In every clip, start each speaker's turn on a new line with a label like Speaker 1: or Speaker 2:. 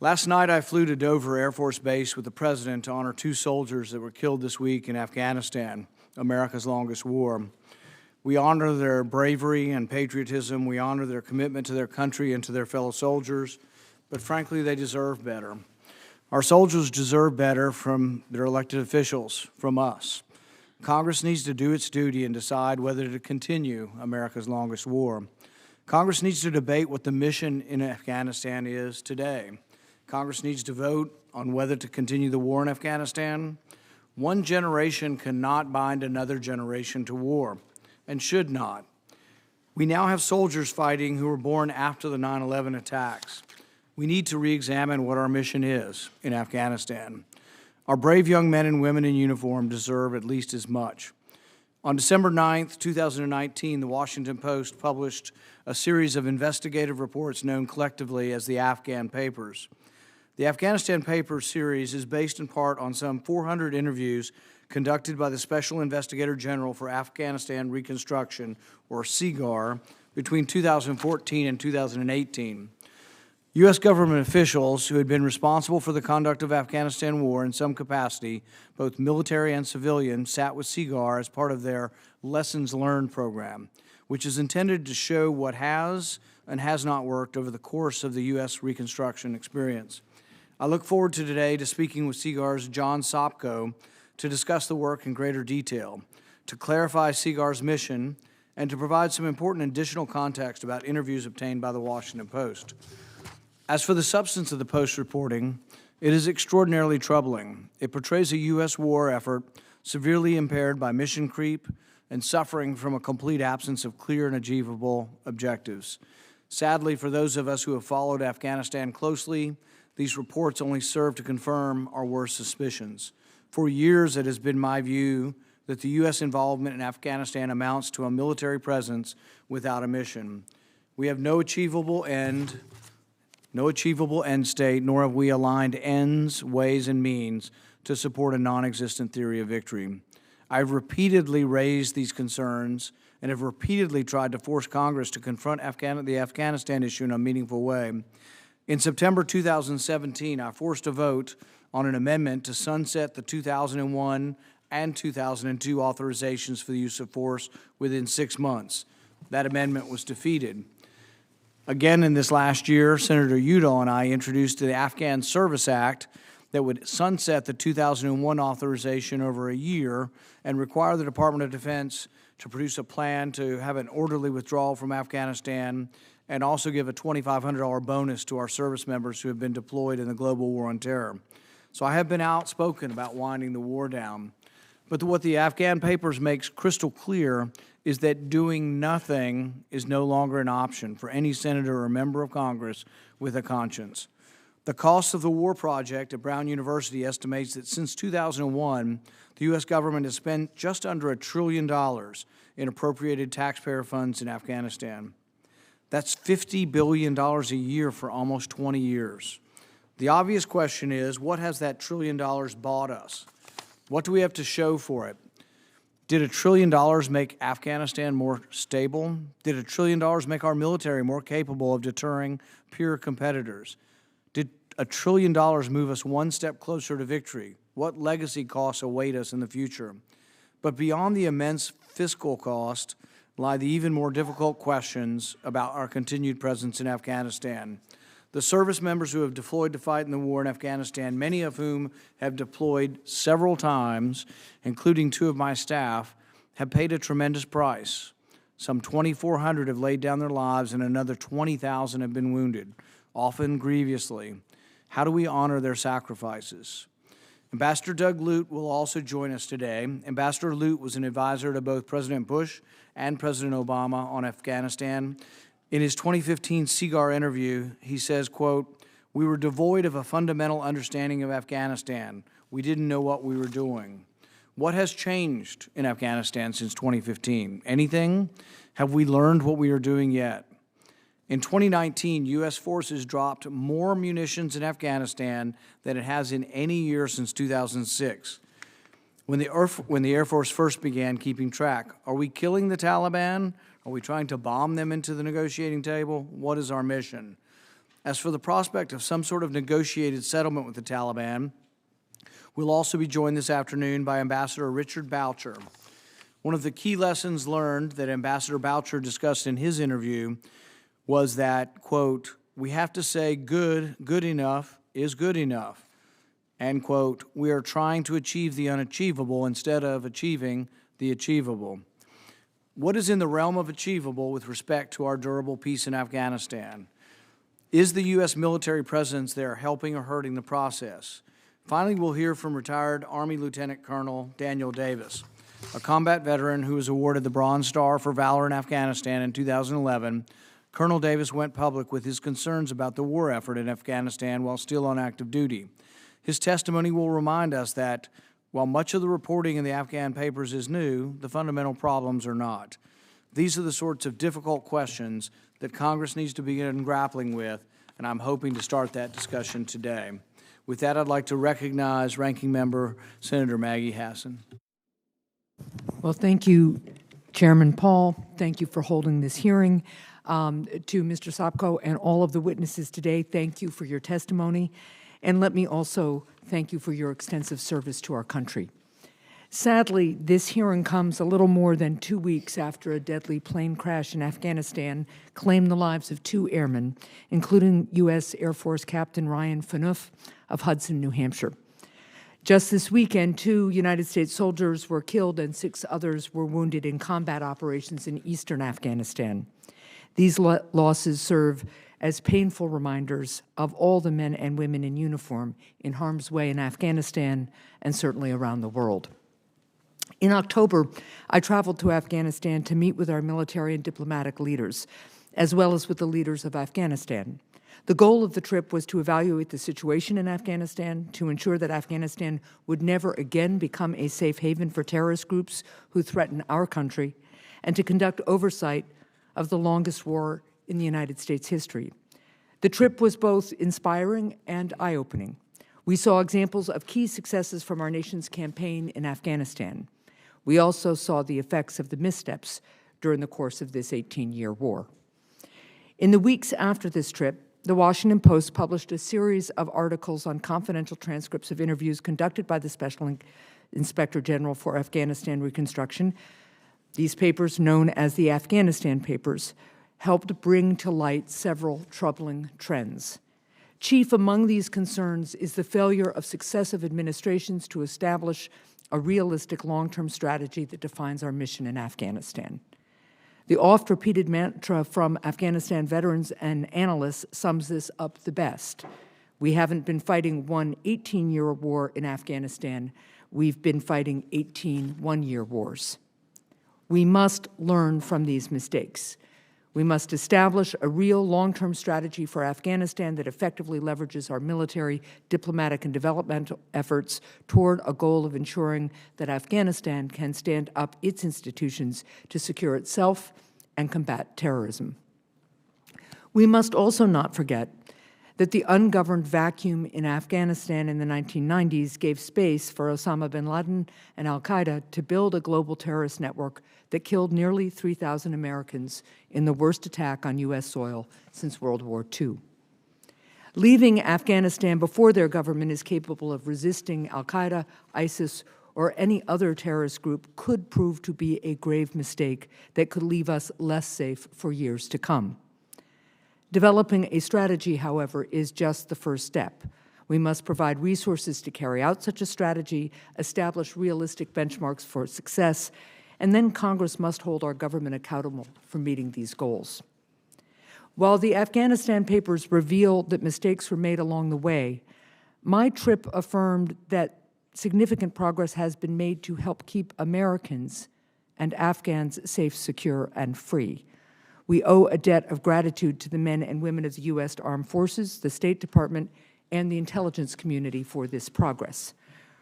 Speaker 1: Last night, I flew to Dover Air Force Base with the President to honor 2 soldiers that were killed this week in Afghanistan, America's longest war. We honor their bravery and patriotism. We honor their commitment to their country and to their fellow soldiers. But frankly, they deserve better. Our soldiers deserve better from their elected officials, from us. Congress needs to do its duty and decide whether to continue America's longest war. Congress needs to debate what the mission in Afghanistan is today. Congress needs to vote on whether to continue the war in Afghanistan. One generation cannot bind another generation to war, and should not. We now have soldiers fighting who were born after the 9/11 attacks. We need to re-examine what our mission is in Afghanistan. Our brave young men and women in uniform deserve at least as much. On December 9th, 2019, the Washington Post published a series of investigative reports known collectively as the Afghan Papers. The Afghanistan Papers series is based in part on some 400 interviews conducted by the Special Investigator General for Afghanistan Reconstruction, or SIGAR, between 2014 and 2018. U.S. government officials who had been responsible for the conduct of Afghanistan war in some capacity, both military and civilian, sat with SIGAR as part of their Lessons Learned program, which is intended to show what has and has not worked over the course of the U.S. Reconstruction experience. I look forward to today to speaking with SIGAR's John Sopko to discuss the work in greater detail, to clarify SIGAR's mission, and to provide some important additional context about interviews obtained by the Washington Post. As for the substance of the Post reporting, it is extraordinarily troubling. It portrays a U.S. war effort severely impaired by mission creep and suffering from a complete absence of clear and achievable objectives. Sadly, for those of us who have followed Afghanistan closely, these reports only serve to confirm our worst suspicions. For years, it has been my view that the U.S. involvement in Afghanistan amounts to a military presence without a mission. We have no achievable end state, nor have we aligned ends, ways, and means to support a non-existent theory of victory. I've repeatedly raised these concerns and have repeatedly tried to force Congress to confront the Afghanistan issue in a meaningful way. In September 2017, I forced a vote on an amendment to sunset the 2001 and 2002 authorizations for the use of force within 6 months. That amendment was defeated. Again, in this last year, Senator Udall and I introduced the Afghan Service Act that would sunset the 2001 authorization over a year and require the Department of Defense to produce a plan to have an orderly withdrawal from Afghanistan and also give a $2,500 bonus to our service members who have been deployed in the global war on terror. So I have been outspoken about winding the war down. But what the Afghan Papers makes crystal clear is that doing nothing is no longer an option for any senator or member of Congress with a conscience. The cost of the war project at Brown University estimates that since 2001, the U.S. government has spent just under $1 trillion in appropriated taxpayer funds in Afghanistan. That's $50 billion a year for almost 20 years. The obvious question is, what has that $1 trillion bought us? What do we have to show for it? Did $1 trillion make Afghanistan more stable? Did $1 trillion make our military more capable of deterring peer competitors? Did $1 trillion move us one step closer to victory? What legacy costs await us in the future? But beyond the immense fiscal cost lie the even more difficult questions about our continued presence in Afghanistan. The service members who have deployed to fight in the war in Afghanistan, many of whom have deployed several times, including 2 of my staff, have paid a tremendous price. Some 2,400 have laid down their lives and another 20,000 have been wounded, often grievously. How do we honor their sacrifices? Ambassador Doug Lute will also join us today. Ambassador Lute was an advisor to both President Bush and President Obama on Afghanistan. In his 2015 SIGAR interview, he says, quote, "We were devoid of a fundamental understanding of Afghanistan. We didn't know what we were doing." What has changed in Afghanistan since 2015? Anything? Have we learned what we are doing yet? In 2019, U.S. forces dropped more munitions in Afghanistan than it has in any year since 2006. When the Air Force first began keeping track, are we killing the Taliban? Are we trying to bomb them into the negotiating table? What is our mission? As for the prospect of some sort of negotiated settlement with the Taliban, we'll also be joined this afternoon by Ambassador Richard Boucher. One of the key lessons learned that Ambassador Boucher discussed in his interview was that, quote, we have to say good enough is good enough, and, quote, we are trying to achieve the unachievable instead of achieving the achievable. What is in the realm of achievable with respect to our durable peace in Afghanistan? Is the U.S. military presence there helping or hurting the process? Finally, we'll hear from retired Army Lieutenant Colonel Daniel Davis, a combat veteran who was awarded the Bronze Star for valor in Afghanistan in 2011. Colonel Davis went public with his concerns about the war effort in Afghanistan while still on active duty. His testimony will remind us that while much of the reporting in the Afghan papers is new, the fundamental problems are not. These are the sorts of difficult questions that Congress needs to begin grappling with, and I'm hoping to start that discussion today. With that, I'd like to recognize Ranking Member Senator Maggie Hassan.
Speaker 2: Well, thank you, Chairman Paul. Thank you for holding this hearing. To Mr. Sopko and all of the witnesses today, thank you for your testimony. And let me also thank you for your extensive service to our country. Sadly, this hearing comes a little more than 2 weeks after a deadly plane crash in Afghanistan claimed the lives of 2 airmen, including U.S. Air Force Captain Ryan Phaneuf of Hudson, New Hampshire. Just this weekend, 2 United States soldiers were killed and 6 others were wounded in combat operations in eastern Afghanistan. These losses serve as painful reminders of all the men and women in uniform in harm's way in Afghanistan and certainly around the world. In October, I traveled to Afghanistan to meet with our military and diplomatic leaders, as well as with the leaders of Afghanistan. The goal of the trip was to evaluate the situation in Afghanistan, to ensure that Afghanistan would never again become a safe haven for terrorist groups who threaten our country, and to conduct oversight of the longest war in the United States history. The trip was both inspiring and eye-opening. We saw examples of key successes from our nation's campaign in Afghanistan. We also saw the effects of the missteps during the course of this 18-year war. In the weeks after this trip, the Washington Post published a series of articles on confidential transcripts of interviews conducted by the Special Inspector General for Afghanistan Reconstruction. These papers, known as the Afghanistan Papers, helped bring to light several troubling trends. Chief among these concerns is the failure of successive administrations to establish a realistic long-term strategy that defines our mission in Afghanistan. The oft-repeated mantra from Afghanistan veterans and analysts sums this up the best. We haven't been fighting one 18-year war in Afghanistan. We've been fighting 18 one-year wars. We must learn from these mistakes. We must establish a real long-term strategy for Afghanistan that effectively leverages our military, diplomatic, and developmental efforts toward a goal of ensuring that Afghanistan can stand up its institutions to secure itself and combat terrorism. We must also not forget that the ungoverned vacuum in Afghanistan in the 1990s gave space for Osama bin Laden and al-Qaeda to build a global terrorist network that killed nearly 3,000 Americans in the worst attack on U.S. soil since World War II. Leaving Afghanistan before their government is capable of resisting al-Qaeda, ISIS, or any other terrorist group could prove to be a grave mistake that could leave us less safe for years to come. Developing a strategy, however, is just the first step. We must provide resources to carry out such a strategy, establish realistic benchmarks for success, and then Congress must hold our government accountable for meeting these goals. While the Afghanistan papers reveal that mistakes were made along the way, my trip affirmed that significant progress has been made to help keep Americans and Afghans safe, secure, and free. We owe a debt of gratitude to the men and women of the U.S. Armed Forces, the State Department, and the intelligence community for this progress.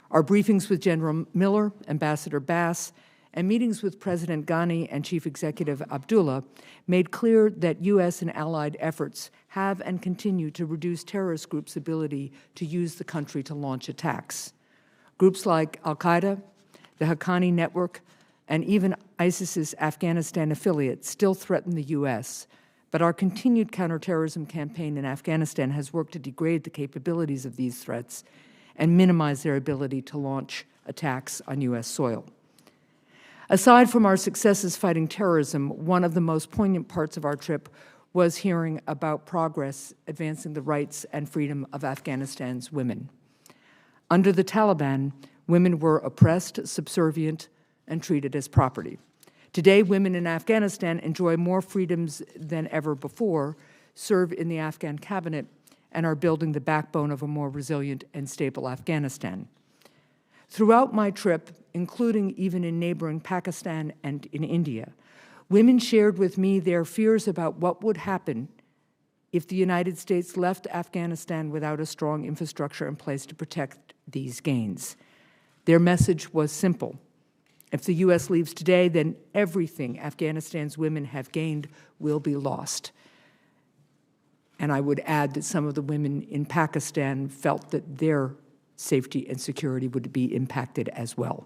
Speaker 2: Our briefings with General Miller, Ambassador Bass, and meetings with President Ghani and Chief Executive Abdullah made clear that U.S. and allied efforts have and continue to reduce terrorist groups' ability to use the country to launch attacks. Groups like al-Qaeda, the Haqqani Network, and even ISIS's Afghanistan affiliate still threaten the U.S., But our continued counterterrorism campaign in Afghanistan has worked to degrade the capabilities of these threats and minimize their ability to launch attacks on U.S. soil. Aside from our successes fighting terrorism, one of the most poignant parts of our trip was hearing about progress advancing the rights and freedom of Afghanistan's women. Under the Taliban, women were oppressed, subservient, and treated as property. Today, women in Afghanistan enjoy more freedoms than ever before, serve in the Afghan cabinet, and are building the backbone of a more resilient and stable Afghanistan. Throughout my trip, including even in neighboring Pakistan and in India, women shared with me their fears about what would happen if the United States left Afghanistan without a strong infrastructure in place to protect these gains. Their message was simple. If the U.S. leaves today, then everything Afghanistan's women have gained will be lost. And I would add that some of the women in Pakistan felt that their safety and security would be impacted as well.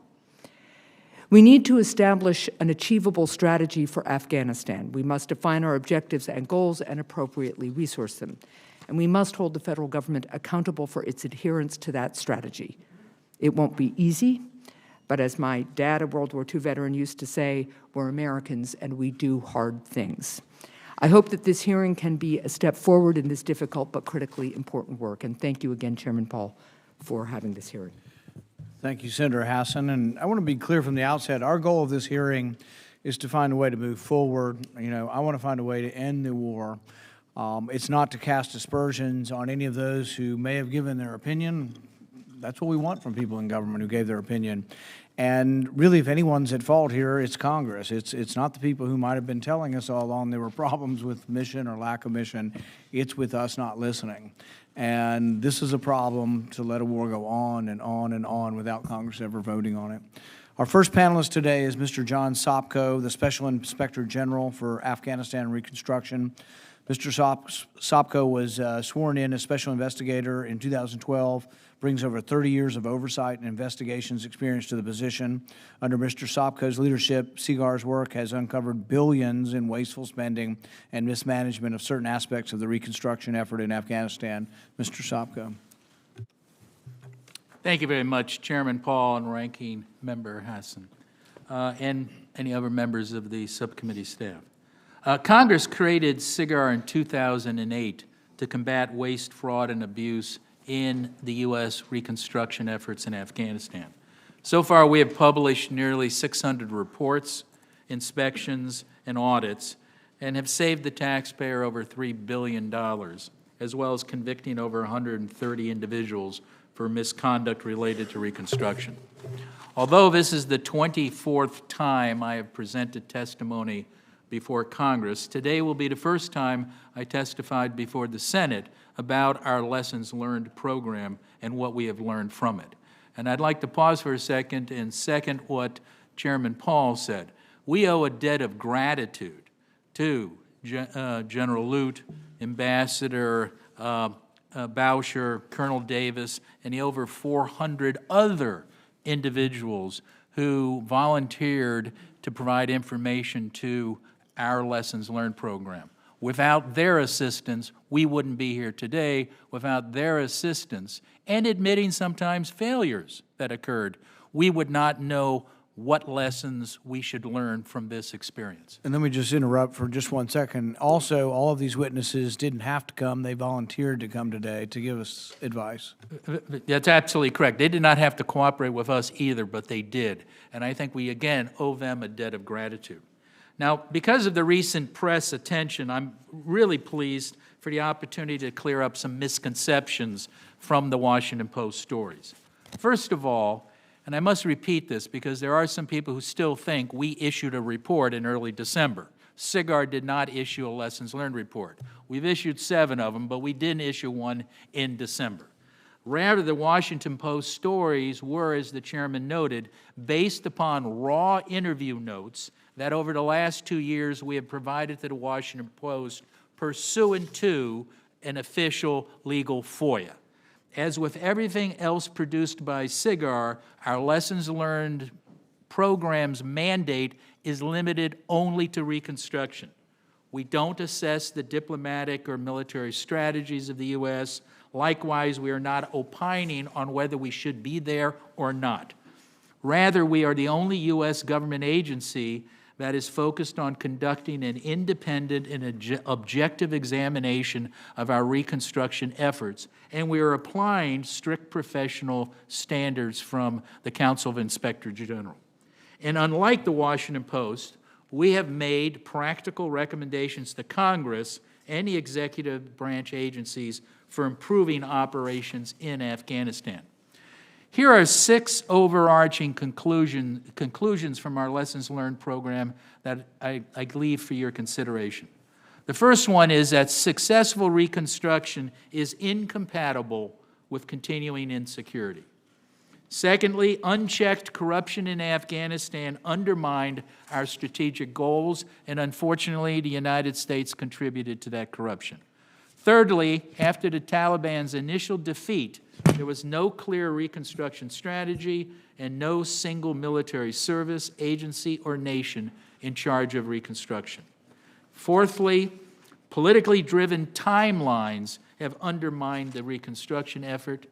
Speaker 2: We need to establish an achievable strategy for Afghanistan. We must define our objectives and goals and appropriately resource them. And we must hold the federal government accountable for its adherence to that strategy. It won't be easy, but as my dad, a World War II veteran, used to say, we're Americans and we do hard things. I hope that this hearing can be a step forward in this difficult but critically important work. And thank you again, Chairman Paul, for having this hearing.
Speaker 1: Thank you, Senator Hassan. And I want to be clear from the outset, our goal of this hearing is to find a way to move forward. I want to find a way to end the war. It's not to cast aspersions on any of those who may have given their opinion. That's what we want from people in government who gave their opinion. And really, if anyone's at fault here, it's Congress. It's not the people who might have been telling us all along there were problems with mission or lack of mission. It's with us not listening. And this is a problem to let a war go on and on and on without Congress ever voting on it. Our first panelist today is Mr. John Sopko, the Special Inspector General for Afghanistan and Reconstruction. Mr. Sopko was sworn in as Special Investigator in 2012, brings over 30 years of oversight and investigations experience to the position. Under Mr. Sopko's leadership, SIGAR's work has uncovered billions in wasteful spending and mismanagement of certain aspects of the reconstruction effort in Afghanistan. Mr. Sopko.
Speaker 3: Thank you very much, Chairman Paul and Ranking Member Hassan, and any other members of the subcommittee staff. Congress created SIGAR in 2008 to combat waste, fraud, and abuse in the U.S. reconstruction efforts in Afghanistan. So far, we have published nearly 600 reports, inspections, and audits, and have saved the taxpayer over $3 billion, as well as convicting over 130 individuals for misconduct related to reconstruction. Although this is the 24th time I have presented testimony before Congress, today will be the first time I testified before the Senate about our Lessons Learned program and what we have learned from it. And I'd like to pause for a second and second what Chairman Paul said. We owe a debt of gratitude to General Lute, Ambassador Boucher, Colonel Davis, and the over 400 other individuals who volunteered to provide information to our Lessons Learned program. Without their assistance, we wouldn't be here today. Without their assistance, and admitting sometimes failures that occurred, we would not know what lessons we should learn from this experience.
Speaker 1: And let me just interrupt for just 1 second. Also, all of these witnesses didn't have to come. They volunteered to come today to give us advice.
Speaker 3: That's absolutely correct. They did not have to cooperate with us either, but they did. And I think we, again, owe them a debt of gratitude. Now, because of the recent press attention, I'm really pleased for the opportunity to clear up some misconceptions from the Washington Post stories. First of all, and I must repeat this because there are some people who still think we issued a report in early December. SIGAR did not issue a Lessons Learned report. We've issued 7 of them, but we didn't issue one in December. Rather, the Washington Post stories were, as the chairman noted, based upon raw interview notes that over the last 2 years we have provided to the Washington Post pursuant to an official legal FOIA. As with everything else produced by SIGAR, our Lessons Learned program's mandate is limited only to reconstruction. We don't assess the diplomatic or military strategies of the U.S. Likewise, we are not opining on whether we should be there or not. Rather, we are the only U.S. government agency that is focused on conducting an independent and objective examination of our reconstruction efforts, and we are applying strict professional standards from the Council of Inspector General. And unlike the Washington Post, we have made practical recommendations to Congress and the executive branch agencies for improving operations in Afghanistan. Here are 6 overarching conclusions from our Lessons Learned program that I leave for your consideration. The first one is that successful reconstruction is incompatible with continuing insecurity. Secondly, unchecked corruption in Afghanistan undermined our strategic goals, and unfortunately, the United States contributed to that corruption. Thirdly, after the Taliban's initial defeat, there was no clear reconstruction strategy and no single military service, agency, or nation in charge of reconstruction. Fourthly, politically driven timelines have undermined the reconstruction effort.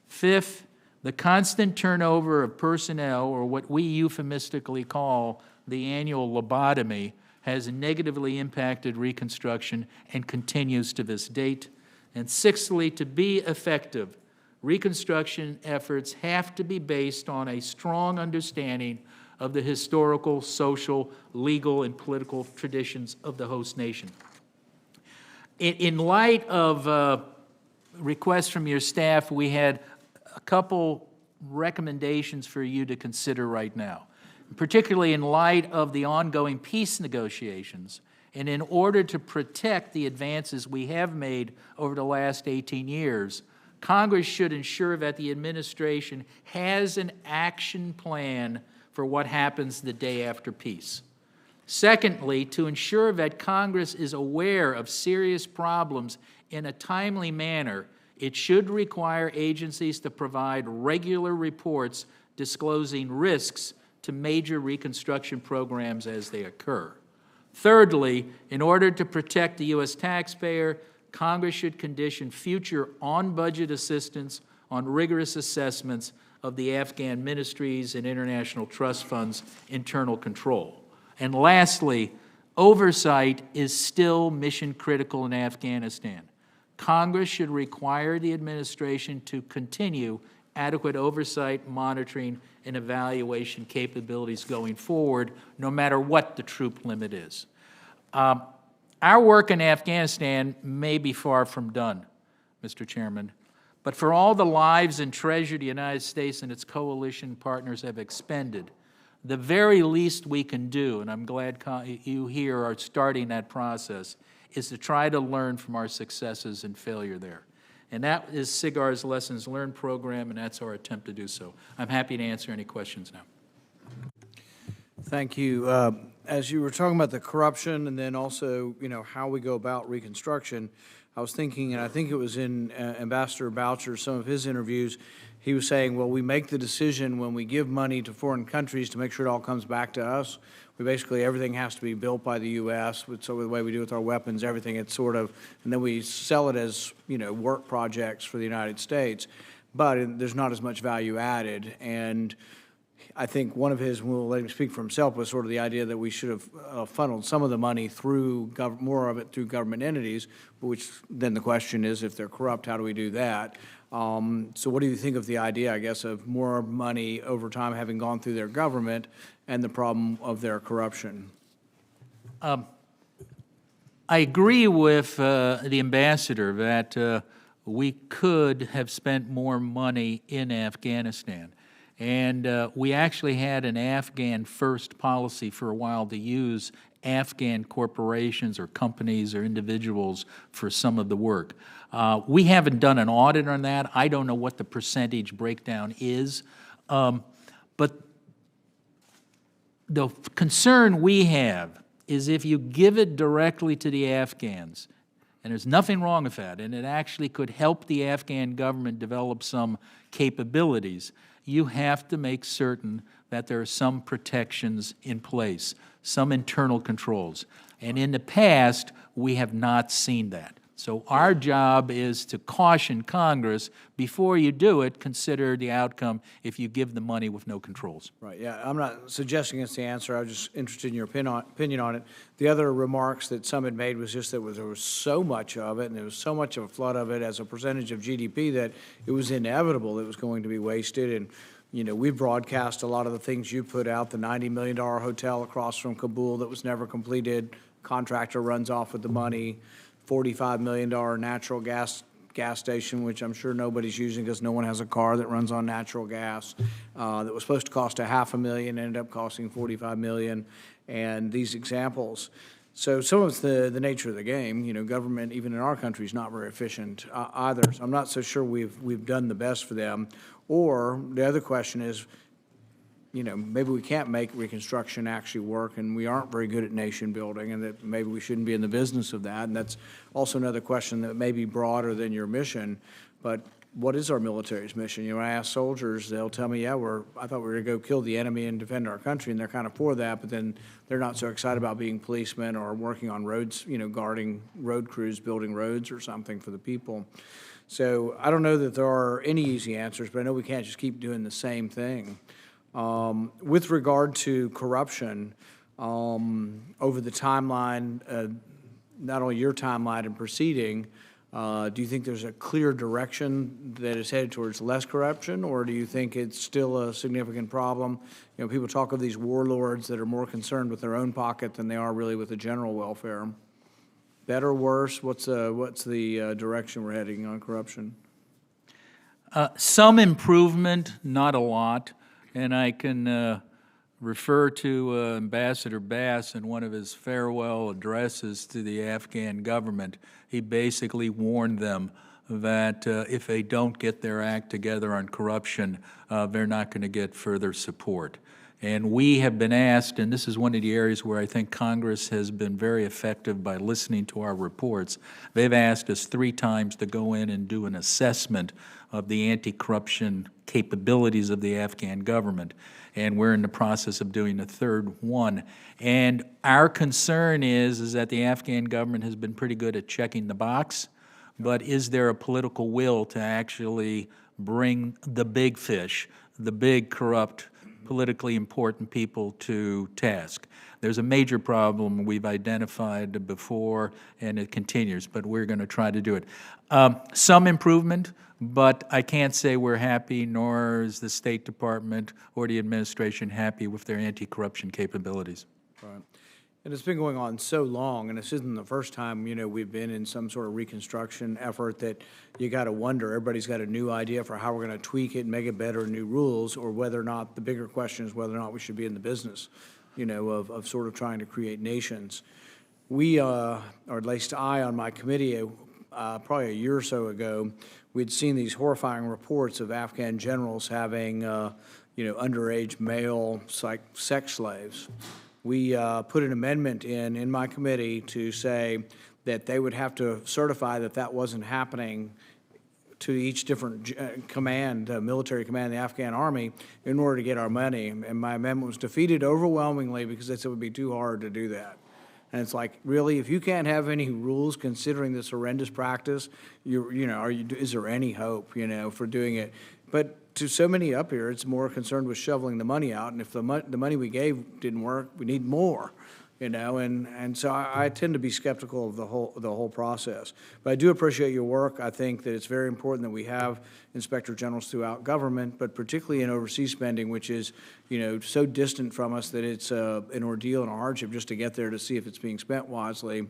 Speaker 3: Fifth, the constant turnover of personnel, or what we euphemistically call the annual lobotomy, has negatively impacted reconstruction and continues to this date. And sixthly, to be effective, reconstruction efforts have to be based on a strong understanding of the historical, social, legal, and political traditions of the host nation. In light of requests from your staff, we had a couple recommendations for you to consider right now, particularly in light of the ongoing peace negotiations, and in order to protect the advances we have made over the last 18 years, Congress should ensure that the administration has an action plan for what happens the day after peace. Secondly, to ensure that Congress is aware of serious problems in a timely manner, it should require agencies to provide regular reports disclosing risks to major reconstruction programs as they occur. Thirdly, in order to protect the U.S. taxpayer, Congress should condition future on-budget assistance on rigorous assessments of the Afghan ministries and international trust funds' internal control. And lastly, oversight is still mission-critical in Afghanistan. Congress should require the administration to continue adequate oversight, monitoring, and evaluation capabilities going forward, no matter what the troop limit is. Our work in Afghanistan may be far from done, Mr. Chairman, but for all the lives and treasure the United States and its coalition partners have expended, the very least we can do, and I'm glad you here are starting that process, is to try to learn from our successes and failure there. And that is SIGAR's Lessons Learned program, and that's our attempt to do so. I'm happy to answer any questions now.
Speaker 1: Thank you. As you were talking about the corruption and then also, how we go about reconstruction, I was thinking, and I think it was in Ambassador Boucher, some of his interviews, he was saying, well, we make the decision when we give money to foreign countries to make sure it all comes back to us. We basically, everything has to be built by the U.S., so the way we do with our weapons, everything, it's sort of, and then we sell it as, work projects for the United States, but there's not as much value added. And I think one of his, we'll let him speak for himself, was sort of the idea that we should have funneled some of the money through, more of it through government entities, which then the question is, if they're corrupt, how do we do that? So what do you think of the idea, I guess, of more money over time having gone through their government and the problem of their corruption?
Speaker 3: I agree with the ambassador that we could have spent more money in Afghanistan. And we actually had an Afghan-first policy for a while to use Afghan corporations or companies or individuals for some of the work. We haven't done an audit on that. I don't know what the percentage breakdown is. But the concern we have is if you give it directly to the Afghans, and there's nothing wrong with that, and it actually could help the Afghan government develop some capabilities, you have to make certain that there are some protections in place, some internal controls. And in the past, we have not seen that. So our job is to caution Congress, before you do it, consider the outcome if you give the money with no controls.
Speaker 1: Right, yeah, I'm not suggesting it's the answer, I was just interested in your opinion on it. The other remarks that some had made was just that there was so much of it, and there was so much of a flood of it as a percentage of GDP that it was inevitable it was going to be wasted. And, you know, we've broadcast a lot of the things you put out, the $90 million hotel across from Kabul that was never completed, contractor runs off with the money, $45 million natural gas station, which I'm sure nobody's using because no one has a car that runs on natural gas, that was supposed to cost $500,000, ended up costing $45 million, and these examples. So some of it's the nature of the game. You know, government, even in our country, is not very efficient either. So I'm not so sure we've done the best for them. Or the other question is, you know, maybe we can't make Reconstruction actually work, and we aren't very good at nation building, and that maybe we shouldn't be in the business of that. And that's also another question that may be broader than your mission. But what is our military's mission? You know, when I ask soldiers, they'll tell me, yeah, I thought we were going to go kill the enemy and defend our country, and they're kind of for that, but then they're not so excited about being policemen or working on roads, you know, guarding road crews, building roads or something for the people. So I don't know that there are any easy answers, but I know we can't just keep doing the same thing. With regard to corruption, over the timeline, not only your timeline and proceeding, do you think there's a clear direction that is headed towards less corruption, or do you think it's still a significant problem? You know, people talk of these warlords that are more concerned with their own pocket than they are really with the general welfare. Better, worse? What's the direction we're heading on corruption?
Speaker 3: Some improvement, not a lot. And I can refer to Ambassador Bass in one of his farewell addresses to the Afghan government. He basically warned them that if they don't get their act together on corruption, they're not going to get further support. And we have been asked, and this is one of the areas where I think Congress has been very effective by listening to our reports. They've asked us 3 times to go in and do an assessment of the anti-corruption capabilities of the Afghan government. And we're in the process of doing the 3rd one. And our concern is that the Afghan government has been pretty good at checking the box, but is there a political will to actually bring the big fish, the big corrupt, politically important people to task? There's a major problem we've identified before, and it continues, but we're going to try to do it. Some improvement, but I can't say we're happy, nor is the State Department or the administration happy with their anti-corruption capabilities.
Speaker 1: Right. And it's been going on so long, and this isn't the first time, you know, we've been in some sort of reconstruction effort that you got to wonder, everybody's got a new idea for how we're going to tweak it and make it better, new rules, or whether or not, the bigger question is whether or not we should be in the business, you know, of sort of trying to create nations. We, or at least I on my committee, probably a year or so ago, we'd seen these horrifying reports of Afghan generals having, you know, underage male sex slaves. We put an amendment in my committee to say that they would have to certify that that wasn't happening to each different command, military command in the Afghan army, in order to get our money. And my amendment was defeated overwhelmingly because they said it would be too hard to do that. And it's like, really, if you can't have any rules considering this horrendous practice, is there any hope, you know, for doing it? But to so many up here, it's more concerned with shoveling the money out. And if the money we gave didn't work, we need more, you know. And so I tend to be skeptical of the whole process. But I do appreciate your work. I think that it's very important that we have inspector generals throughout government, but particularly in overseas spending, which is, you know, so distant from us that it's an ordeal and a hardship just to get there to see if it's being spent wisely.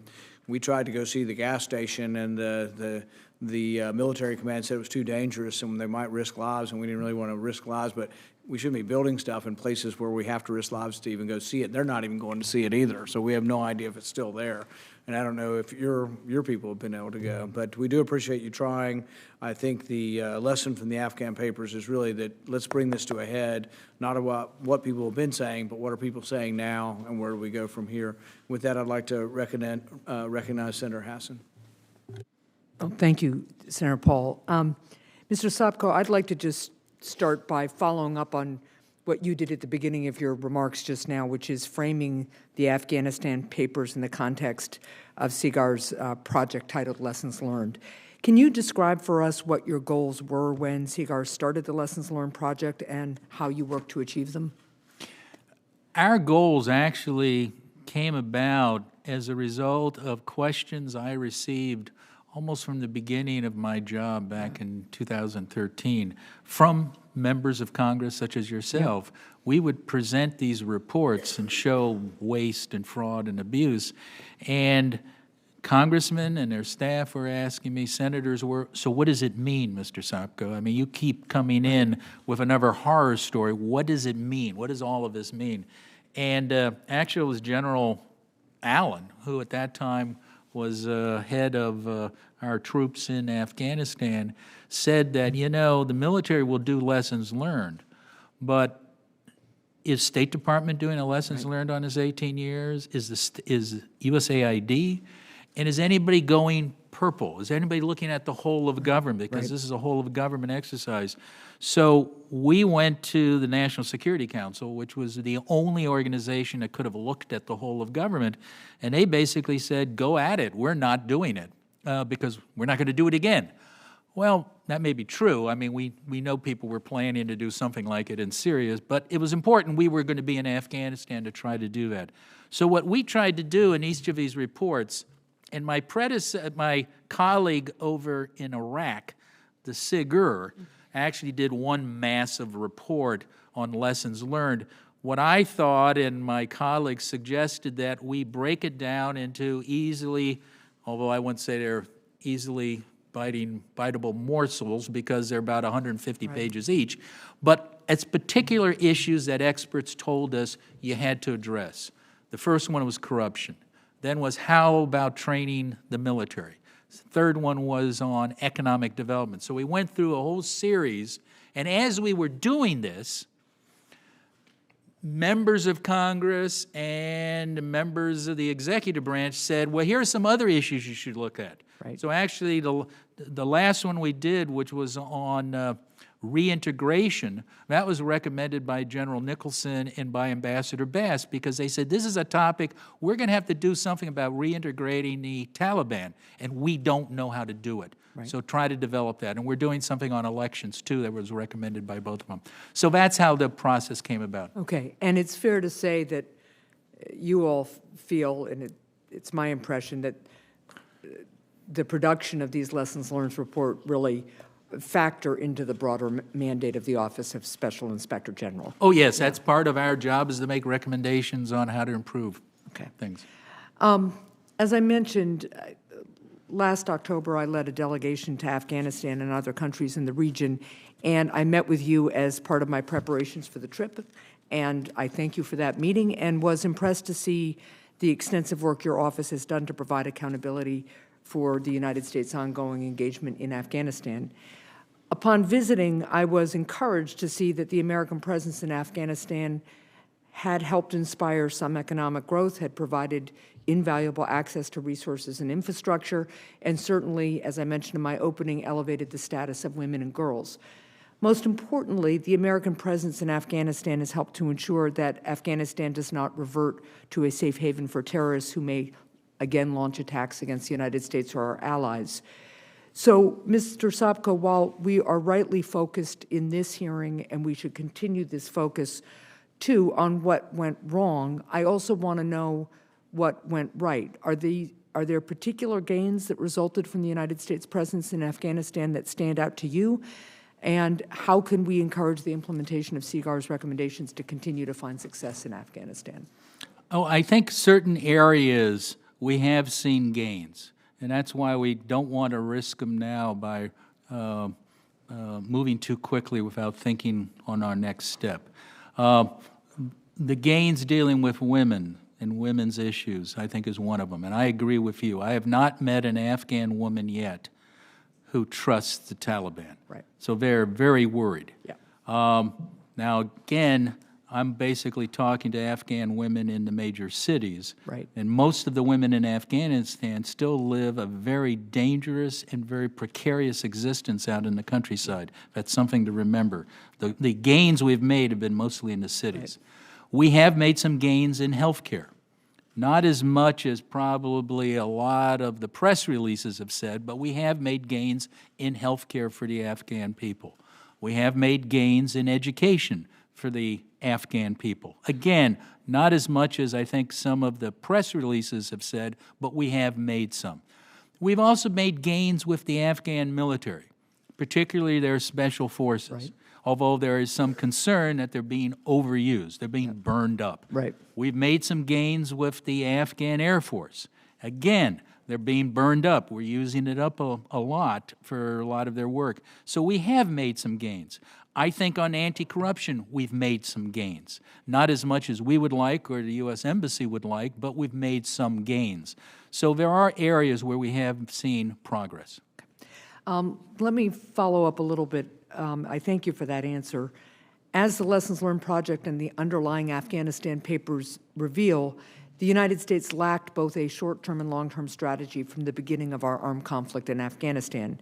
Speaker 1: We tried to go see the gas station, and the military command said it was too dangerous and they might risk lives, and we didn't really want to risk lives, but we shouldn't be building stuff in places where we have to risk lives to even go see it. They're not even going to see it either, so we have no idea if it's still there. And I don't know if your people have been able to go, but we do appreciate you trying. I think the lesson from the Afghan papers is really that let's bring this to a head, not about what people have been saying, but what are people saying now, and where do we go from here. With that, I'd like to recognize Senator Hassan.
Speaker 2: Oh, thank you, Senator Paul. Mr. Sopko, I'd like to just start by following up on what you did at the beginning of your remarks just now, which is framing the Afghanistan papers in the context of SIGAR's project titled Lessons Learned. Can you describe for us what your goals were when SIGAR started the Lessons Learned project and how you worked to achieve them?
Speaker 3: Our goals actually came about as a result of questions I received almost from the beginning of my job back in 2013 from members of Congress such as yourself. Yeah. We would present these reports and show waste and fraud and abuse, and congressmen and their staff were asking me, senators were, so what does it mean, Mr. Sopko? I mean, you keep coming in with another horror story. What does it mean? What does all of this mean? And actually it was General Allen, who at that time was head of our troops in Afghanistan, said that, you know, the military will do lessons learned, but is State Department doing a lessons learned on his 18 years? Is USAID? And is anybody going purple? Is anybody looking at the whole of government? Because this is a whole of government exercise. So we went to the National Security Council, which was the only organization that could have looked at the whole of government, and they basically said, go at it. We're not doing it because we're not going to do it again. Well, that may be true. I mean, we know people were planning to do something like it in Syria, but it was important we were going to be in Afghanistan to try to do that. So what we tried to do in each of these reports, and my colleague over in Iraq, the SIGUR, actually did one massive report on lessons learned. What I thought and my colleagues suggested that we break it down into easily, although I wouldn't say they're easily biteable morsels because they're about 150 pages each, but it's particular issues that experts told us you had to address. The first one was corruption. Then was how about training the military. The third one was on economic development. So we went through a whole series, and as we were doing this, members of Congress and members of the executive branch said, well, here are some other issues you should look at. Right. So actually the last one we did, which was on reintegration, that was recommended by General Nicholson and by Ambassador Bass because they said, this is a topic, we're going to have to do something about reintegrating the Taliban, and we don't know how to do it. Right. So try to develop that. And we're doing something on elections, too, that was recommended by both of them. So that's how the process came about.
Speaker 2: Okay. And it's fair to say that you all feel, and it's my impression, that the production of these lessons learned report really factor into the broader mandate of the Office of Special Inspector General.
Speaker 3: Oh, yes. That's part of our job, is to make recommendations on how to improve things.
Speaker 2: As I mentioned, last October I led a delegation to Afghanistan and other countries in the region, and I met with you as part of my preparations for the trip, and I thank you for that meeting and was impressed to see the extensive work your office has done to provide accountability for the United States' ongoing engagement in Afghanistan. Upon visiting, I was encouraged to see that the American presence in Afghanistan had helped inspire some economic growth, had provided invaluable access to resources and infrastructure, and certainly, as I mentioned in my opening, elevated the status of women and girls. Most importantly, the American presence in Afghanistan has helped to ensure that Afghanistan does not revert to a safe haven for terrorists who may again launch attacks against the United States or our allies. So, Mr. Sopko, while we are rightly focused in this hearing, and we should continue this focus, too, on what went wrong, I also want to know what went right. Are there particular gains that resulted from the United States presence in Afghanistan that stand out to you? And how can we encourage the implementation of SIGAR's recommendations to continue to find success in Afghanistan?
Speaker 3: Oh, I think certain areas we have seen gains, and that's why we don't want to risk them now by moving too quickly without thinking on our next step. The gains dealing with women and women's issues, I think, is one of them, and I agree with you. I have not met an Afghan woman yet who trusts the Taliban. Right. So they're very worried. Yeah. Now, again, I'm basically talking to Afghan women in the major cities.
Speaker 2: Right.
Speaker 3: And most of the women in Afghanistan still live a very dangerous and very precarious existence out in the countryside. That's something to remember. The gains we've made have been mostly in the cities. Right. We have made some gains in health care. Not as much as probably a lot of the press releases have said, but we have made gains in health care for the Afghan people. We have made gains in education for the Afghan people. Again, not as much as I think some of the press releases have said, but we have made some. We've also made gains with the Afghan military, particularly their special forces. Right. Although there is some concern that they're being overused, they're being burned up.
Speaker 2: Right.
Speaker 3: We've made some gains with the Afghan Air Force. Again, they're being burned up. We're using it up a lot for a lot of their work. So we have made some gains. I think on anti-corruption, we've made some gains. Not as much as we would like or the U.S. Embassy would like, but we've made some gains. So there are areas where we have seen progress.
Speaker 2: Let me follow up a little bit. I thank you for that answer. As the Lessons Learned Project and the underlying Afghanistan papers reveal, the United States lacked both a short-term and long-term strategy from the beginning of our armed conflict in Afghanistan.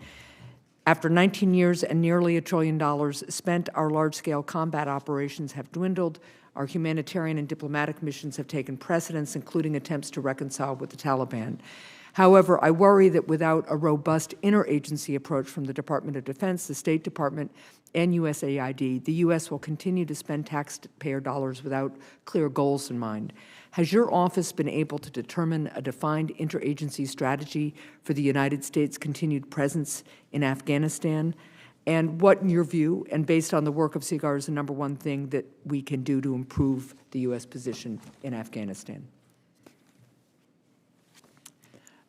Speaker 2: After 19 years and nearly $1 trillion spent, our large-scale combat operations have dwindled. Our humanitarian and diplomatic missions have taken precedence, including attempts to reconcile with the Taliban. However, I worry that without a robust interagency approach from the Department of Defense, the State Department, and USAID, the U.S. will continue to spend taxpayer dollars without clear goals in mind. Has your office been able to determine a defined interagency strategy for the United States' continued presence in Afghanistan? And what, in your view, and based on the work of SIGAR, is the number one thing that we can do to improve the U.S. position in Afghanistan?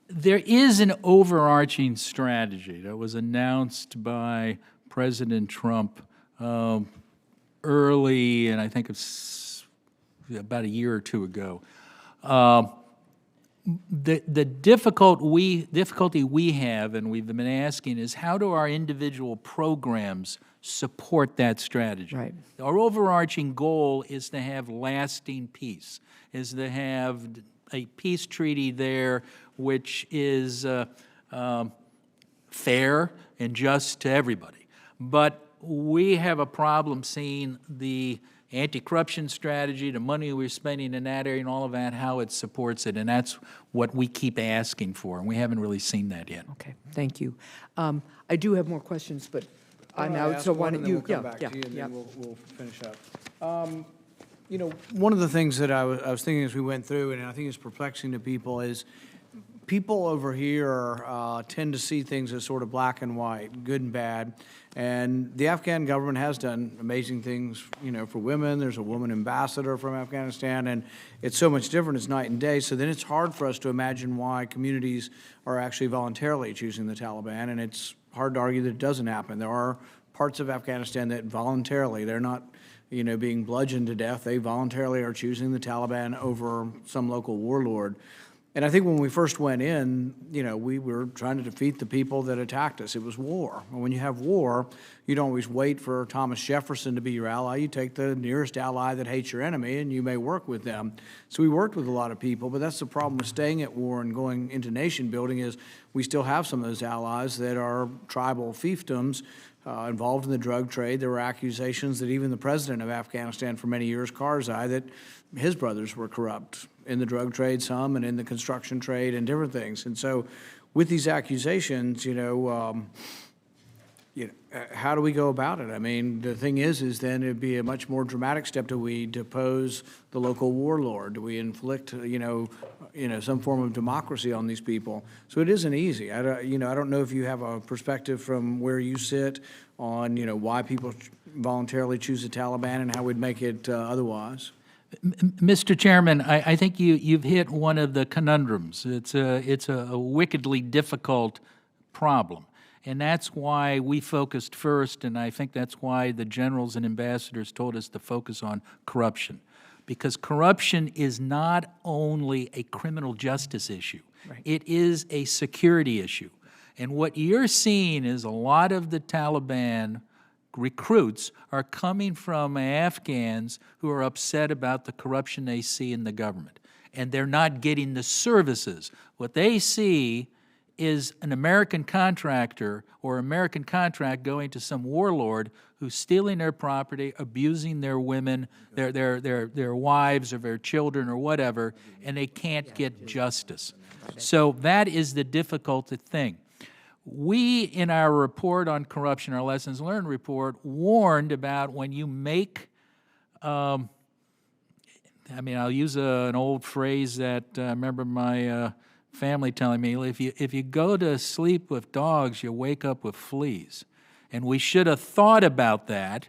Speaker 3: There is an overarching strategy that was announced by President Trump early, and I think it's about a year or two ago. The difficulty we have, and we've been asking, is how do our individual programs support that strategy? Right. Our overarching goal is to have lasting peace, is to have a peace treaty there which is fair and just to everybody. But we have a problem seeing the anti-corruption strategy, the money we're spending in that area and all of that, how it supports it, and that's what we keep asking for, and we haven't really seen that yet.
Speaker 2: Okay, thank you. I do have more questions, but I'm out, so why don't you?
Speaker 1: We'll come back to you, and then we'll finish up. You know, one of the things that I was thinking as we went through, and I think is perplexing to people, is people over here tend to see things as sort of black and white, good and bad. And the Afghan government has done amazing things, you know, for women. There's a woman ambassador from Afghanistan, and it's so much different. It's night and day. So then it's hard for us to imagine why communities are actually voluntarily choosing the Taliban, and it's hard to argue that it doesn't happen. There are parts of Afghanistan that voluntarily, they're not, you know, being bludgeoned to death. They voluntarily are choosing the Taliban over some local warlord. And I think when we first went in, you know, we were trying to defeat the people that attacked us. It was war. And when you have war, you don't always wait for Thomas Jefferson to be your ally. You take the nearest ally that hates your enemy, and you may work with them. So we worked with a lot of people, but that's the problem with staying at war and going into nation building is we still have some of those allies that are tribal fiefdoms involved in the drug trade. There were accusations that even the president of Afghanistan for many years, Karzai, that his brothers were corrupt in the drug trade, some, and in the construction trade and different things. And so with these accusations, how do we go about it? I mean, the thing is then it'd be a much more dramatic step. Do we depose the local warlord? Do we inflict, some form of democracy on these people? So it isn't easy. I don't know if you have a perspective from where you sit on, why people voluntarily choose the Taliban and how we'd make it otherwise.
Speaker 3: Mr. Chairman, I think you've hit one of the conundrums. It's a wickedly difficult problem. And that's why we focused first, and I think that's why the generals and ambassadors told us to focus on corruption. Because corruption is not only a criminal justice issue. Right. It is a security issue. And what you're seeing is a lot of the Taliban recruits are coming from Afghans who are upset about the corruption they see in the government, and they're not getting the services. What they see is an American contractor or American contract going to some warlord who's stealing their property, abusing their women, their wives or their children or whatever, and they can't get justice. So that is the difficult thing. We, in our report on corruption, our lessons learned report, warned about when you make, I'll use an old phrase that I remember my family telling me, if you go to sleep with dogs, you wake up with fleas. And we should have thought about that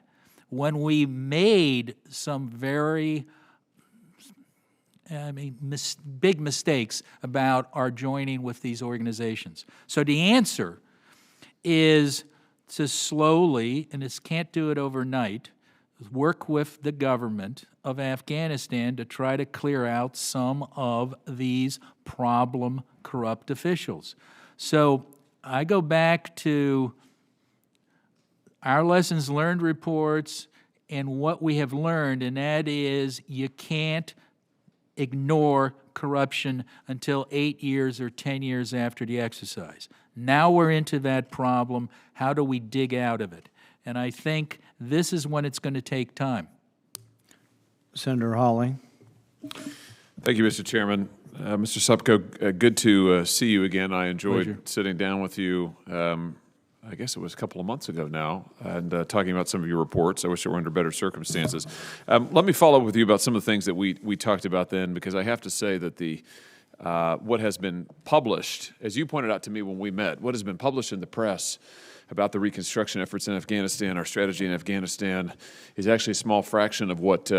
Speaker 3: when we made some very big mistakes about our joining with these organizations. So the answer is to slowly, and this can't do it overnight, work with the government of Afghanistan to try to clear out some of these problem corrupt officials. So I go back to our lessons learned reports and what we have learned, and that is you can't ignore corruption until 8 years or 10 years after the exercise. Now we're into that problem. How do we dig out of it? And I think this is when it's going to take time.
Speaker 1: Senator Hawley.
Speaker 4: Thank you, Mr. Chairman. Mr. Sopko, good to see you again. I enjoyed
Speaker 3: Pleasure.
Speaker 4: sitting down with you, I guess it was a couple of months ago now, and talking about some of your reports. I wish it were under better circumstances. Let me follow up with you about some of the things that we talked about then, because I have to say that what has been published, as you pointed out to me when we met, what has been published in the press about the reconstruction efforts in Afghanistan, our strategy in Afghanistan, is actually a small fraction of what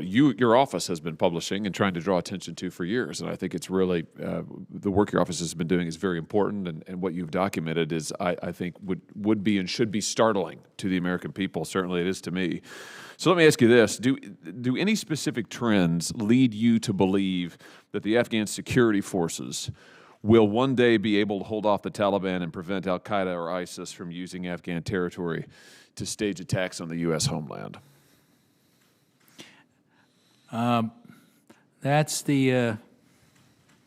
Speaker 4: your office has been publishing and trying to draw attention to for years. And I think it's really, the work your office has been doing is very important, and what you've documented is, I think, would be and should be startling to the American people. Certainly it is to me. So let me ask you this. Do any specific trends lead you to believe that the Afghan security forces will one day be able to hold off the Taliban and prevent al-Qaeda or ISIS from using Afghan territory to stage attacks on the U.S. homeland?
Speaker 3: That's the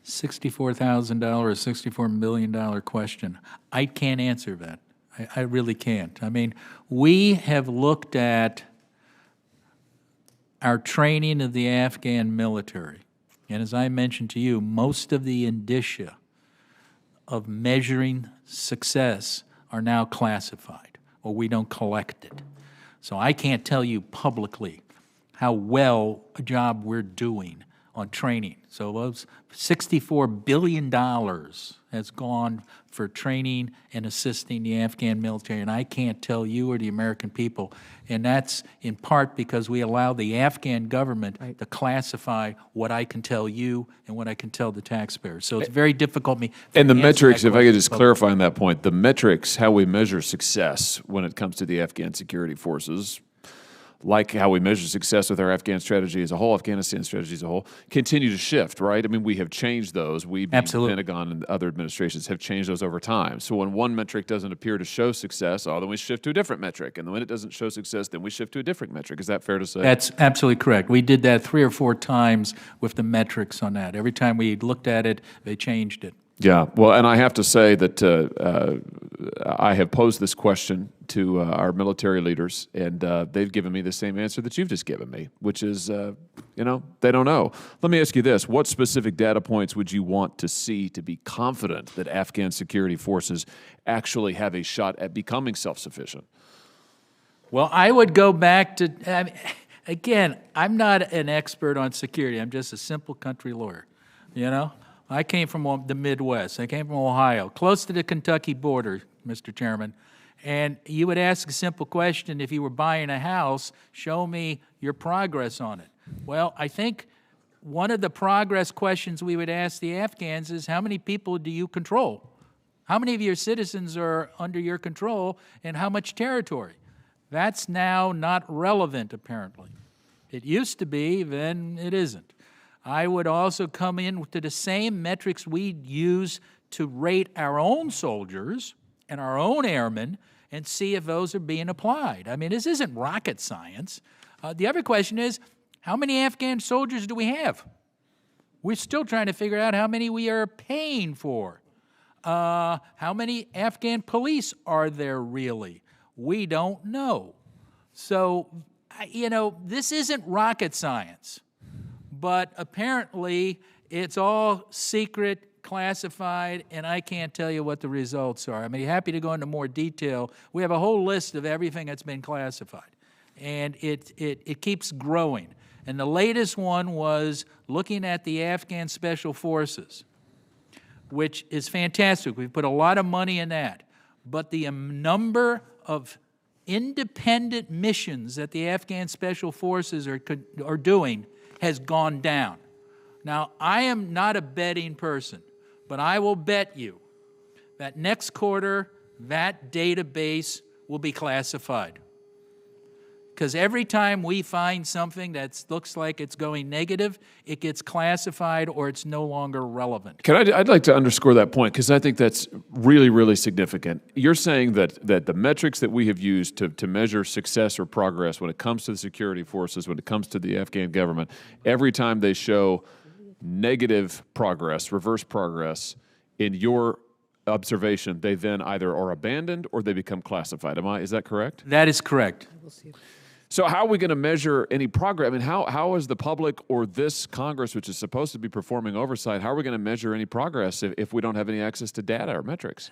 Speaker 3: $64,000 or $64 million question. I can't answer that. I really can't. I mean, we have looked at our training of the Afghan military. And as I mentioned to you, most of the indicia of measuring success are now classified, or we don't collect it. So I can't tell you publicly how well a job we're doing on training. So those $64 billion has gone for training and assisting the Afghan military, and I can't tell you or the American people. And that's in part because we allow the Afghan government to classify what I can tell you and what I can tell the taxpayers. So it's very difficult for me.
Speaker 4: And the metrics, if I could just clarify on that point, the metrics, how we measure success when it comes to the Afghan security forces, like how we measure success with our Afghan strategy as a whole, Afghanistan strategy as a whole, continue to shift, right? I mean, we have changed those. We, being the Pentagon and other administrations, have changed those over time. So when one metric doesn't appear to show success, then we shift to a different metric. And when it doesn't show success, then we shift to a different metric. Is that fair to say?
Speaker 3: That's absolutely correct. We did that 3 or 4 times with the metrics on that. Every time we looked at it, they changed it.
Speaker 4: Yeah, well, and I have to say that I have posed this question to our military leaders, and they've given me the same answer that you've just given me, which is, they don't know. Let me ask you this. What specific data points would you want to see to be confident that Afghan security forces actually have a shot at becoming self-sufficient?
Speaker 3: Well, I would go back to, again, I'm not an expert on security. I'm just a simple country lawyer, I came from the Midwest. I came from Ohio, close to the Kentucky border, Mr. Chairman. And you would ask a simple question, if you were buying a house, show me your progress on it. Well, I think one of the progress questions we would ask the Afghans is, how many people do you control? How many of your citizens are under your control, and how much territory? That's now not relevant, apparently. It used to be, then it isn't. I would also come in to the same metrics we use to rate our own soldiers and our own airmen and see if those are being applied. I mean, this isn't rocket science. The other question is, how many Afghan soldiers do we have? We're still trying to figure out how many we are paying for. How many Afghan police are there really? We don't know. So, you know, this isn't rocket science, but apparently it's all secret, classified, and I can't tell you what the results are. I'm happy to go into more detail. We have a whole list of everything that's been classified, and it keeps growing. And the latest one was looking at the Afghan Special Forces, which is fantastic. We've put a lot of money in that. But the number of independent missions that the Afghan Special Forces are doing has gone down. Now, I am not a betting person, but I will bet you that next quarter, that database will be classified. Because every time we find something that looks like it's going negative, it gets classified or it's no longer relevant.
Speaker 4: I'd like to underscore that point because I think that's really, really significant. You're saying that the metrics that we have used to measure success or progress when it comes to the security forces, when it comes to the Afghan government, every time they show negative progress, reverse progress, in your observation, they then either are abandoned or they become classified. Is that correct?
Speaker 3: That is correct.
Speaker 4: So how are we going to measure any progress? I mean, how is the public or this Congress, which is supposed to be performing oversight, how are we going to measure any progress if we don't have any access to data or metrics?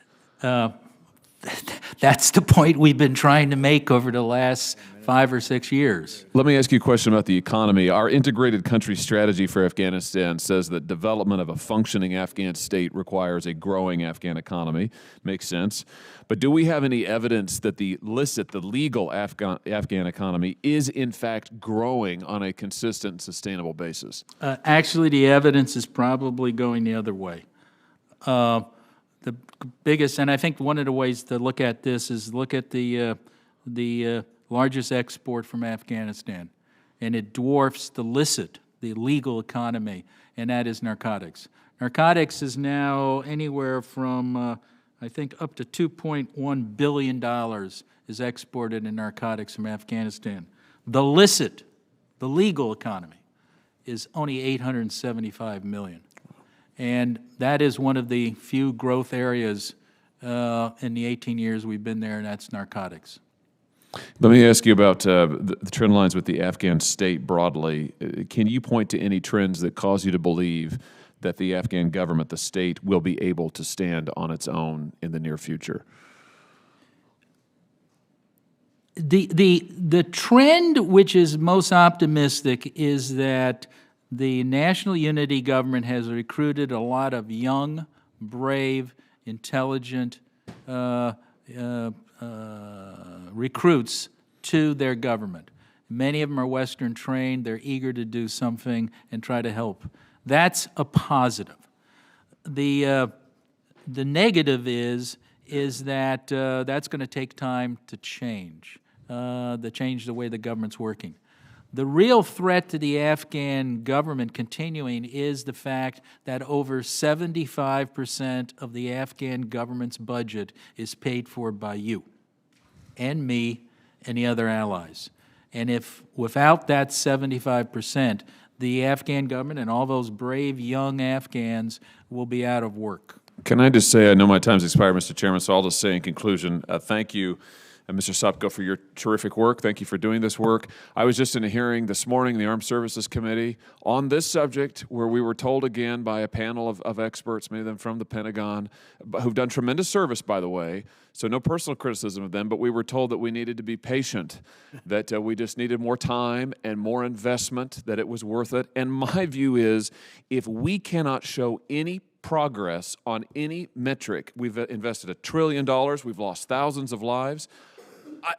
Speaker 3: That's the point we've been trying to make over the last 5 or 6 years.
Speaker 4: Let me ask you a question about the economy. Our integrated country strategy for Afghanistan says that development of a functioning Afghan state requires a growing Afghan economy. Makes sense. But do we have any evidence that the legal Afghan economy is in fact growing on a consistent and sustainable basis?
Speaker 3: Actually, the evidence is probably going the other way. The biggest, and I think one of the ways to look at this is look at the largest export from Afghanistan, and it dwarfs the illicit, the illegal economy, and that is narcotics. Narcotics is now anywhere from, I think, up to $2.1 billion is exported in narcotics from Afghanistan. The illicit, the legal economy, is only $875 million. And that is one of the few growth areas in the 18 years we've been there, and that's narcotics.
Speaker 4: Let me ask you about the trend lines with the Afghan state broadly. Can you point to any trends that cause you to believe that the Afghan government, the state, will be able to stand on its own in the near future?
Speaker 3: The trend which is most optimistic is that the National Unity Government has recruited a lot of young, brave, intelligent recruits to their government. Many of them are Western trained. They're eager to do something and try to help. That's a positive. The negative is that that's going to take time to change the way the government's working. The real threat to the Afghan government continuing is the fact that over 75% of the Afghan government's budget is paid for by you and me and the other allies. And if without that 75%, the Afghan government and all those brave young Afghans will be out of work.
Speaker 4: Can I just say, I know my time's expired, Mr. Chairman, so I'll just say in conclusion, thank you, Mr. Sopko, for your terrific work. Thank you for doing this work. I was just in a hearing this morning in the Armed Services Committee on this subject where we were told again by a panel of experts, many of them from the Pentagon, who've done tremendous service, by the way, so no personal criticism of them, but we were told that we needed to be patient, that we just needed more time and more investment, that it was worth it. And my view is if we cannot show any progress on any metric, we've invested $1 trillion, we've lost thousands of lives.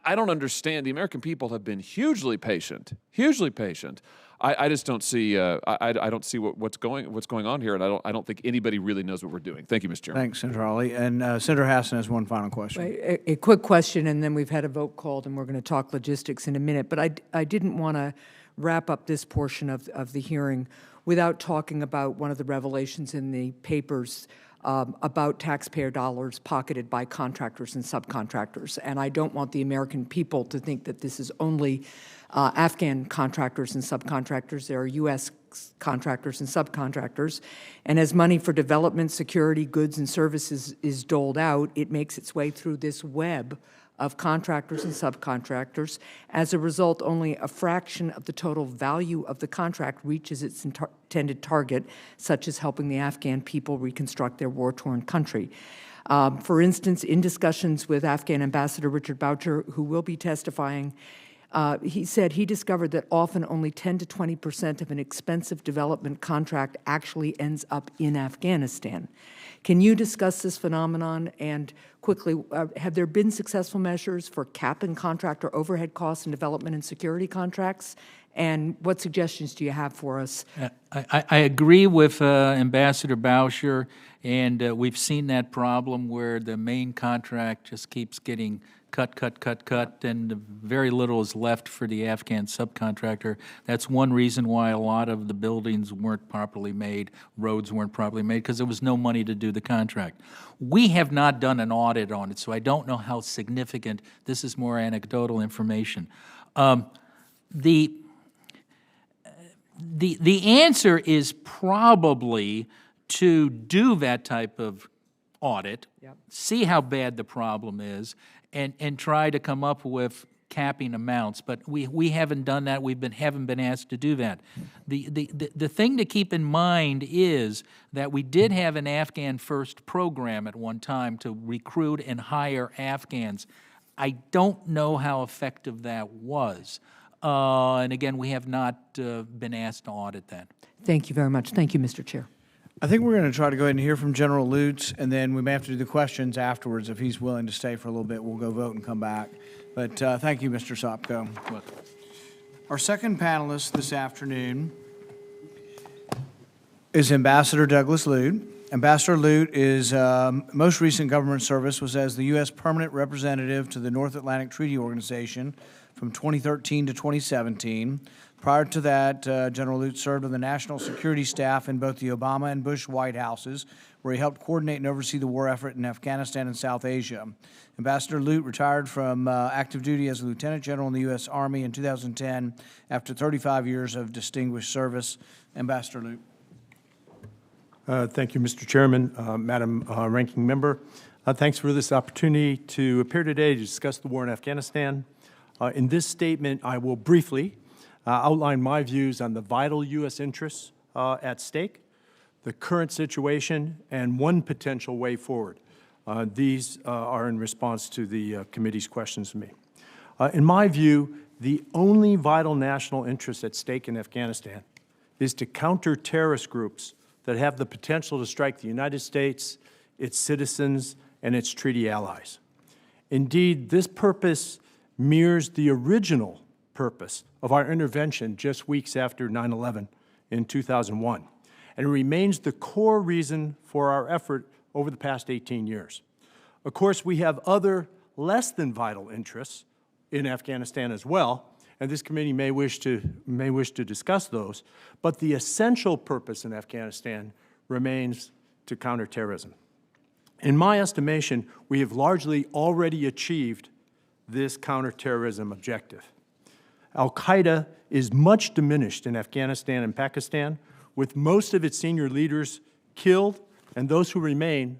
Speaker 4: I don't understand. The American people have been hugely patient, hugely patient. I just don't see. I don't see what's going on here, and I don't think anybody really knows what we're doing. Thank you, Mr. Chairman.
Speaker 1: Thanks, Senator Hawley. And Senator Hassan has one final question.
Speaker 2: A quick question, and then we've had a vote called, and we're going to talk logistics in a minute. But I didn't want to wrap up this portion of the hearing without talking about one of the revelations in the papers about taxpayer dollars pocketed by contractors and subcontractors. And I don't want the American people to think that this is only Afghan contractors and subcontractors. There are U.S. contractors and subcontractors. And as money for development, security, goods, and services is doled out, it makes its way through this web of contractors and subcontractors. As a result, only a fraction of the total value of the contract reaches its intended target, such as helping the Afghan people reconstruct their war-torn country. For instance, in discussions with Afghan Ambassador Richard Boucher, who will be testifying, he said he discovered that often only 10 to 20% of an expensive development contract actually ends up in Afghanistan. Can you discuss this phenomenon? And quickly, have there been successful measures for capping contractor overhead costs in development and security contracts? And what suggestions do you have for us?
Speaker 3: I agree with Ambassador Boucher, and we've seen that problem where the main contract just keeps getting cut, and very little is left for the Afghan subcontractor. That's one reason why a lot of the buildings weren't properly made, roads weren't properly made, because there was no money to do the contract. We have not done an audit on it, so I don't know how significant. This is more anecdotal information. The answer is probably to do that type of audit, see how bad the problem is, and try to come up with capping amounts. But we haven't done that. Haven't been asked to do that. The thing to keep in mind is that we did have an Afghan First program at one time to recruit and hire Afghans. I don't know how effective that was. And again, we have not been asked to audit that.
Speaker 2: Thank you very much. Thank you, Mr. Chair.
Speaker 1: I think we're going to try to go ahead and hear from General Lute, and then we may have to do the questions afterwards. If he's willing to stay for a little bit, we'll go vote and come back. But thank you, Mr. Sopko. Our second panelist this afternoon is Ambassador Douglas Lute. Ambassador Lute is most recent government service was as the U.S. Permanent Representative to the North Atlantic Treaty Organization from 2013 to 2017. Prior to that, General Lute served on the national security staff in both the Obama and Bush White Houses, where he helped coordinate and oversee the war effort in Afghanistan and South Asia. Ambassador Lute retired from active duty as a lieutenant general in the U.S. Army in 2010 after 35 years of distinguished service. Ambassador Lute.
Speaker 5: Thank you, Mr. Chairman, Madam Ranking Member. Thanks for this opportunity to appear today to discuss the war in Afghanistan. In this statement, I will briefly outline my views on the vital U.S. interests at stake, the current situation, and one potential way forward. These are in response to the committee's questions to me. In my view, the only vital national interest at stake in Afghanistan is to counter terrorist groups that have the potential to strike the United States, its citizens, and its treaty allies. Indeed, this purpose mirrors the original purpose of our intervention just weeks after 9/11 in 2001, and it remains the core reason for our effort over the past 18 years. Of course, we have other less than vital interests in Afghanistan as well, and this committee may wish to discuss those, but the essential purpose in Afghanistan remains to counter terrorism. In my estimation, we have largely already achieved this counterterrorism objective. Al-Qaeda is much diminished in Afghanistan and Pakistan, with most of its senior leaders killed and those who remain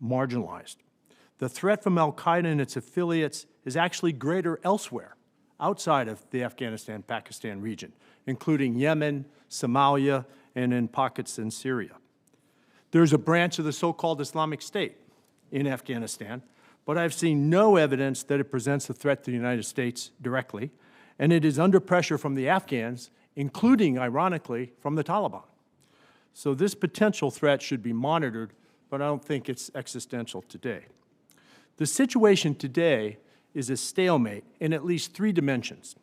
Speaker 5: marginalized. The threat from Al-Qaeda and its affiliates is actually greater elsewhere, outside of the Afghanistan-Pakistan region, including Yemen, Somalia, and in pockets in Syria. There's a branch of the so-called Islamic State in Afghanistan, but I've seen no evidence that it presents a threat to the United States directly, and it is under pressure from the Afghans, including, ironically, from the Taliban. So this potential threat should be monitored, but I don't think it's existential today. The situation today is a stalemate in at least 3 dimensions.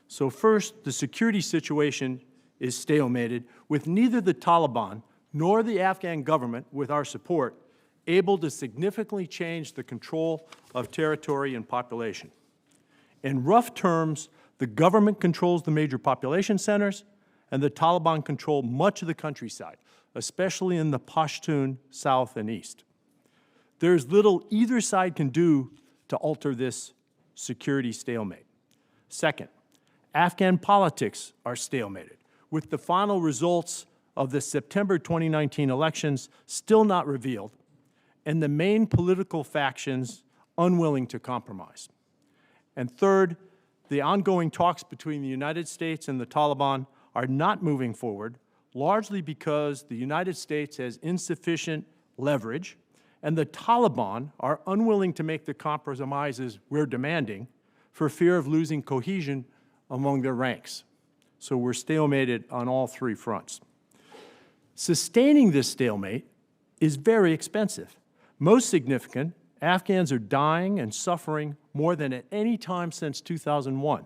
Speaker 5: So first, the security situation is stalemated, with neither the Taliban nor the Afghan government, with our support, able to significantly change the control of territory and population. In rough terms, the government controls the major population centers, and the Taliban control much of the countryside, especially in the Pashtun south and east. There's little either side can do to alter this security stalemate. Second, Afghan politics are stalemated, with the final results of the September 2019 elections still not revealed, and the main political factions unwilling to compromise. And third, the ongoing talks between the United States and the Taliban are not moving forward, largely because the United States has insufficient leverage, and the Taliban are unwilling to make the compromises we're demanding for fear of losing cohesion among their ranks. So we're stalemated on all three fronts. Sustaining this stalemate is very expensive. Most significant, Afghans are dying and suffering more than at any time since 2001,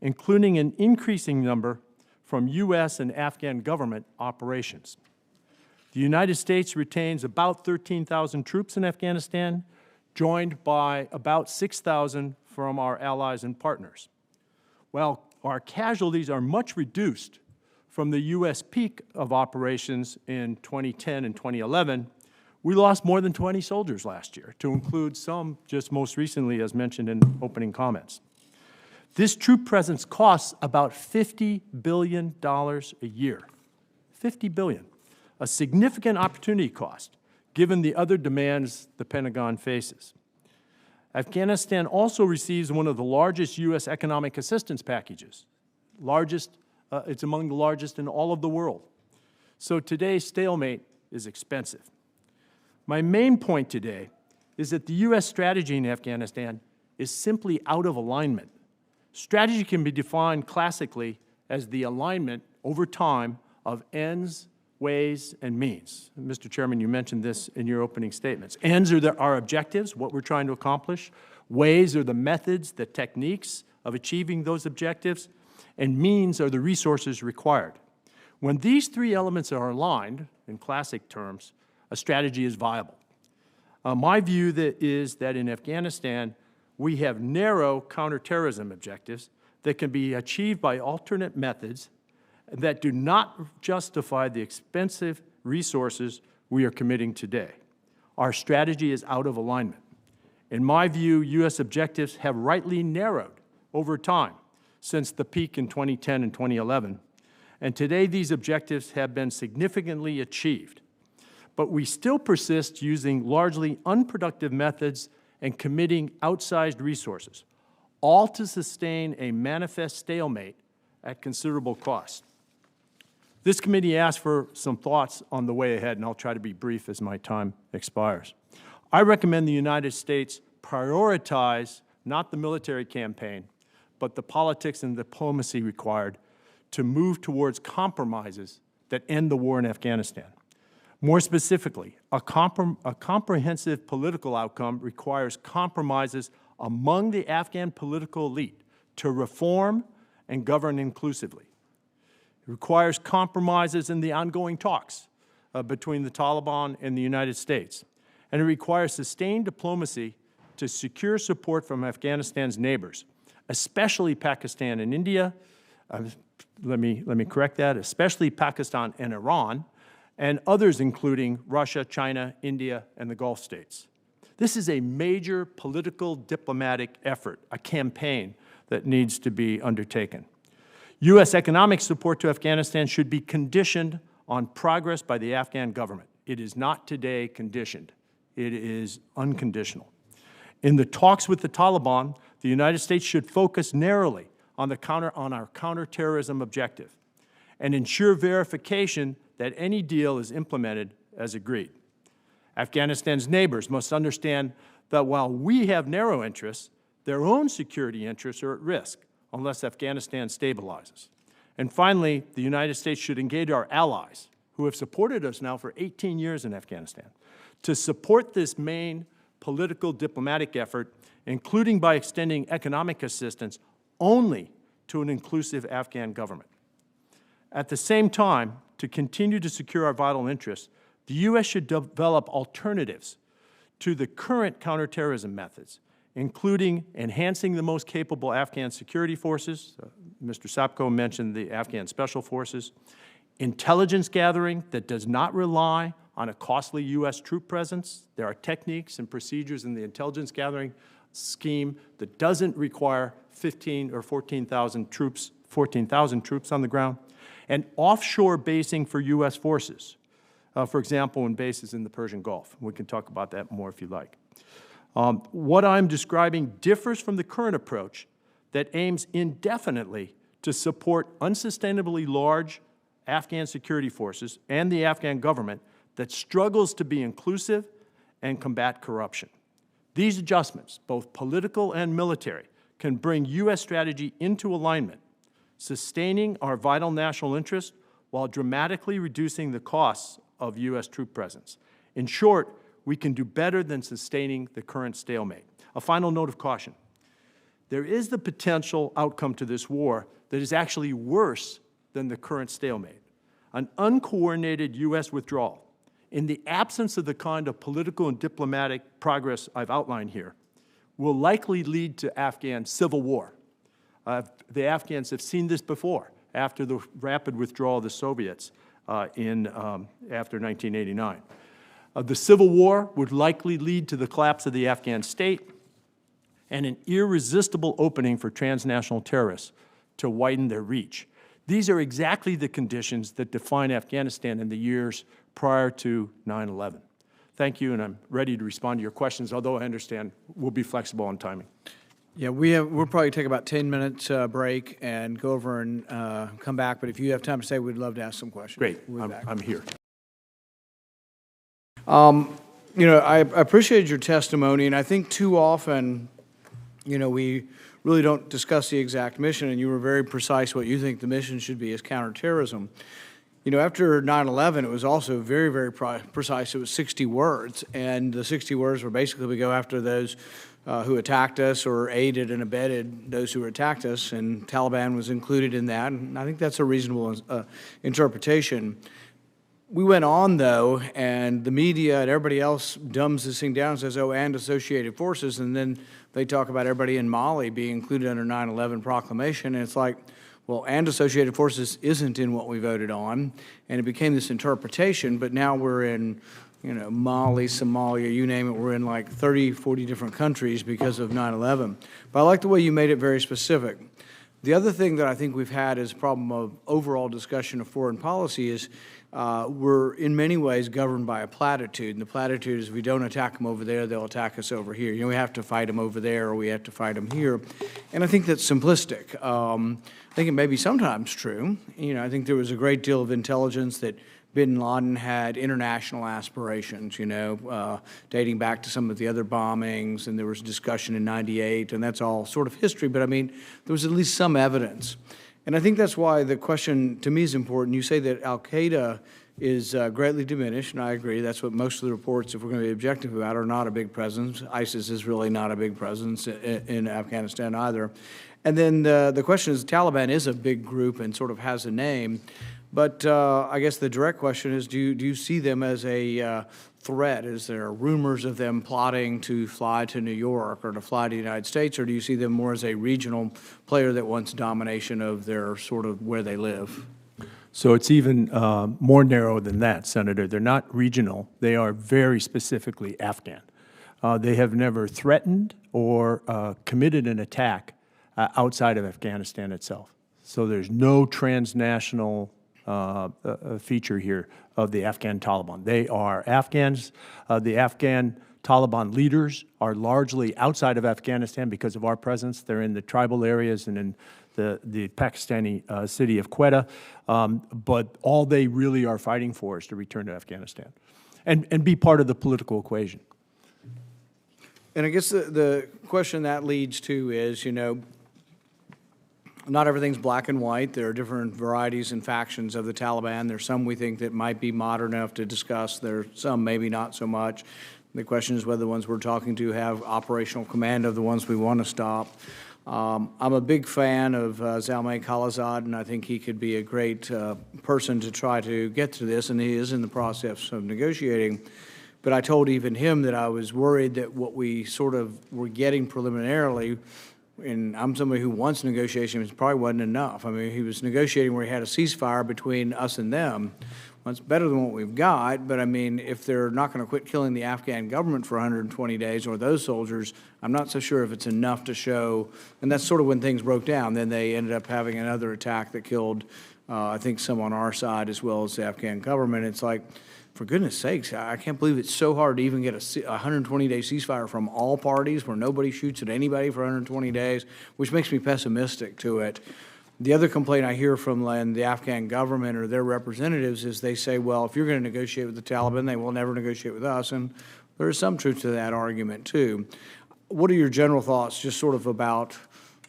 Speaker 5: including an increasing number from U.S. and Afghan government operations. The United States retains about 13,000 troops in Afghanistan, joined by about 6,000 from our allies and partners. While our casualties are much reduced from the U.S. peak of operations in 2010 and 2011, we lost more than 20 soldiers last year, to include some just most recently, as mentioned in opening comments. This troop presence costs about $50 billion a year. $50 billion, a significant opportunity cost, given the other demands the Pentagon faces. Afghanistan also receives one of the largest U.S. economic assistance packages. It's among the largest in all of the world. So today's stalemate is expensive. My main point today is that the U.S. strategy in Afghanistan is simply out of alignment. Strategy can be defined classically as the alignment over time of ends, ways, and means. Mr. Chairman, you mentioned this in your opening statements. Ends are our objectives, what we're trying to accomplish. Ways are the methods, the techniques of achieving those objectives. And means are the resources required. When these three elements are aligned, in classic terms, a strategy is viable. My view is that in Afghanistan, we have narrow counterterrorism objectives that can be achieved by alternate methods that do not justify the expensive resources we are committing today. Our strategy is out of alignment. In my view, U.S. objectives have rightly narrowed over time since the peak in 2010 and 2011, and today these objectives have been significantly achieved. But we still persist using largely unproductive methods and committing outsized resources, all to sustain a manifest stalemate at considerable cost. This committee asked for some thoughts on the way ahead, and I'll try to be brief as my time expires. I recommend the United States prioritize not the military campaign, but the politics and diplomacy required to move towards compromises that end the war in Afghanistan. More specifically, a comprehensive political outcome requires compromises among the Afghan political elite to reform and govern inclusively. It requires compromises in the ongoing talks between the Taliban and the United States. And it requires sustained diplomacy to secure support from Afghanistan's neighbors, especially Pakistan and India. Let me correct that, especially Pakistan and Iran, and others including Russia, China, India, and the Gulf states. This is a major political diplomatic effort, a campaign that needs to be undertaken. U.S. economic support to Afghanistan should be conditioned on progress by the Afghan government. It is not today conditioned. It is unconditional. In the talks with the Taliban, the United States should focus narrowly on our counterterrorism objective and ensure verification that any deal is implemented as agreed. Afghanistan's neighbors must understand that while we have narrow interests, their own security interests are at risk unless Afghanistan stabilizes. And finally, the United States should engage our allies, who have supported us now for 18 years in Afghanistan, to support this main political diplomatic effort, including by extending economic assistance only to an inclusive Afghan government. At the same time, to continue to secure our vital interests, the U.S. should develop alternatives to the current counterterrorism methods, including enhancing the most capable Afghan security forces. Mr. Sopko mentioned the Afghan Special Forces, intelligence gathering that does not rely on a costly U.S. troop presence. There are techniques and procedures in the intelligence gathering scheme that doesn't require 15 or 14,000 troops on the ground. And offshore basing for U.S. forces, for example, in bases in the Persian Gulf. We can talk about that more if you like. What I'm describing differs from the current approach that aims indefinitely to support unsustainably large Afghan security forces and the Afghan government that struggles to be inclusive and combat corruption. These adjustments, both political and military, can bring U.S. strategy into alignment, sustaining our vital national interest while dramatically reducing the costs of U.S. troop presence. In short, we can do better than sustaining the current stalemate. A final note of caution. There is the potential outcome to this war that is actually worse than the current stalemate. An uncoordinated U.S. withdrawal, in the absence of the kind of political and diplomatic progress I've outlined here, will likely lead to Afghan civil war. The Afghans have seen this before, after the rapid withdrawal of the Soviets after 1989. The civil war would likely lead to the collapse of the Afghan state and an irresistible opening for transnational terrorists to widen their reach. These are exactly the conditions that define Afghanistan in the years prior to 9/11. Thank you, and I'm ready to respond to your questions, although I understand we'll be flexible on timing.
Speaker 1: Yeah, we'll probably take about 10 minutes break and go over and come back, but if you have time to stay, we'd love to ask some questions.
Speaker 5: Great,
Speaker 1: We'll be back.
Speaker 5: I'm here.
Speaker 1: You know, I appreciated your testimony, and I think too often, you know, we really don't discuss the exact mission, and you were very precise what you think the mission should be as counterterrorism. You know, after 9/11, it was also very, very precise. It was 60 words, and the 60 words were basically we go after those who attacked us or aided and abetted those who attacked us, and Taliban was included in that, and I think that's a reasonable interpretation. We went on, though, and the media and everybody else dumbs this thing down and says, oh, and associated forces, and then they talk about everybody in Mali being included under 9/11 proclamation, and it's like, well, and associated forces isn't in what we voted on, and it became this interpretation, but now we're in, you know, Mali, Somalia, you name it, we're in like 30, 40 different countries because of 9/11. But I like the way you made it very specific. The other thing that I think we've had is a problem of overall discussion of foreign policy is we're in many ways governed by a platitude, and the platitude is if we don't attack them over there, they'll attack us over here. You know, we have to fight them over there or we have to fight them here, and I think that's simplistic. I think it may be sometimes true. You know, I think there was a great deal of intelligence that bin Laden had international aspirations, you know, dating back to some of the other bombings, and there was discussion in '98, and that's all sort of history, but I mean, there was at least some evidence. And I think that's why the question to me is important. You say that al-Qaeda is greatly diminished, and I agree. That's what most of the reports, if we're going to be objective about, are not a big presence. ISIS is really not a big presence in Afghanistan either. And then the question is, Taliban is a big group and sort of has a name. But I guess the direct question is, do you see them as a threat? Is there rumors of them plotting to fly to New York or to fly to the United States, or do you see them more as a regional player that wants domination of their sort of where they live?
Speaker 5: So it's even more narrow than that, Senator. They're not regional. They are very specifically Afghan. They have never threatened or committed an attack outside of Afghanistan itself. So there's no transnational feature here of the Afghan Taliban. They are Afghans. The Afghan Taliban leaders are largely outside of Afghanistan because of our presence. They're in the tribal areas and in the Pakistani city of Quetta. But all they really are fighting for is to return to Afghanistan and be part of the political equation.
Speaker 1: And I guess the question that leads to is, you know, not everything's black and white. There are different varieties and factions of the Taliban. There's some we think that might be modern enough to discuss. There are some maybe not so much. The question is whether the ones we're talking to have operational command of the ones we want to stop. I'm a big fan of Zalmay Khalilzad, and I think he could be a great person to try to get to this, and he is in the process of negotiating. But I told even him that I was worried that what we sort of were getting preliminarily and I'm somebody who wants negotiations, it probably wasn't enough. I mean, he was negotiating where he had a ceasefire between us and them. Well, it's better than what we've got, but I mean, if they're not going to quit killing the Afghan government for 120 days, or those soldiers, I'm not so sure if it's enough to show, and that's sort of when things broke down. Then they ended up having another attack that killed, I think, some on our side as well as the Afghan government. It's like, for goodness sakes, I can't believe it's so hard to even get a 120-day ceasefire from all parties where nobody shoots at anybody for 120 days, which makes me pessimistic to it. The other complaint I hear from the Afghan government or their representatives is they say, well, if you're going to negotiate with the Taliban, they will never negotiate with us, and there is some truth to that argument, too. What are your general thoughts just sort of about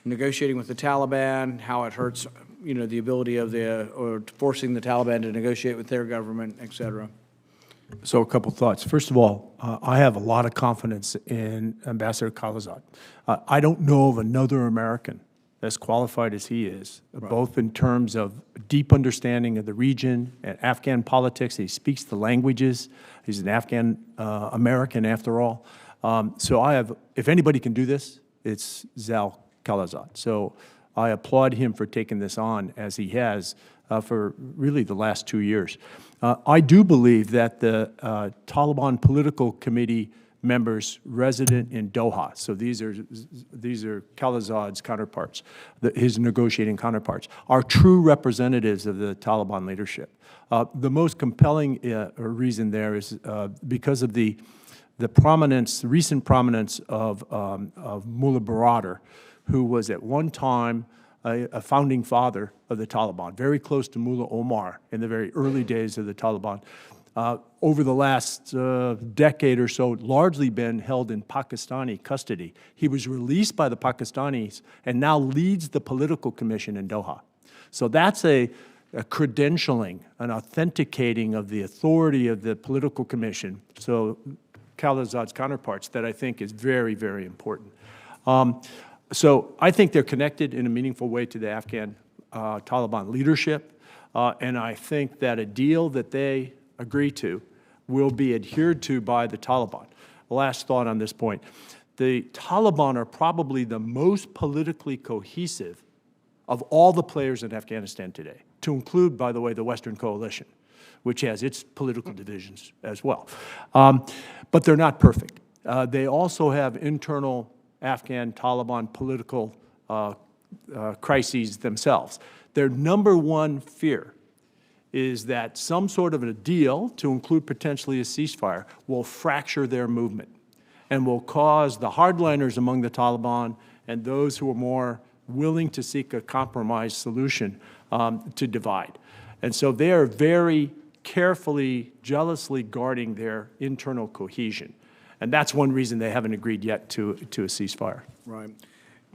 Speaker 1: negotiating with the Taliban, how it hurts, you know, the ability of or forcing the Taliban to negotiate with their government, et cetera?
Speaker 5: So a couple thoughts. First of all, I have a lot of confidence in Ambassador Khalilzad. I don't know of another American as qualified as he is, both in terms of deep understanding of the region and Afghan politics. He speaks the languages. He's an Afghan American, after all. So I have, if anybody can do this, it's Zal Khalilzad. So I applaud him for taking this on as he has for really the last 2 years. I do believe that the Taliban Political Committee members resident in Doha, so these are Khalilzad's counterparts, his negotiating counterparts, are true representatives of the Taliban leadership. The most compelling reason there is because of the prominence, the recent prominence of Mullah Baradar, who was at one time a founding father of the Taliban, very close to Mullah Omar in the very early days of the Taliban. Over the last decade or so, largely been held in Pakistani custody. He was released by the Pakistanis and now leads the political commission in Doha. So that's a credentialing, an authenticating of the authority of the political commission, so Khalilzad's counterparts, that I think is very, very important. So I think they're connected in a meaningful way to the Afghan Taliban leadership, and I think that a deal that they agree to will be adhered to by the Taliban. Last thought on this point. The Taliban are probably the most politically cohesive of all the players in Afghanistan today, to include, by the way, the Western Coalition, which has its political divisions as well. But they're not perfect. They also have internal Afghan Taliban political crises themselves. Their number one fear is that some sort of a deal, to include potentially a ceasefire, will fracture their movement and will cause the hardliners among the Taliban and those who are more willing to seek a compromise solution to divide. And so they are very carefully, jealously guarding their internal cohesion. And that's one reason they haven't agreed yet to a ceasefire.
Speaker 1: Right.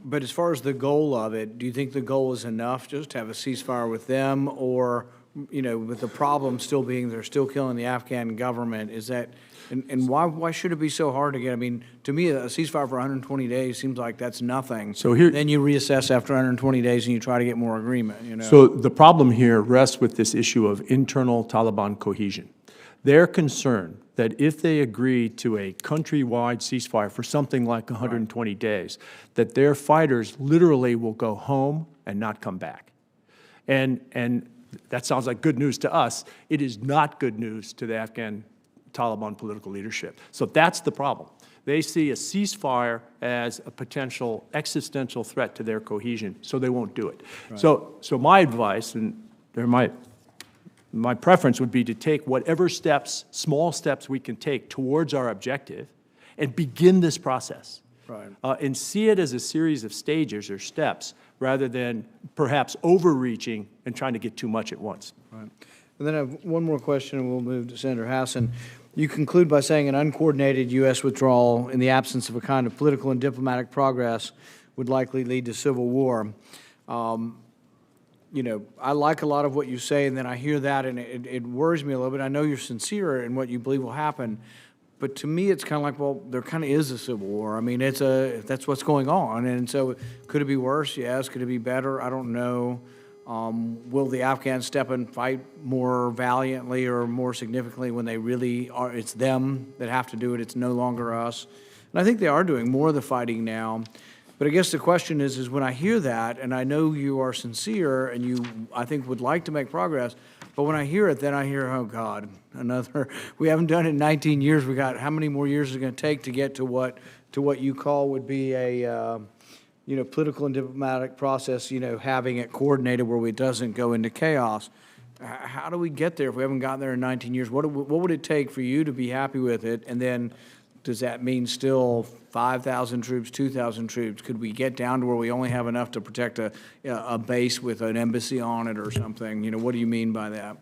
Speaker 1: But as far as the goal of it, do you think the goal is enough just to have a ceasefire with them, or, you know, with the problem still being they're still killing the Afghan government? Is that, and why should it be so hard to get? I mean, to me, a ceasefire for 120 days seems like that's nothing. So here, then you reassess after 120 days and you try to get more agreement, you know?
Speaker 5: So the problem here rests with this issue of internal Taliban cohesion. They're concerned that if they agree to a countrywide ceasefire for something like 120 days, that their fighters literally will go home and not come back. And that sounds like good news to us. It is not good news to the Afghan Taliban political leadership. So that's the problem. They see a ceasefire as a potential existential threat to their cohesion, so they won't do it. Right. So my advice, and my preference would be to take whatever steps, small steps we can take towards our objective and begin this process. Right. And see it as a series of stages or steps rather than perhaps overreaching and trying to get too much at once.
Speaker 1: Right. And then I have one more question, and we'll move to Senator Hassan. You conclude by saying an uncoordinated U.S. withdrawal in the absence of a kind of political and diplomatic progress would likely lead to civil war. You know, I like a lot of what you say, and then I hear that, and it worries me a little bit. I know you're sincere in what you believe will happen, but to me, it's kind of like, well, there kind of is a civil war. I mean, that's what's going on, and so could it be worse? Yes. Could it be better? I don't know. Will the Afghans step and fight more valiantly or more significantly when they really are? It's them that have to do it. It's no longer us. And I think they are doing more of the fighting now. But I guess the question is when I hear that, and I know you are sincere and you, I think, would like to make progress, but when I hear it, then I hear, oh, God, we haven't done it in 19 years. We got, how many more years is it going to take to get to what you call would be a, political and diplomatic process, having it coordinated where it doesn't go into chaos. How do we get there if we haven't gotten there in 19 years? What would it take for you to be happy with it? And then does that mean still 5,000 troops, 2,000 troops? Could we get down to where we only have enough to protect a base with an embassy on it or something? What do you mean by that?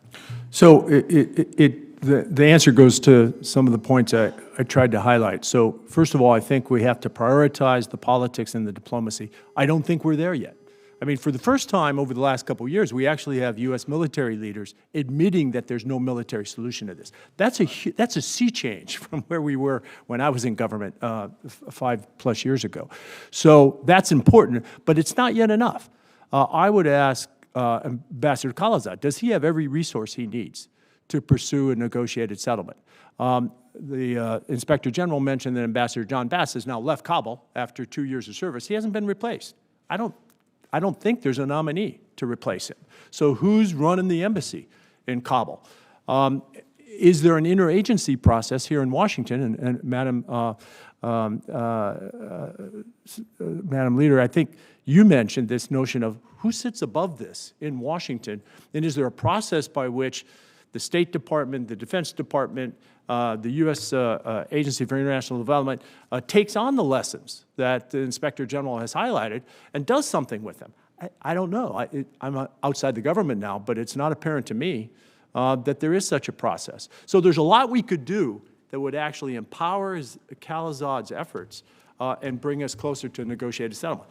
Speaker 5: So the answer goes to some of the points I tried to highlight. So first of all, I think we have to prioritize the politics and the diplomacy. I don't think we're there yet. I mean, for the first time over the last couple of years, we actually have U.S. military leaders admitting that there's no military solution to this. That's a sea change from where we were when I was in government 5+ years ago. So that's important, but it's not yet enough. I would ask Ambassador Khalilzad, does he have every resource he needs to pursue a negotiated settlement? The Inspector General mentioned that Ambassador John Bass has now left Kabul after 2 years of service. He hasn't been replaced. I don't think there's a nominee to replace him. So who's running the embassy in Kabul? Is there an interagency process here in Washington? And Madam Leader, I think you mentioned this notion of who sits above this in Washington, and is there a process by which the State Department, the Defense Department, the U.S. Agency for International Development takes on the lessons that the Inspector General has highlighted and does something with them? I don't know. I'm outside the government now, but it's not apparent to me that there is such a process. So there's a lot we could do that would actually empower Khalilzad's efforts and bring us closer to a negotiated settlement.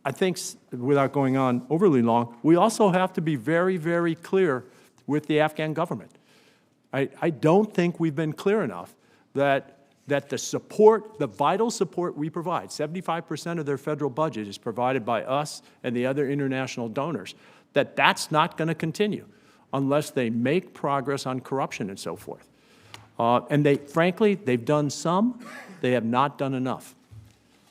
Speaker 5: I think, without going on overly long, we also have to be very, very clear with the Afghan government. I don't think we've been clear enough that the support, the vital support we provide, 75% of their federal budget is provided by us and the other international donors, that's not going to continue unless they make progress on corruption and so forth. And frankly, they've done some, they have not done enough.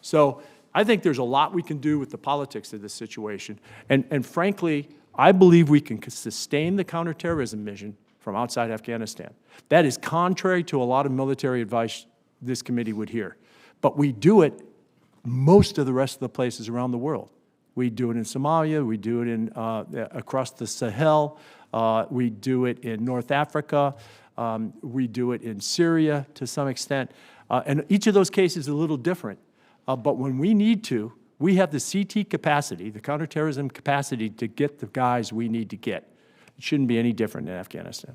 Speaker 5: So I think there's a lot we can do with the politics of this situation. And frankly, I believe we can sustain the counterterrorism mission from outside Afghanistan. That is contrary to a lot of military advice this committee would hear. But we do it most of the rest of the places around the world. We do it in Somalia, we do it across the Sahel, we do it in North Africa, we do it in Syria to some extent. And each of those cases is a little different. But when we need to, we have the CT capacity, the counterterrorism capacity to get the guys we need to get. It shouldn't be any different in Afghanistan.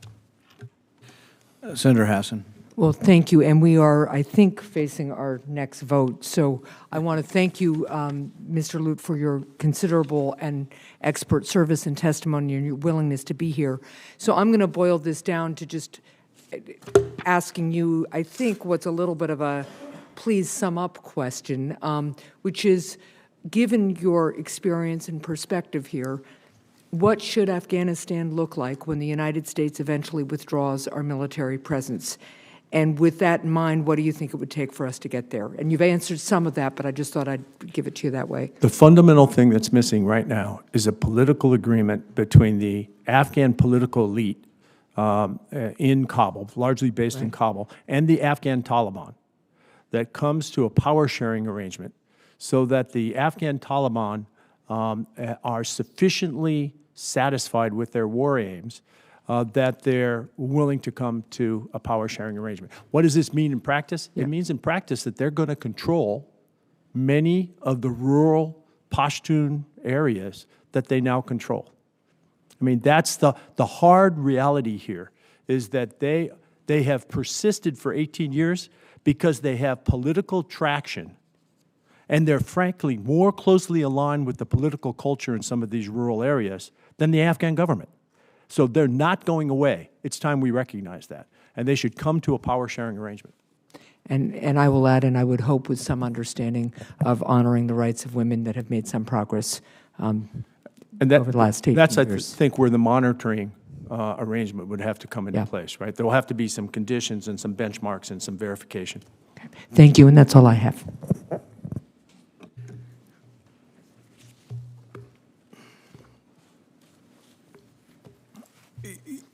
Speaker 1: Senator Hassan.
Speaker 2: Well, thank you. And we are, I think, facing our next vote. So I want to thank you, Mr. Lute, for your considerable and expert service and testimony and your willingness to be here. So I'm going to boil this down to just asking you, I think, what's a little bit of a please sum up question, which is, given your experience and perspective here, what should Afghanistan look like when the United States eventually withdraws our military presence? And with that in mind, what do you think it would take for us to get there? And you've answered some of that, but I just thought I'd give it to you that way.
Speaker 5: The fundamental thing that's missing right now is a political agreement between the Afghan political elite in Kabul, largely based in Kabul, and the Afghan Taliban that comes to a power-sharing arrangement so that the Afghan Taliban are sufficiently satisfied with their war aims that they're willing to come to a power-sharing arrangement. What does this mean in practice? Yeah. It means in practice that they're going to control many of the rural Pashtun areas that they now control. I mean, that's the hard reality here, is that they have persisted for 18 years because they have political traction, and they're frankly more closely aligned with the political culture in some of these rural areas than the Afghan government. So they're not going away. It's time we recognize that. And they should come to a power-sharing arrangement.
Speaker 2: And I will add, and I would hope with some understanding of honoring the rights of women that have made some progress over the last 18 years.
Speaker 5: That's, I think, where the monitoring arrangement would have to come into place, right? There will have to be some conditions and some benchmarks and some verification.
Speaker 2: Okay. Thank you, and that's all I have.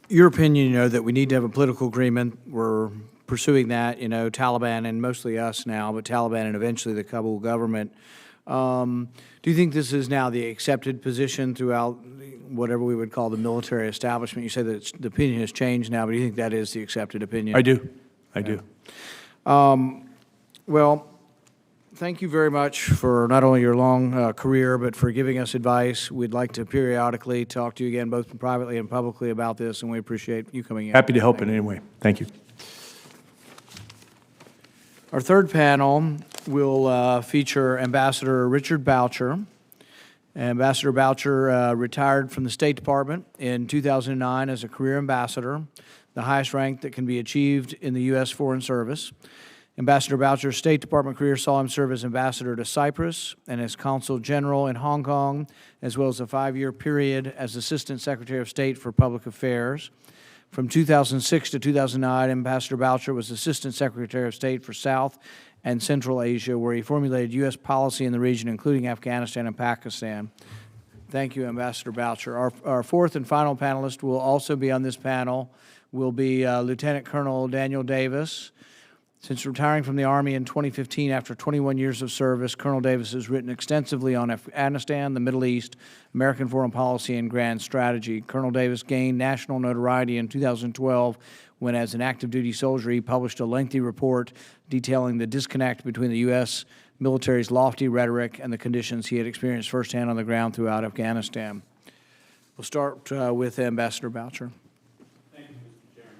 Speaker 1: Your opinion, you know, that we need to have a political agreement. We're pursuing that, you know, Taliban and mostly us now, but Taliban and eventually the Kabul government. Do you think this is now the accepted position throughout whatever we would call the military establishment? You say that the opinion has changed now, but do you think that is the accepted opinion?
Speaker 5: I do. I do.
Speaker 1: Well, thank you very much for not only your long career, but for giving us advice. We'd like to periodically talk to you again, both privately and publicly, about this, and we appreciate you coming in.
Speaker 5: Happy to help in any way. Thank you.
Speaker 1: Our third panel will feature Ambassador Richard Boucher. Ambassador Boucher retired from the State Department in 2009 as a career ambassador, the highest rank that can be achieved in the U.S. Foreign Service. Ambassador Boucher's State Department career saw him serve as ambassador to Cyprus and as consul general in Hong Kong, as well as a 5-year period as Assistant Secretary of State for Public Affairs. From 2006 to 2009, Ambassador Boucher was Assistant Secretary of State for South and Central Asia, where he formulated U.S. policy in the region, including Afghanistan and Pakistan. Thank you, Ambassador Boucher. Our fourth and final panelist will also be on this panel, will be Lieutenant Colonel Daniel Davis. Since retiring from the Army in 2015 after 21 years of service, Colonel Davis has written extensively on Afghanistan, the Middle East, American foreign policy, and grand strategy. Colonel Davis gained national notoriety in 2012 when, as an active duty soldier, he published a lengthy report detailing the disconnect between the U.S. military's lofty rhetoric and the conditions he had experienced firsthand on the ground throughout Afghanistan. We'll start with Ambassador Boucher.
Speaker 6: Thank you, Mr. Chairman.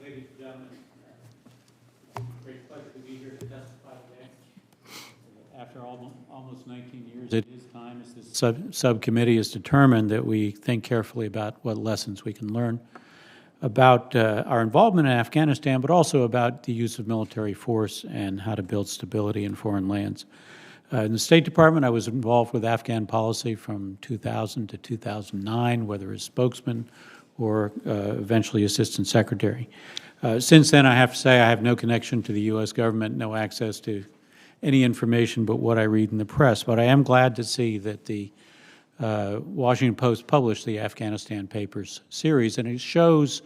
Speaker 6: Ladies and gentlemen, great pleasure to be here to testify today. After almost 19 years, it is time as this subcommittee is determined that we think carefully about what lessons we can learn about our involvement in Afghanistan, but also about the use of military force and how to build stability in foreign lands. In the State Department, I was involved with Afghan policy from 2000 to 2009, whether as spokesman or eventually Assistant Secretary. Since then, I have to say I have no connection to the U.S. government, no access to any information but what I read in the press. But I am glad to see that the Washington Post published the Afghanistan Papers series, and it shows,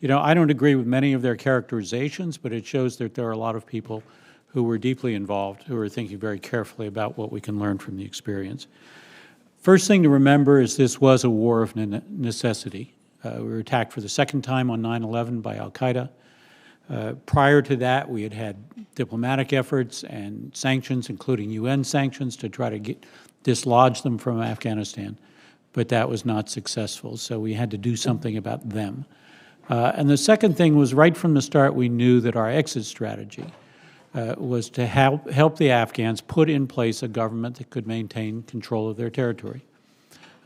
Speaker 6: you know, I don't agree with many of their characterizations, but it shows that there are a lot of people who were deeply involved, who are thinking very carefully about what we can learn from the experience. First thing to remember is this was a war of necessity. We were attacked for the second time on 9/11 by al-Qaeda. Prior to that, we had had diplomatic efforts and sanctions, including UN sanctions, to try to dislodge them from Afghanistan, but that was not successful, so we had to do something about them. And the second thing was, right from the start, we knew that our exit strategy was to help the Afghans put in place a government that could maintain control of their territory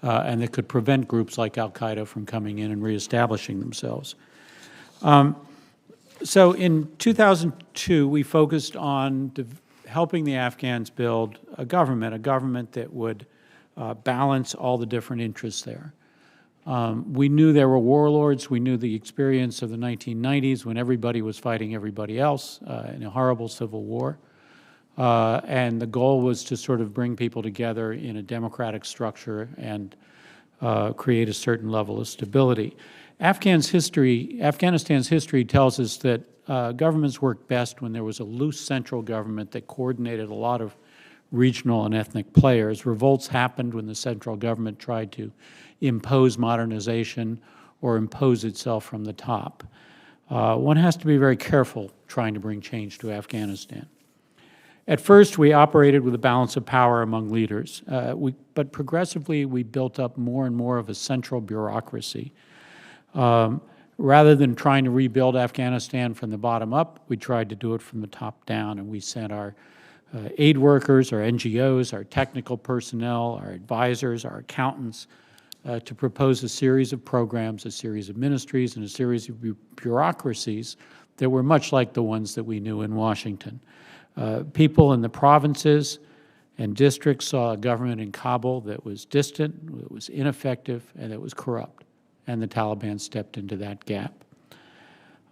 Speaker 6: and that could prevent groups like al-Qaeda from coming in and reestablishing themselves. So in 2002, we focused on helping the Afghans build a government that would balance all the different interests there. We knew there were warlords. We knew the experience of the 1990s when everybody was fighting everybody else in a horrible civil war. And the goal was to sort of bring people together in a democratic structure and create a certain level of stability. Afghanistan's history tells us that governments worked best when there was a loose central government that coordinated a lot of regional and ethnic players. Revolts happened when the central government tried to impose modernization or impose itself from the top. One has to be very careful trying to bring change to Afghanistan. At first, we operated with a balance of power among leaders, but progressively we built up more and more of a central bureaucracy. Rather than trying to rebuild Afghanistan from the bottom up, we tried to do it from the top down, and we sent our aid workers, our NGOs, our technical personnel, our advisors, our accountants to propose a series of programs, a series of ministries, and a series of bureaucracies that were much like the ones that we knew in Washington. People in the provinces and districts saw a government in Kabul that was distant, that was ineffective, and that was corrupt. And the Taliban stepped into that gap.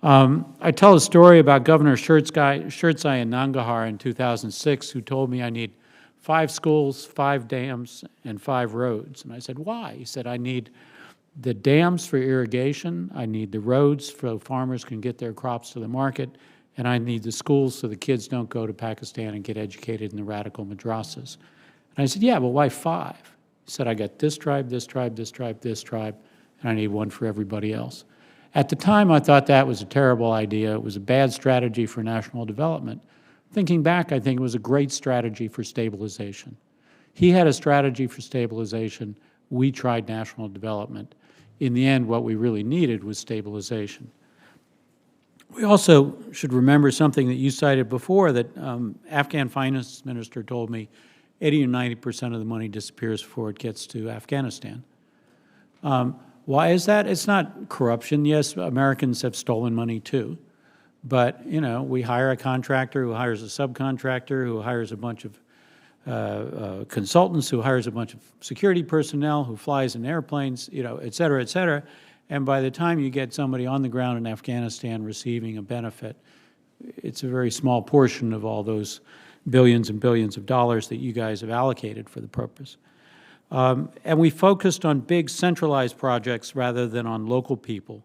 Speaker 6: I tell a story about Governor Shirtsai in Nangarhar in 2006, who told me I need 5 schools, 5 dams, and 5 roads. And I said, why? He said, I need the dams for irrigation, I need the roads so farmers can get their crops to the market, and I need the schools so the kids don't go to Pakistan and get educated in the radical madrasas. And I said, yeah, well, why 5? He said, I got this tribe, this tribe, this tribe, this tribe, and I need one for everybody else. At the time, I thought that was a terrible idea. It was a bad strategy for national development. Thinking back, I think it was a great strategy for stabilization. He had a strategy for stabilization. We tried national development. In the end, what we really needed was stabilization. We also should remember something that you cited before, that Afghan finance minister told me 80 or 90% of the money disappears before it gets to Afghanistan. Why is that? It's not corruption. Yes, Americans have stolen money too. But, you know, we hire a contractor who hires a subcontractor who hires a bunch of consultants, who hires a bunch of security personnel, who flies in airplanes, you know, et cetera, et cetera. And by the time you get somebody on the ground in Afghanistan receiving a benefit, it's a very small portion of all those billions and billions of dollars that you guys have allocated for the purpose. And we focused on big centralized projects rather than on local people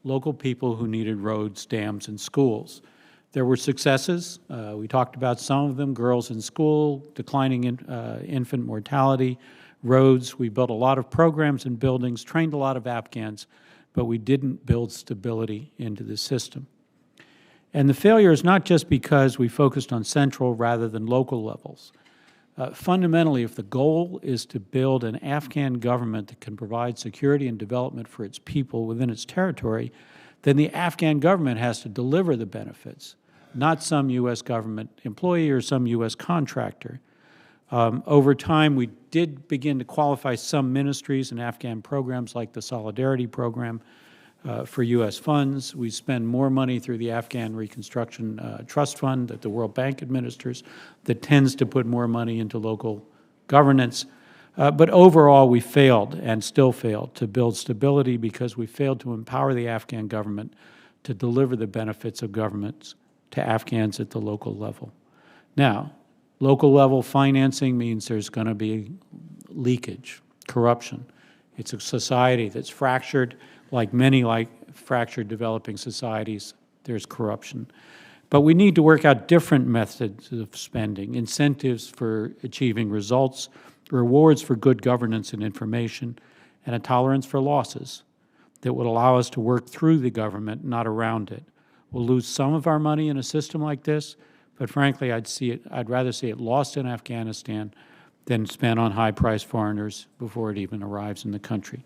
Speaker 6: who needed roads, dams, and schools. There were successes. We talked about some of them: girls in school, declining infant mortality, roads. We built a lot of programs and buildings, trained a lot of Afghans, but we didn't build stability into the system. And the failure is not just because we focused on central rather than local levels. Fundamentally, if the goal is to build an Afghan government that can provide security and development for its people within its territory, then the Afghan government has to deliver the benefits, not some U.S. government employee or some U.S. contractor. Over time, we did begin to qualify some ministries and Afghan programs like the Solidarity Program for U.S. funds. We spend more money through the Afghan Reconstruction Trust Fund that the World Bank administers that tends to put more money into local governance. But overall, we failed and still failed to build stability because we failed to empower the Afghan government to deliver the benefits of governments to Afghans at the local level. Now, local level financing means there's going to be leakage, corruption. It's a society that's fractured. Like many fractured developing societies, there's corruption. But we need to work out different methods of spending, incentives for achieving results, rewards for good governance and information, and a tolerance for losses that would allow us to work through the government, not around it. We'll lose some of our money in a system like this, but frankly, I'd rather see it lost in Afghanistan than spent on high-priced foreigners before it even arrives in the country.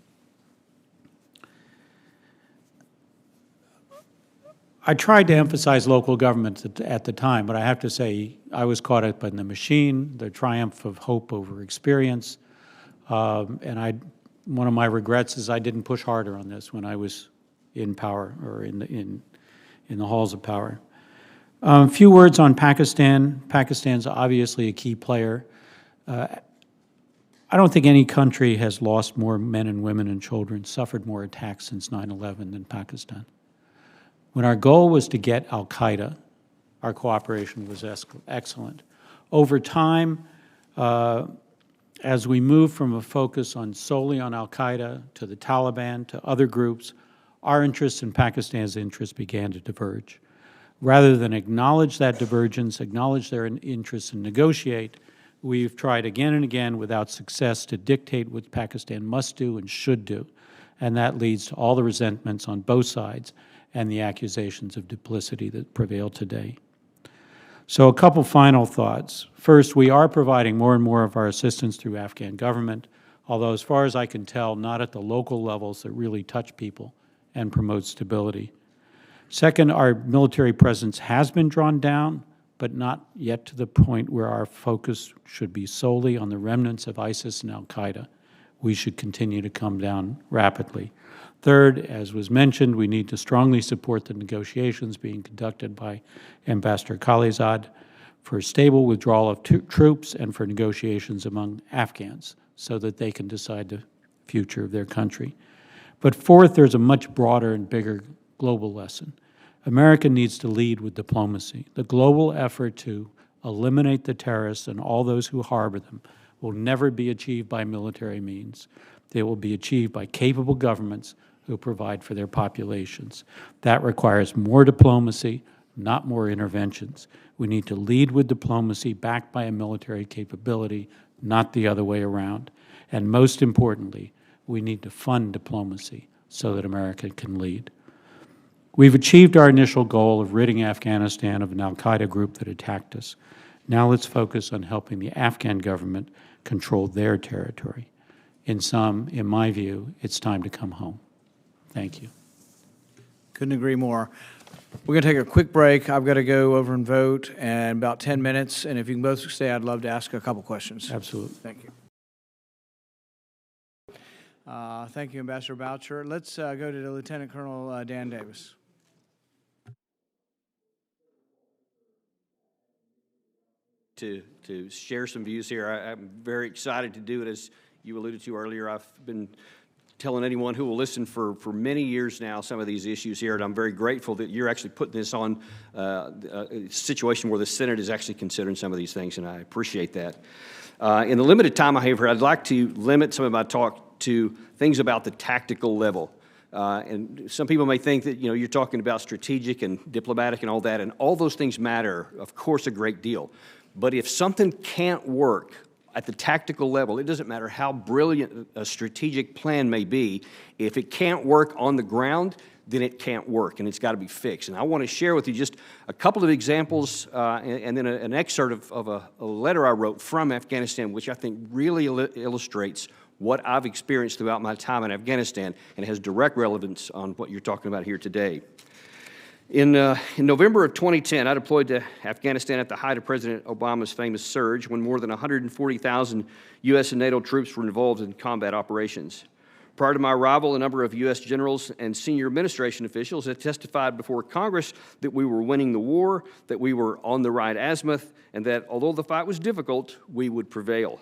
Speaker 6: I tried to emphasize local government at the time, but I have to say I was caught up in the machine, the triumph of hope over experience, and one of my regrets is I didn't push harder on this when I was in power or in the halls of power. A few words on Pakistan. Pakistan's obviously a key player. I don't think any country has lost more men and women and children, suffered more attacks since 9/11 than Pakistan. When our goal was to get al-Qaeda, our cooperation was excellent. Over time, as we moved from a focus solely on al-Qaeda to the Taliban to other groups, our interests and Pakistan's interests began to diverge. Rather than acknowledge that divergence, acknowledge their interests and negotiate, we've tried again and again without success to dictate what Pakistan must do and should do. And that leads to all the resentments on both sides and the accusations of duplicity that prevail today. So a couple final thoughts. First, we are providing more and more of our assistance through Afghan government, although as far as I can tell, not at the local levels that really touch people and promote stability. Second, our military presence has been drawn down, but not yet to the point where our focus should be solely on the remnants of ISIS and al-Qaeda. We should continue to come down rapidly. Third, as was mentioned, we need to strongly support the negotiations being conducted by Ambassador Khalilzad for stable withdrawal of troops and for negotiations among Afghans so that they can decide the future of their country. But fourth, there's a much broader and bigger global lesson. America needs to lead with diplomacy. The global effort to eliminate the terrorists and all those who harbor them will never be achieved by military means. They will be achieved by capable governments who provide for their populations. That requires more diplomacy, not more interventions. We need to lead with diplomacy backed by a military capability, not the other way around. And most importantly, we need to fund diplomacy so that America can lead. We've achieved our initial goal of ridding Afghanistan of an al-Qaeda group that attacked us. Now let's focus on helping the Afghan government control their territory. In sum, in my view, it's time to come home. Thank you.
Speaker 1: Couldn't agree more. We're going to take a quick break. I've got to go over and vote in about 10 minutes, and if you can both stay, I'd love to ask a couple questions.
Speaker 6: Absolutely.
Speaker 1: Thank you. Thank you, Ambassador Boucher. Let's go to Lieutenant Colonel Dan Davis.
Speaker 7: To share some views here. I'm very excited to do it. As you alluded to earlier, I've been telling anyone who will listen for many years now some of these issues here, and I'm very grateful that you're actually putting this on a situation where the Senate is actually considering some of these things, and I appreciate that. In the limited time I have here, I'd like to limit some of my talk to things about the tactical level. And some people may think that, you're talking about strategic and diplomatic and all that, and all those things matter, of course, a great deal. But if something can't work at the tactical level, it doesn't matter how brilliant a strategic plan may be, if it can't work on the ground, then it can't work, and it's got to be fixed. And I want to share with you just a couple of examples and then an excerpt of a letter I wrote from Afghanistan, which I think really illustrates what I've experienced throughout my time in Afghanistan and has direct relevance on what you're talking about here today. In November of 2010, I deployed to Afghanistan at the height of President Obama's famous surge, when more than 140,000 U.S. and NATO troops were involved in combat operations. Prior to my arrival, a number of U.S. generals and senior administration officials had testified before Congress that we were winning the war, that we were on the right azimuth, and that although the fight was difficult, we would prevail.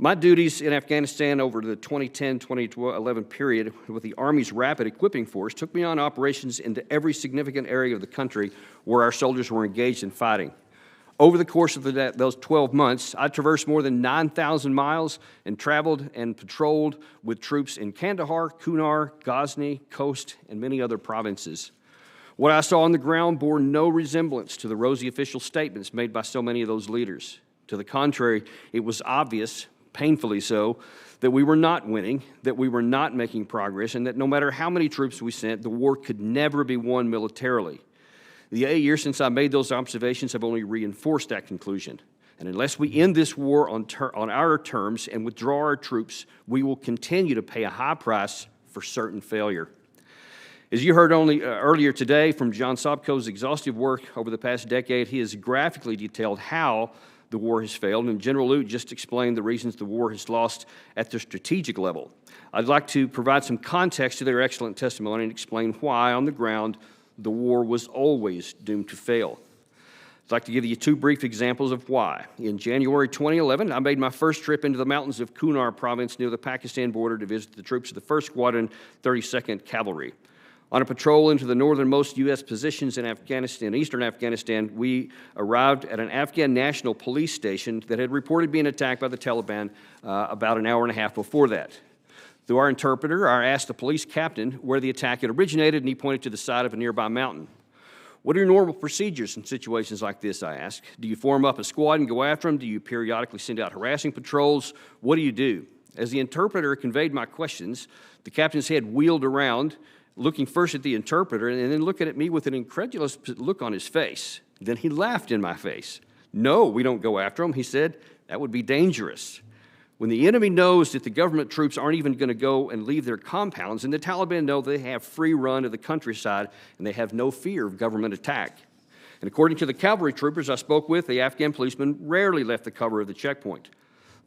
Speaker 7: My duties in Afghanistan over the 2010-2011 period with the Army's Rapid Equipping Force took me on operations into every significant area of the country where our soldiers were engaged in fighting. Over the course of those 12 months, I traversed more than 9,000 miles and traveled and patrolled with troops in Kandahar, Kunar, Ghazni, Khost, and many other provinces. What I saw on the ground bore no resemblance to the rosy official statements made by so many of those leaders. To the contrary, it was obvious, painfully so, that we were not winning, that we were not making progress, and that no matter how many troops we sent, the war could never be won militarily. The 8 years since I made those observations have only reinforced that conclusion. And unless we end this war on our terms and withdraw our troops, we will continue to pay a high price for certain failure. As you heard earlier today from John Sopko's exhaustive work over the past decade, he has graphically detailed how the war has failed, and General Lute just explained the reasons the war has lost at the strategic level. I'd like to provide some context to their excellent testimony and explain why, on the ground, the war was always doomed to fail. I'd like to give you two brief examples of why. In January 2011, I made my first trip into the mountains of Kunar province near the Pakistan border to visit the troops of the 1st Squadron, 32nd Cavalry. On a patrol into the northernmost U.S. positions in Afghanistan, eastern Afghanistan, we arrived at an Afghan National Police station that had reported being attacked by the Taliban about an hour and a half before that. Through our interpreter, I asked the police captain where the attack had originated, and he pointed to the side of a nearby mountain. What are your normal procedures in situations like this, I asked. Do you form up a squad and go after them? Do you periodically send out harassing patrols? What do you do? As the interpreter conveyed my questions, the captain's head wheeled around, looking first at the interpreter and then looking at me with an incredulous look on his face. Then he laughed in my face. No, we don't go after them, he said. That would be dangerous. When the enemy knows that the government troops aren't even going to go and leave their compounds, and the Taliban know they have free run of the countryside and they have no fear of government attack. And according to the cavalry troopers I spoke with, the Afghan policemen rarely left the cover of the checkpoint.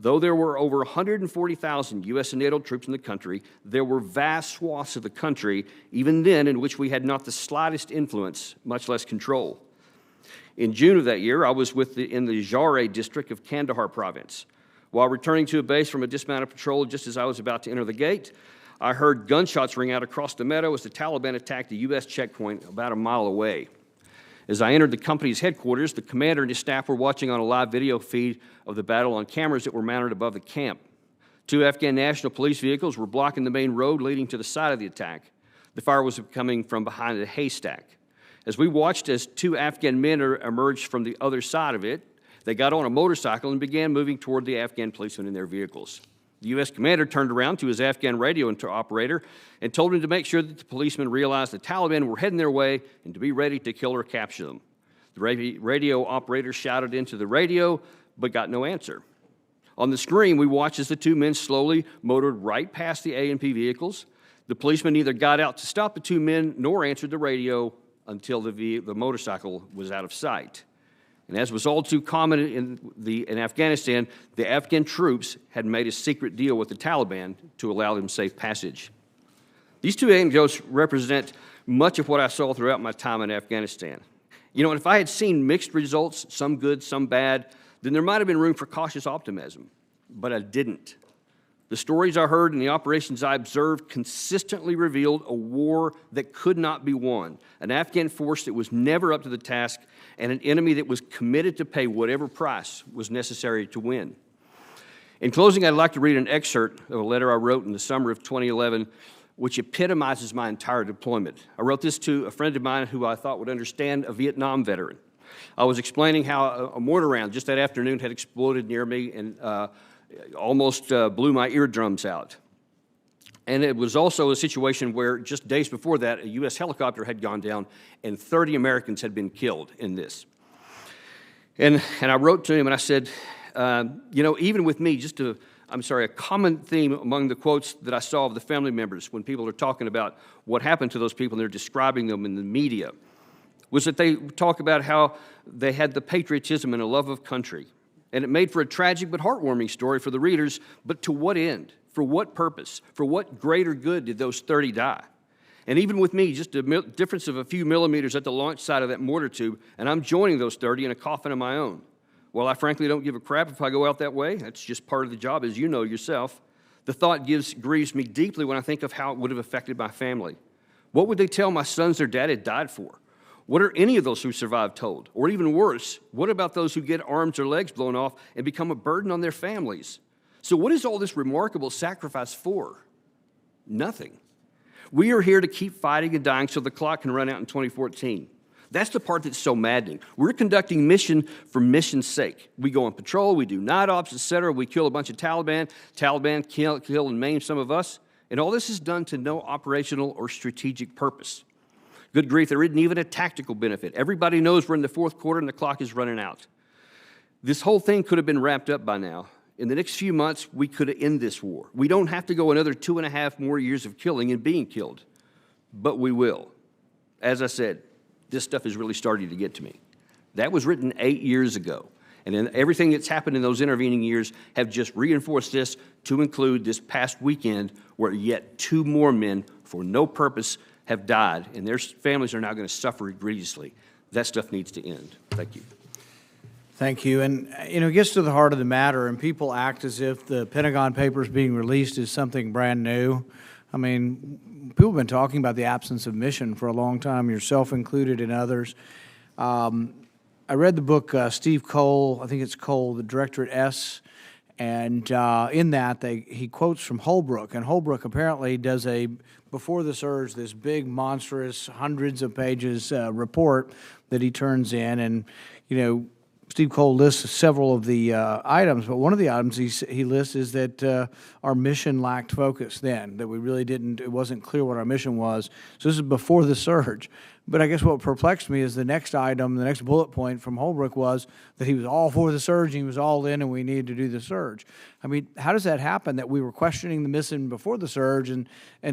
Speaker 7: Though there were over 140,000 U.S. and NATO troops in the country, there were vast swaths of the country, even then, in which we had not the slightest influence, much less control. In June of that year, I was in the Jare district of Kandahar province. While returning to a base from a dismounted patrol just as I was about to enter the gate, I heard gunshots ring out across the meadow as the Taliban attacked the U.S. checkpoint about a mile away. As I entered the company's headquarters, the commander and his staff were watching on a live video feed of the battle on cameras that were mounted above the camp. 2 Afghan National Police vehicles were blocking the main road leading to the site of the attack. The fire was coming from behind a haystack. As we watched as 2 Afghan men emerged from the other side of it, they got on a motorcycle and began moving toward the Afghan policemen in their vehicles. The U.S. commander turned around to his Afghan radio operator and told him to make sure that the policemen realized the Taliban were heading their way and to be ready to kill or capture them. The radio operator shouted into the radio, but got no answer. On the screen, we watched as the 2 men slowly motored right past the A&P vehicles. The policeman neither got out to stop the 2 men nor answered the radio until the motorcycle was out of sight. And as was all too common in Afghanistan, the Afghan troops had made a secret deal with the Taliban to allow them safe passage. These 2 anecdotes represent much of what I saw throughout my time in Afghanistan. You know, if I had seen mixed results, some good, some bad, then there might have been room for cautious optimism, but I didn't. The stories I heard and the operations I observed consistently revealed a war that could not be won, an Afghan force that was never up to the task, and an enemy that was committed to pay whatever price was necessary to win. In closing, I'd like to read an excerpt of a letter I wrote in the summer of 2011, which epitomizes my entire deployment. I wrote this to a friend of mine who I thought would understand, a Vietnam veteran. I was explaining how a mortar round just that afternoon had exploded near me and almost blew my eardrums out. And it was also a situation where just days before that, a U.S. helicopter had gone down and 30 Americans had been killed in this. And I wrote to him and I said, you know, even with me, a common theme among the quotes that I saw of the family members when people are talking about what happened to those people and they're describing them in the media, was that they talk about how they had the patriotism and a love of country. And it made for a tragic but heartwarming story for the readers, but to what end? For what purpose? For what greater good did those 30 die? And even with me, just a difference of a few millimeters at the launch site of that mortar tube, and I'm joining those 30 in a coffin of my own. Well, I frankly don't give a crap if I go out that way. That's just part of the job, as you know yourself. The thought grieves me deeply when I think of how it would have affected my family. What would they tell my sons their dad had died for? What are any of those who survived told? Or even worse, what about those who get arms or legs blown off and become a burden on their families? So what is all this remarkable sacrifice for? Nothing. We are here to keep fighting and dying so the clock can run out in 2014. That's the part that's so maddening. We're conducting mission for mission's sake. We go on patrol, we do night ops, etc. We kill a bunch of Taliban. Taliban kill and maim some of us. And all this is done to no operational or strategic purpose. Good grief, there isn't even a tactical benefit. Everybody knows we're in the 4th quarter and the clock is running out. This whole thing could have been wrapped up by now. In the next few months, we could end this war. We don't have to go another 2.5 more years of killing and being killed, but we will. As I said, this stuff is really starting to get to me. That was written 8 years ago, and then everything that's happened in those intervening years have just reinforced this, to include this past weekend where yet 2 more men for no purpose have died, and their families are now going to suffer egregiously. That stuff needs to end. Thank you.
Speaker 1: Thank you. And, you know, it gets to the heart of the matter, and people act as if the Pentagon Papers being released is something brand new. I mean, people have been talking about the absence of mission for a long time, yourself included and others. I read the book, Steve Cole, I think it's Cole, the director at S, and in that he quotes from Holbrook, and Holbrook apparently does before the surge, this big, monstrous, hundreds of pages report that he turns in, and, you know, Steve Cole lists several of the items, but one of the items he lists is that our mission lacked focus then, that we really didn't, it wasn't clear what our mission was. So this is before the surge. But I guess what perplexed me is the next item, the next bullet point from Holbrook was that he was all for the surge, and he was all in, and we needed to do the surge. I mean, how does that happen that we were questioning the mission before the surge, and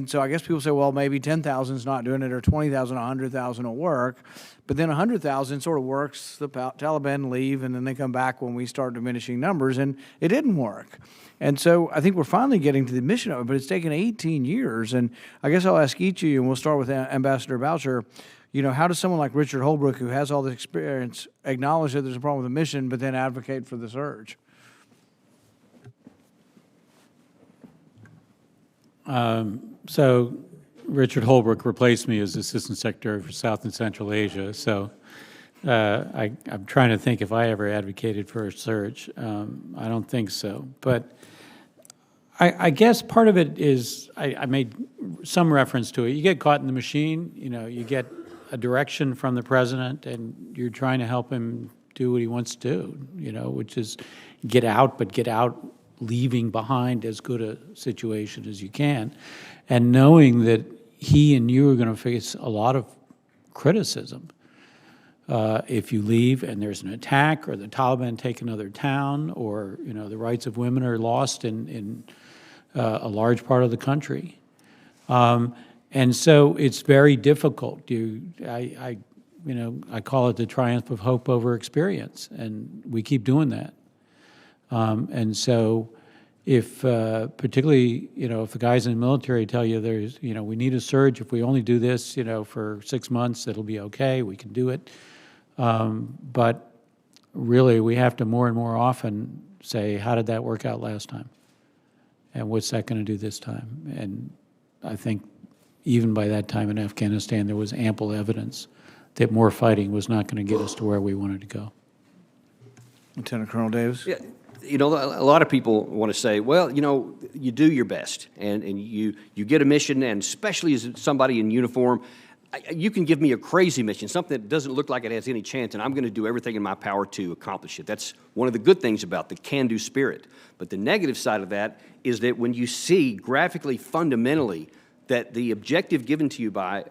Speaker 1: so I guess people say, well, maybe 10,000 is not doing it, or 20,000, 100,000 will work, but then 100,000 sort of works, the Taliban leave, and then they come back when we start diminishing numbers, and it didn't work. And so I think we're finally getting to the mission of it, but it's taken 18 years, and I guess I'll ask each of you, and we'll start with Ambassador Boucher. You know, how does someone like Richard Holbrook, who has all this experience, acknowledge that there's a problem with the mission, but then advocate for the surge?
Speaker 6: So Richard Holbrook replaced me as Assistant Secretary for South and Central Asia. So I'm trying to think if I ever advocated for a surge. I don't think so. But I guess part of it is, I made some reference to it. You get caught in the machine, you get a direction from the president, and you're trying to help him do what he wants to do, which is get out, but get out leaving behind as good a situation as you can, and knowing that he and you are going to face a lot of criticism if you leave and there's an attack, or the Taliban take another town, or the rights of women are lost in a large part of the country. And so it's very difficult. I call it the triumph of hope over experience, and we keep doing that. And so if, particularly, if the guys in the military tell you there's, we need a surge, if we only do this, for 6 months, it'll be okay, we can do it. But really, we have to more and more often say, how did that work out last time? And what's that going to do this time? And I think even by that time in Afghanistan, there was ample evidence that more fighting was not going to get us to where we wanted to go.
Speaker 1: Lieutenant Colonel Davis?
Speaker 7: Yeah, a lot of people want to say, well, you do your best, and you get a mission, and especially as somebody in uniform, you can give me a crazy mission, something that doesn't look like it has any chance, and I'm going to do everything in my power to accomplish it. That's one of the good things about the can-do spirit. But the negative side of that is that when you see graphically, fundamentally, that the objective given to you by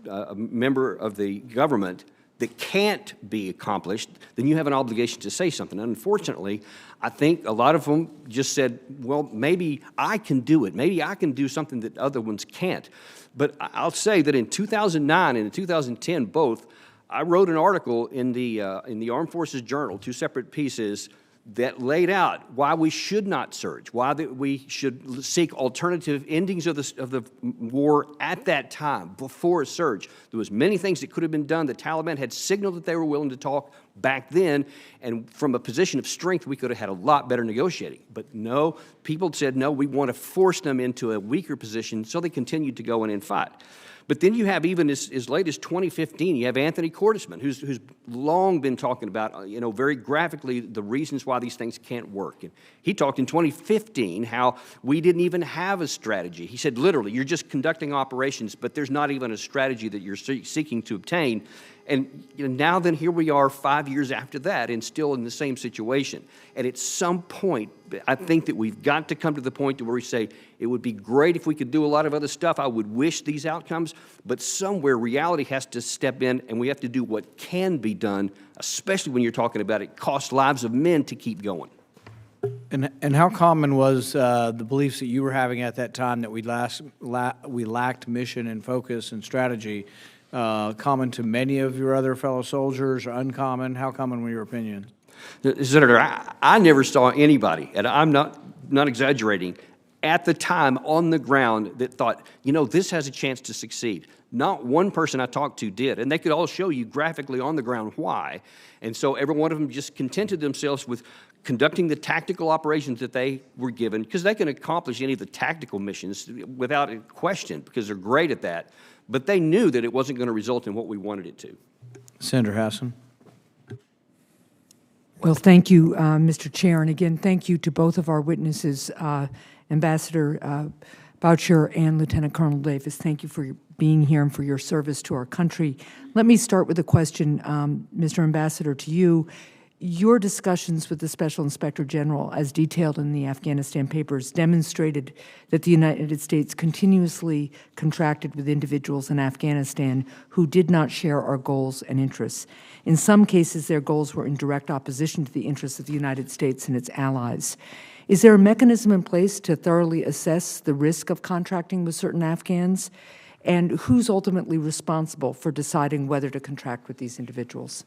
Speaker 7: a member of the government that can't be accomplished, then you have an obligation to say something. And unfortunately, I think a lot of them just said, well, maybe I can do it. Maybe I can do something that other ones can't. But I'll say that in 2009 and in 2010 both, I wrote an article in the Armed Forces Journal, 2 separate pieces, that laid out why we should not surge, why that we should seek alternative endings of the war at that time, before a surge. There was many things that could have been done. The Taliban had signaled that they were willing to talk back then, and from a position of strength, we could have had a lot better negotiating. But no, people said, no, we want to force them into a weaker position, so they continued to go in and fight. But then you have, even as late as 2015, you have Anthony Cordesman, who's long been talking about, very graphically, the reasons why these things can't work. And he talked in 2015 how we didn't even have a strategy. He said, literally, you're just conducting operations, but there's not even a strategy that you're seeking to obtain. And now then, here we are 5 years after that, and still in the same situation. And at some point, I think that we've got to come to the point where we say, it would be great if we could do a lot of other stuff. I would wish these outcomes, but somewhere reality has to step in, and we have to do what can be done, especially when you're talking about it costs lives of men to keep going.
Speaker 1: And how common was the beliefs that you were having at that time that we lacked mission and focus and strategy? Common to many of your other fellow soldiers, or uncommon? How common were your opinions?
Speaker 7: Senator, I never saw anybody, and I'm not exaggerating, at the time on the ground that thought, this has a chance to succeed. Not one person I talked to did, and they could all show you graphically on the ground why. And so every one of them just contented themselves with conducting the tactical operations that they were given, because they can accomplish any of the tactical missions without a question, because they're great at that. But they knew that it wasn't going to result in what we wanted it to.
Speaker 1: Senator Hassan.
Speaker 2: Well, thank you, Mr. Chair. And again, thank you to both of our witnesses, Ambassador Boucher and Lieutenant Colonel Davis. Thank you for being here and for your service to our country. Let me start with a question, Mr. Ambassador, to you. Your discussions with the Special Inspector General, as detailed in the Afghanistan papers, demonstrated that the United States continuously contracted with individuals in Afghanistan who did not share our goals and interests. In some cases, their goals were in direct opposition to the interests of the United States and its allies. Is there a mechanism in place to thoroughly assess the risk of contracting with certain Afghans? And who's ultimately responsible for deciding whether to contract with these individuals?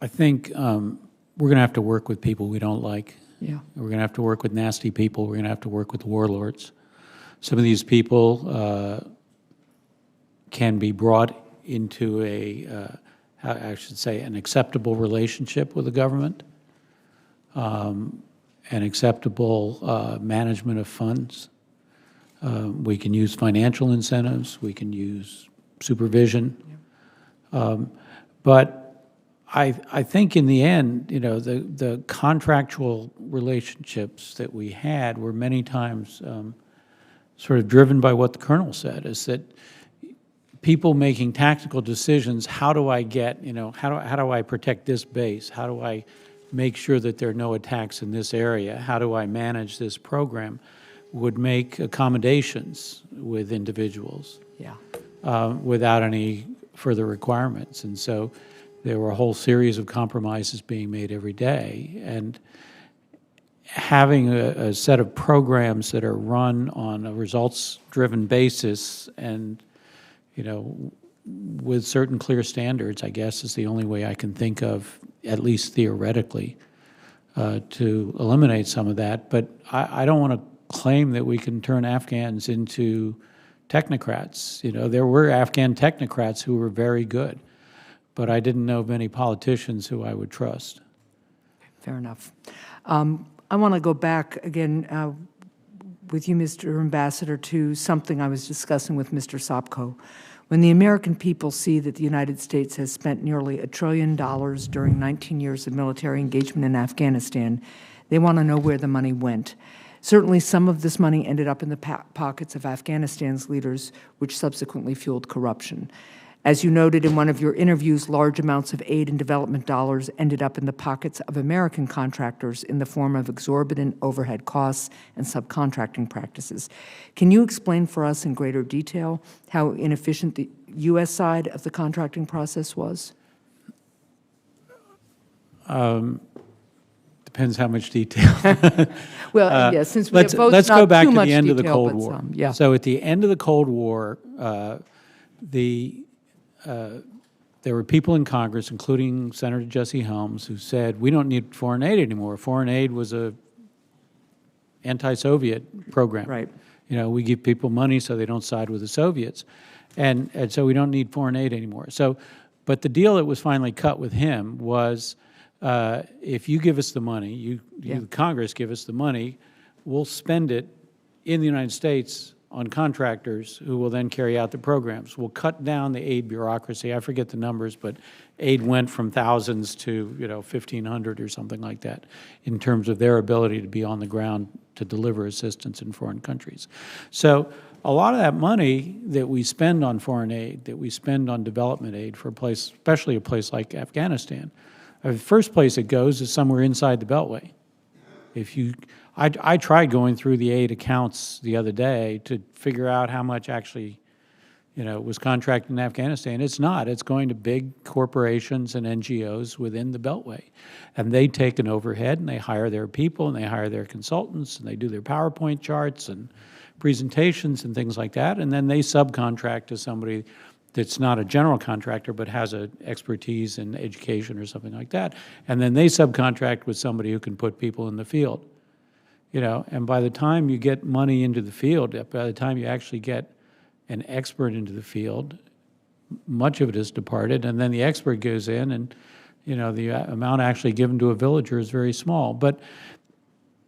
Speaker 6: I think we're going to have to work with people we don't like.
Speaker 2: Yeah.
Speaker 6: We're going to have to work with nasty people. We're going to have to work with warlords. Some of these people can be brought into I should say, an acceptable relationship with the government, an acceptable management of funds. We can use financial incentives. We can use supervision. But I think in the end, the contractual relationships that we had were many times sort of driven by what the colonel said, is that people making tactical decisions, how do I get, how do I protect this base? How do I make sure that there are no attacks in this area? How do I manage this program? Would make accommodations with individuals.
Speaker 2: Yeah.
Speaker 6: Without any further requirements. And so there were a whole series of compromises being made every day. And having a set of programs that are run on a results-driven basis and, with certain clear standards, I guess, is the only way I can think of, at least theoretically, to eliminate some of that. But I don't want to claim that we can turn Afghans into technocrats. There were Afghan technocrats who were very good, but I didn't know of many politicians who I would trust.
Speaker 2: Fair enough. I want to go back again with you, Mr. Ambassador, to something I was discussing with Mr. Sopko. When the American people see that the United States has spent nearly $1 trillion during 19 years of military engagement in Afghanistan, they want to know where the money went. Certainly, some of this money ended up in the pockets of Afghanistan's leaders, which subsequently fueled corruption. As you noted in one of your interviews, large amounts of aid and development dollars ended up in the pockets of American contractors in the form of exorbitant overhead costs and subcontracting practices. Can you explain for us in greater detail how inefficient the U.S. side of the contracting process was?
Speaker 6: Depends how much detail.
Speaker 2: Well, yes, since we have both
Speaker 6: let's
Speaker 2: not
Speaker 6: go back
Speaker 2: too
Speaker 6: to
Speaker 2: much
Speaker 6: the end of the
Speaker 2: detail,
Speaker 6: Cold
Speaker 2: but
Speaker 6: War.
Speaker 2: some, yeah.
Speaker 6: So at the end of the Cold War, there were people in Congress, including Senator Jesse Helms, who said, we don't need foreign aid anymore. Foreign aid was a anti-Soviet program.
Speaker 2: Right.
Speaker 6: We give people money so they don't side with the Soviets. And so we don't need foreign aid anymore. But the deal that was finally cut with him was, if you give us the money, you Congress give us the money, we'll spend it in the United States on contractors who will then carry out the programs. We'll cut down the aid bureaucracy. I forget the numbers, but aid went from thousands to 1,500 or something like that in terms of their ability to be on the ground to deliver assistance in foreign countries. So a lot of that money that we spend on foreign aid, that we spend on development aid for a place, especially a place like Afghanistan, the first place it goes is somewhere inside the Beltway. I tried going through the aid accounts the other day to figure out how much actually, was contracted in Afghanistan. It's not. It's going to big corporations and NGOs within the Beltway. And they take an overhead, and they hire their people, and they hire their consultants, and they do their PowerPoint charts and presentations and things like that. And then they subcontract to somebody that's not a general contractor but has an expertise in education or something like that. And then they subcontract with somebody who can put people in the field. And by the time you get money into the field, by the time you actually get an expert into the field, much of it is departed, and then the expert goes in and, the amount actually given to a villager is very small. But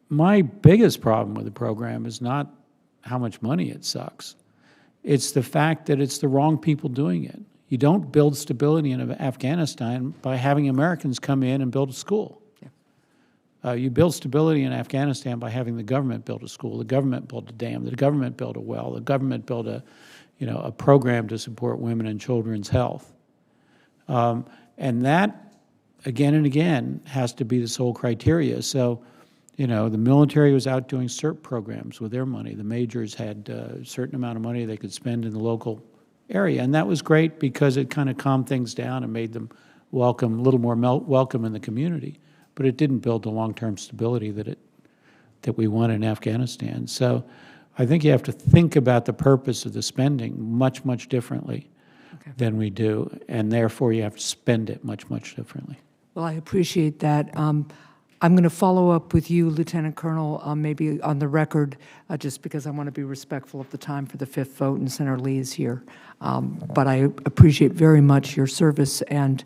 Speaker 6: my biggest problem with the program is not how much money it sucks. It's the fact that it's the wrong people doing it. You don't build stability in Afghanistan by having Americans come in and build a school. You build stability in Afghanistan by having the government build a school, the government build a dam, the government build a well, the government build a program to support women and children's health. And that, again and again, has to be the sole criteria. So, the military was out doing CERT programs with their money. The majors had a certain amount of money they could spend in the local area. And that was great because it kind of calmed things down and made them a little more welcome in the community. But it didn't build the long-term stability that we want in Afghanistan. So I think you have to think about the purpose of the spending much, much differently than we do, and therefore you have to spend it much, much differently.
Speaker 2: Well, I appreciate that. I'm going to follow up with you, Lieutenant Colonel, maybe on the record, just because I want to be respectful of the time for the fifth vote, and Senator Lee is here. But I appreciate very much your service and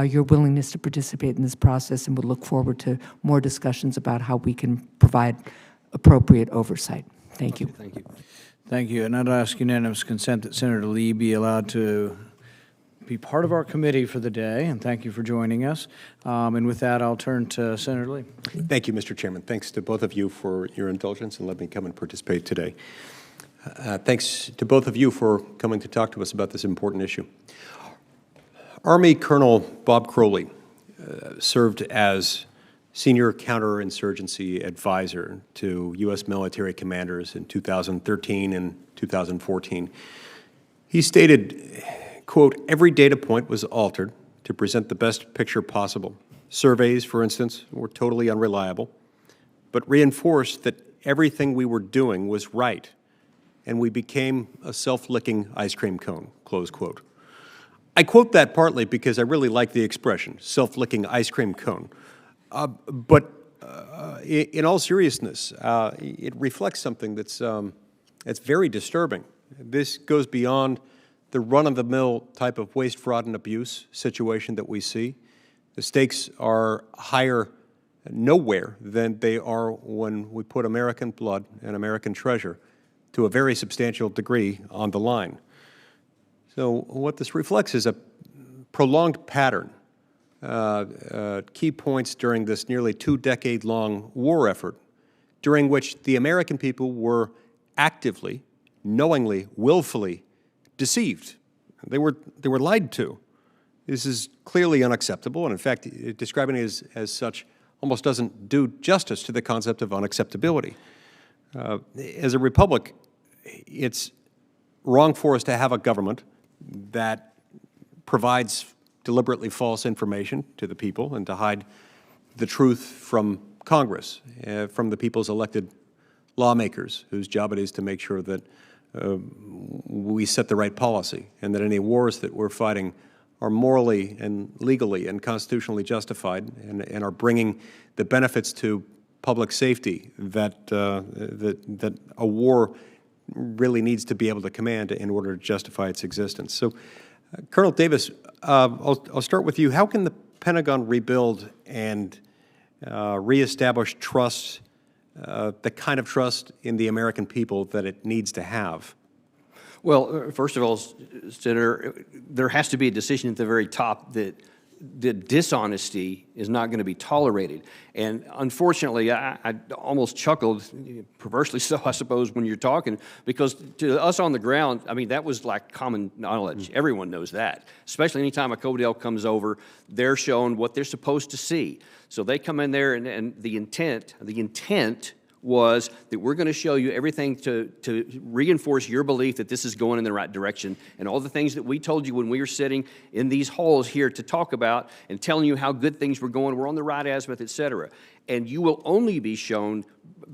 Speaker 2: your willingness to participate in this process, and would look forward to more discussions about how we can provide appropriate oversight. Thank you.
Speaker 7: Thank you.
Speaker 1: Thank you. And I'd ask unanimous consent that Senator Lee be allowed to be part of our committee for the day, and thank you for joining us. And with that, I'll turn to Senator Lee.
Speaker 8: Thank you, Mr. Chairman. Thanks to both of you for your indulgence and letting me come and participate today. Thanks to both of you for coming to talk to us about this important issue. Army Colonel Bob Crowley served as Senior Counterinsurgency Advisor to U.S. military commanders in 2013 and 2014. He stated, quote, "Every data point was altered to present the best picture possible. Surveys, for instance, were totally unreliable, but reinforced that everything we were doing was right, and we became a self-licking ice cream cone," close quote. I quote that partly because I really like the expression, self-licking ice cream cone. But in all seriousness, it reflects something that's very disturbing. This goes beyond the run-of-the-mill type of waste, fraud, and abuse situation that we see. The stakes are higher nowhere than they are when we put American blood and American treasure to a very substantial degree on the line. So what this reflects is a prolonged pattern, key points during this nearly 2-decade-long war effort, during which the American people were actively, knowingly, willfully deceived. They were lied to. This is clearly unacceptable, and in fact, describing it as such almost doesn't do justice to the concept of unacceptability. As a republic, it's wrong for us to have a government that provides deliberately false information to the people and to hide the truth from Congress, from the people's elected lawmakers, whose job it is to make sure that we set the right policy and that any wars that we're fighting are morally and legally and constitutionally justified and are bringing the benefits to public safety that a war really needs to be able to command in order to justify its existence. So, Colonel Davis, I'll start with you. How can the Pentagon rebuild and reestablish trust, the kind of trust in the American people that it needs to have?
Speaker 7: Well, first of all, Senator, there has to be a decision at the very top that dishonesty is not going to be tolerated. And unfortunately, I almost chuckled, perversely so, I suppose, when you're talking, because to us on the ground, I mean, that was like common knowledge. Everyone knows that. Especially anytime a Codell comes over, they're shown what they're supposed to see. So they come in there, and the intent was that we're going to show you everything to reinforce your belief that this is going in the right direction, and all the things that we told you when we were sitting in these halls here to talk about and telling you how good things were going, we're on the right azimuth, et cetera. And you will only be shown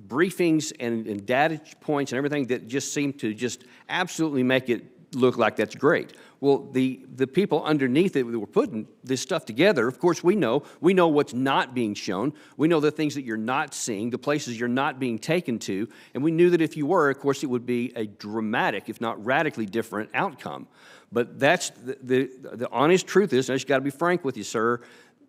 Speaker 7: briefings and data points and everything that just seem to just absolutely make it look like that's great. Well, the people underneath it that were putting this stuff together, of course, we know what's not being shown. We know the things that you're not seeing, the places you're not being taken to, and we knew that if you were, of course, it would be a dramatic, if not radically different outcome. But that's the honest truth is, and I just got to be frank with you, sir,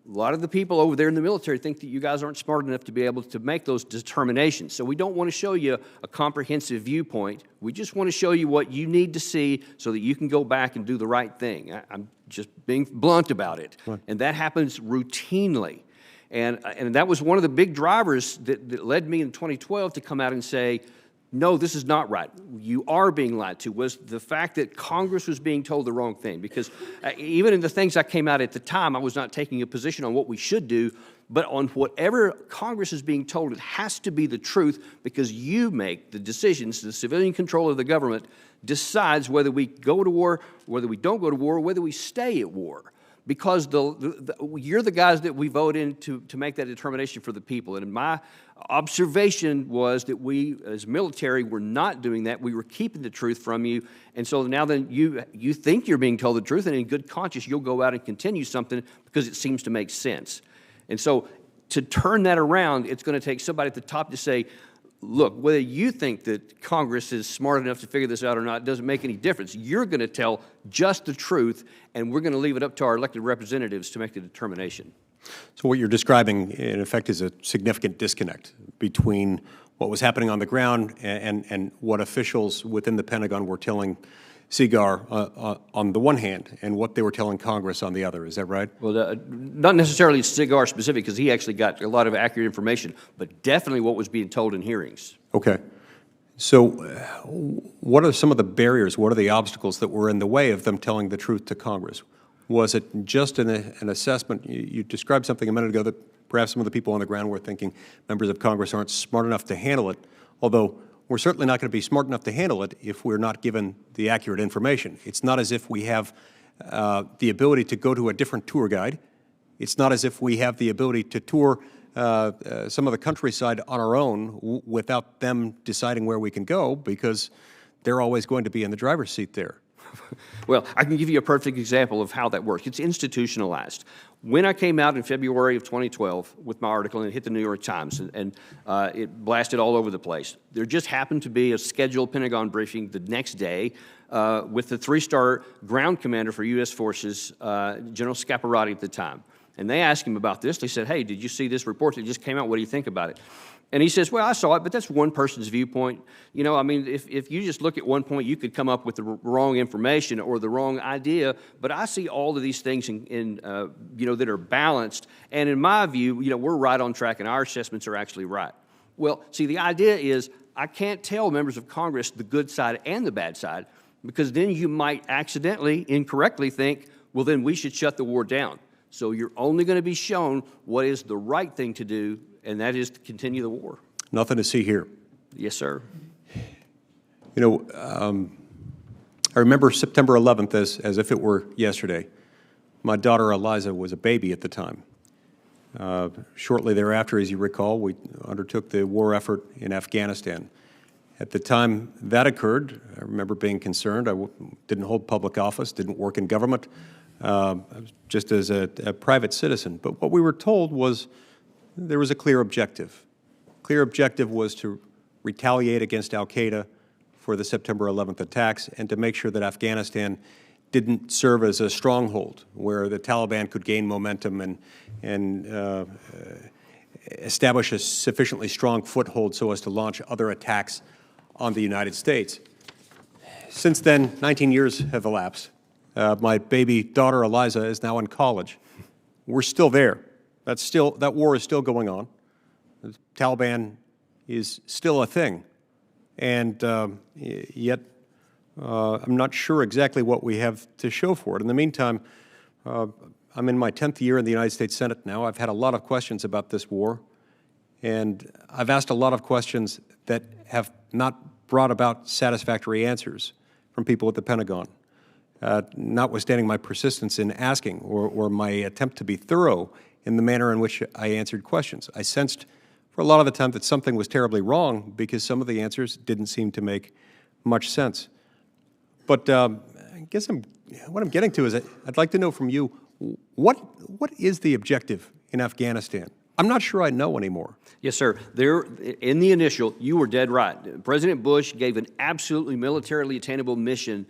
Speaker 7: a lot of the people over there in the military think that you guys aren't smart enough to be able to make those determinations. So we don't want to show you a comprehensive viewpoint. We just want to show you what you need to see so that you can go back and do the right thing. I'm just being blunt about it. Right. And that happens routinely. And that was one of the big drivers that led me in 2012 to come out and say, no, this is not right. You are being lied to, was the fact that Congress was being told the wrong thing. Because even in the things I came out at the time, I was not taking a position on what we should do, but on whatever Congress is being told, it has to be the truth because you make the decisions. The civilian control of the government decides whether we go to war, whether we don't go to war, or whether we stay at war. Because you're the guys that we vote in to make that determination for the people. And my observation was that we, as military, were not doing that. We were keeping the truth from you. And so now then you think you're being told the truth, and in good conscience, you'll go out and continue something because it seems to make sense. And so to turn that around, it's going to take somebody at the top to say, look, whether you think that Congress is smart enough to figure this out or not doesn't make any difference. You're going to tell just the truth, and we're going to leave it up to our elected representatives to make the determination.
Speaker 8: So what you're describing, in effect, is a significant disconnect between what was happening on the ground and what officials within the Pentagon were telling SIGAR on the one hand and what they were telling Congress on the other. Is that right?
Speaker 7: Well, not necessarily Cigar specific, because he actually got a lot of accurate information, but definitely what was being told in hearings.
Speaker 8: Okay. So what are some of the barriers, what are the obstacles that were in the way of them telling the truth to Congress? Was it just an assessment? You described something a minute ago that perhaps some of the people on the ground were thinking members of Congress aren't smart enough to handle it, although we're certainly not going to be smart enough to handle it if we're not given the accurate information. It's not as if we have the ability to go to a different tour guide. It's not as if we have the ability to tour some of the countryside on our own without them deciding where we can go, because they're always going to be in the driver's seat there.
Speaker 7: Well, I can give you a perfect example of how that works. It's institutionalized. When I came out in February of 2012 with my article and it hit the New York Times and it blasted all over the place, there just happened to be a scheduled Pentagon briefing the next day with the three-star ground commander for U.S. forces, General Scaparrotti at the time. And they asked him about this. They said, hey, did you see this report that just came out? What do you think about it? And he says, well, I saw it, but that's one person's viewpoint. You know, I mean, if you just look at one point, you could come up with the wrong information or the wrong idea. But I see all of these things you know, that are balanced. And in my view, you know, we're right on track and our assessments are actually right. Well, see, the idea is I can't tell members of Congress the good side and the bad side, because then you might accidentally, incorrectly think, well, then we should shut the war down. So you're only going to be shown what is the right thing to do, and that is to continue the war.
Speaker 8: Nothing to see here.
Speaker 7: Yes, sir.
Speaker 8: You know, I remember September 11th as if it were yesterday. My daughter Eliza was a baby at the time. Shortly thereafter, as you recall, we undertook the war effort in Afghanistan. At the time that occurred, I remember being concerned. I didn't hold public office, didn't work in government, just as a private citizen. But what we were told was there was a clear objective. Clear objective was to retaliate against al-Qaeda for the September 11th attacks and to make sure that Afghanistan didn't serve as a stronghold where the Taliban could gain momentum and establish a sufficiently strong foothold so as to launch other attacks on the United States. Since then, 19 years have elapsed. My baby daughter Eliza is now in college. We're still there. That war is still going on. The Taliban is still a thing, and yet I'm not sure exactly what we have to show for it. In the meantime, I'm in my 10th year in the United States Senate now. I've had a lot of questions about this war, and I've asked a lot of questions that have not brought about satisfactory answers from people at the Pentagon. Notwithstanding my persistence in asking or my attempt to be thorough in the manner in which I answered questions. I sensed for a lot of the time that something was terribly wrong because some of the answers didn't seem to make much sense. But I guess what I'm getting to is I'd like to know from you, what is the objective in Afghanistan? I'm not sure I know anymore.
Speaker 7: Yes, sir. There, in the initial, you were dead right. President Bush gave an absolutely militarily attainable mission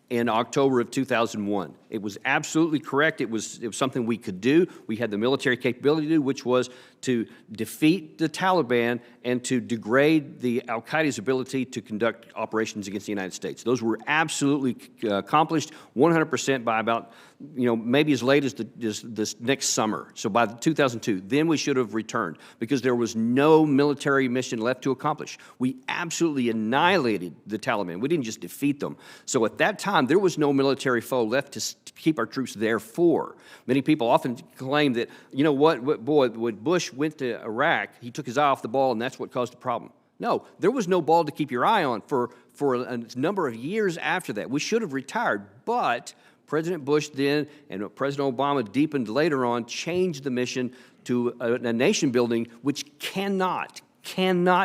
Speaker 7: in October of 2001. It was absolutely correct. It was something we could do. We had the military capability to do, which was to defeat the Taliban and to degrade the al-Qaeda's ability to conduct operations against the United States. Those were absolutely accomplished 100% by about, maybe as late as this next summer. So by 2002, then we should have returned because there was no military mission left to accomplish. We absolutely annihilated the Taliban. We didn't just defeat them. So at that time, there was no military foe left to keep our troops there for. Many people often claim that, when Bush went to Iraq, he took his eye off the ball and that's what caused the problem. No, there was no ball to keep your eye on for a number of years after that. We should have retired, but President Bush then and President Obama deepened later on changed the mission to a nation building which cannot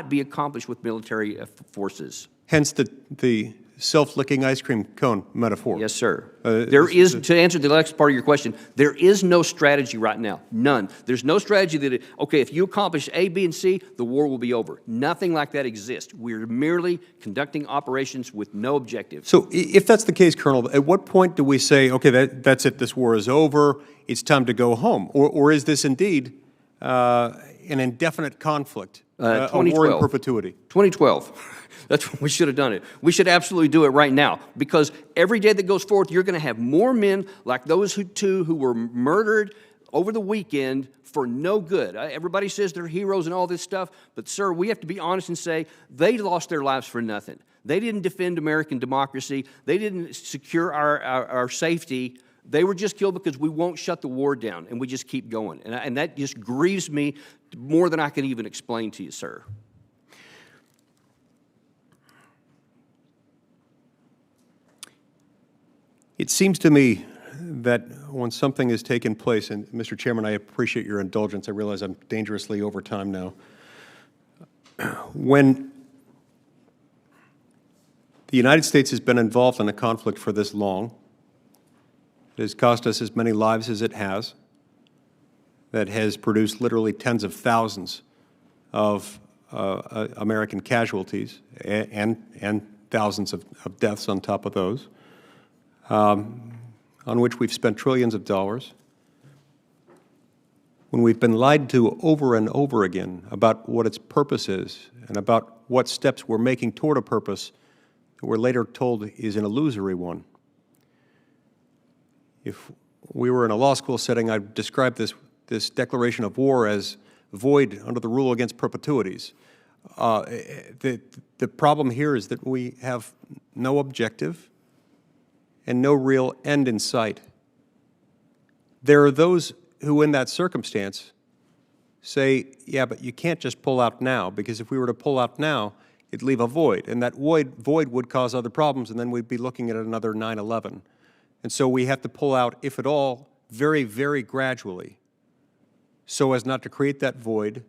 Speaker 7: be accomplished with military forces.
Speaker 8: Hence the self-licking ice cream cone metaphor.
Speaker 7: Yes, sir. To answer the next part of your question, there is no strategy right now. None. There's no strategy that, if you accomplish A, B, and C, the war will be over. Nothing like that exists. We're merely conducting operations with no objective.
Speaker 8: So if that's the case, Colonel, at what point do we say, okay, that's it, this war is over, it's time to go home? Or is this indeed an indefinite conflict, a war in
Speaker 7: 2012.
Speaker 8: perpetuity?
Speaker 7: 2012. That's when we should have done it. We should absolutely do it right now, because every day that goes forth, you're going to have more men like those who were murdered over the weekend for no good. Everybody says they're heroes and all this stuff, but, sir, we have to be honest and say they lost their lives for nothing. They didn't defend American democracy. They didn't secure our safety. They were just killed because we won't shut the war down, and we just keep going. And that just grieves me more than I can even explain to you, sir.
Speaker 8: It seems to me that when something has taken place, and Mr. Chairman, I appreciate your indulgence. I realize I'm dangerously over time now. When the United States has been involved in a conflict for this long, it has cost us as many lives as it has, that has produced literally tens of thousands of American casualties and thousands of deaths on top of those, on which we've spent trillions of dollars, when we've been lied to over and over again about what its purpose is and about what steps we're making toward a purpose that we're later told is an illusory one. If we were in a law school setting, I'd describe this declaration of war as void under the rule against perpetuities. The problem here is that we have no objective and no real end in sight. There are those who, in that circumstance, say, yeah, but you can't just pull out now, because if we were to pull out now, it'd leave a void, and that void would cause other problems, and then we'd be looking at another 9/11. And so we have to pull out, if at all, very, very gradually, so as not to create that void,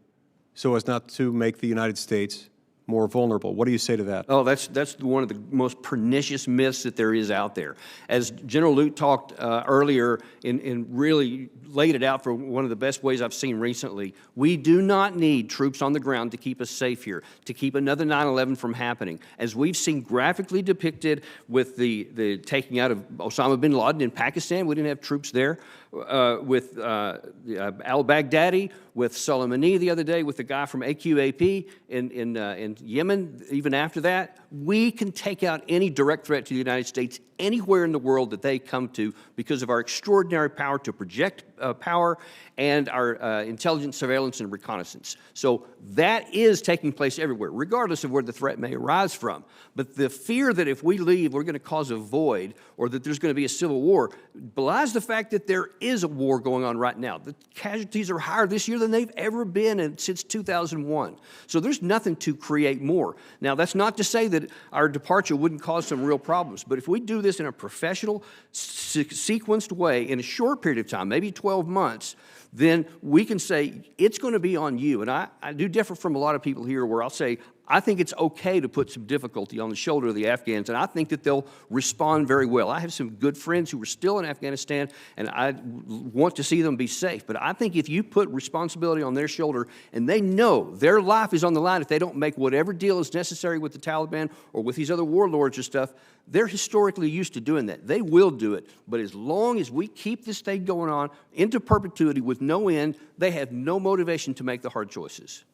Speaker 8: so as not to make the United States more vulnerable. What do you say to that?
Speaker 7: Oh, that's one of the most pernicious myths that there is out there. As General Lute talked earlier and really laid it out for one of the best ways I've seen recently, we do not need troops on the ground to keep us safe here, to keep another 9/11 from happening. As we've seen graphically depicted with the taking out of Osama bin Laden in Pakistan, we didn't have troops there. With al-Baghdadi, with Soleimani the other day, with the guy from AQAP in Yemen, even after that, we can take out any direct threat to the United States anywhere in the world that they come to because of our extraordinary power to project power and our intelligence, surveillance, and reconnaissance. So that is taking place everywhere, regardless of where the threat may arise from. But the fear that if we leave, we're going to cause a void or that there's going to be a civil war belies the fact that there is a war going on right now. The casualties are higher this year than they've ever been since 2001. So there's nothing to create more. Now, that's not to say that our departure wouldn't cause some real problems, but if we do this in a professional, sequenced way in a short period of time, maybe 12 months, then we can say it's going to be on you. And I do differ from a lot of people here where I'll say, I think it's okay to put some difficulty on the shoulder of the Afghans, and I think that they'll respond very well. I have some good friends who are still in Afghanistan, and I want to see them be safe. But I think if you put responsibility on their shoulder, and they know their life is on the line if they don't make whatever deal is necessary with the Taliban or with these other warlords or stuff, they're historically used to doing that. They will do it. But as long as we keep this thing going on into perpetuity with no end, they have no motivation to make the hard choices.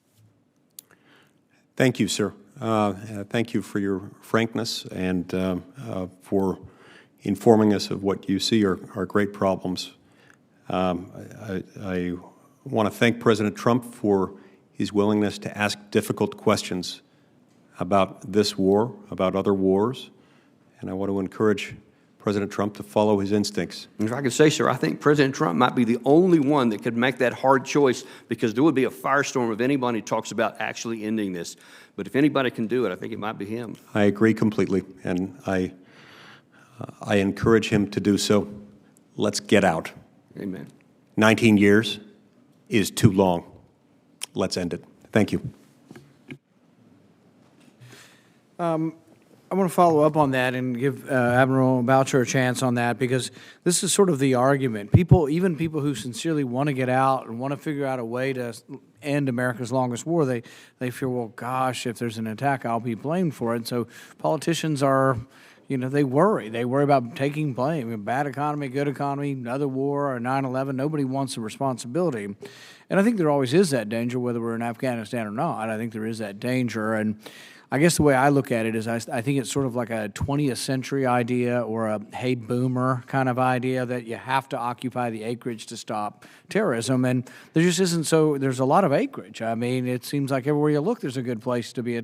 Speaker 8: Thank you, sir. Thank you for your frankness and for informing us of what you see are great problems. I want to thank President Trump for his willingness to ask difficult questions about this war, about other wars, and I want to encourage President Trump to follow his instincts.
Speaker 7: If I could say, sir, I think President Trump might be the only one that could make that hard choice, because there would be a firestorm if anybody talks about actually ending this. But if anybody can do it, I think it might be him.
Speaker 8: I agree completely, and I encourage him to do so. Let's get out.
Speaker 7: Amen.
Speaker 8: 19 years is too long. Let's end it. Thank you.
Speaker 1: I want to follow up on that and give Admiral Boucher a chance on that, because this is sort of the argument. Even people who sincerely want to get out and want to figure out a way to end America's longest war, they fear, well, gosh, if there's an attack, I'll be blamed for it. And so politicians are, They worry. They worry about taking blame. A bad economy, good economy, another war, or 9/11. Nobody wants the responsibility. And I think there always is that danger, whether we're in Afghanistan or not. I think there is that danger. And I guess the way I look at it is I think it's sort of like a 20th century idea or a hey boomer kind of idea that you have to occupy the acreage to stop terrorism. And there just isn't there's a lot of acreage. I mean, it seems like everywhere you look, there's a good place to be.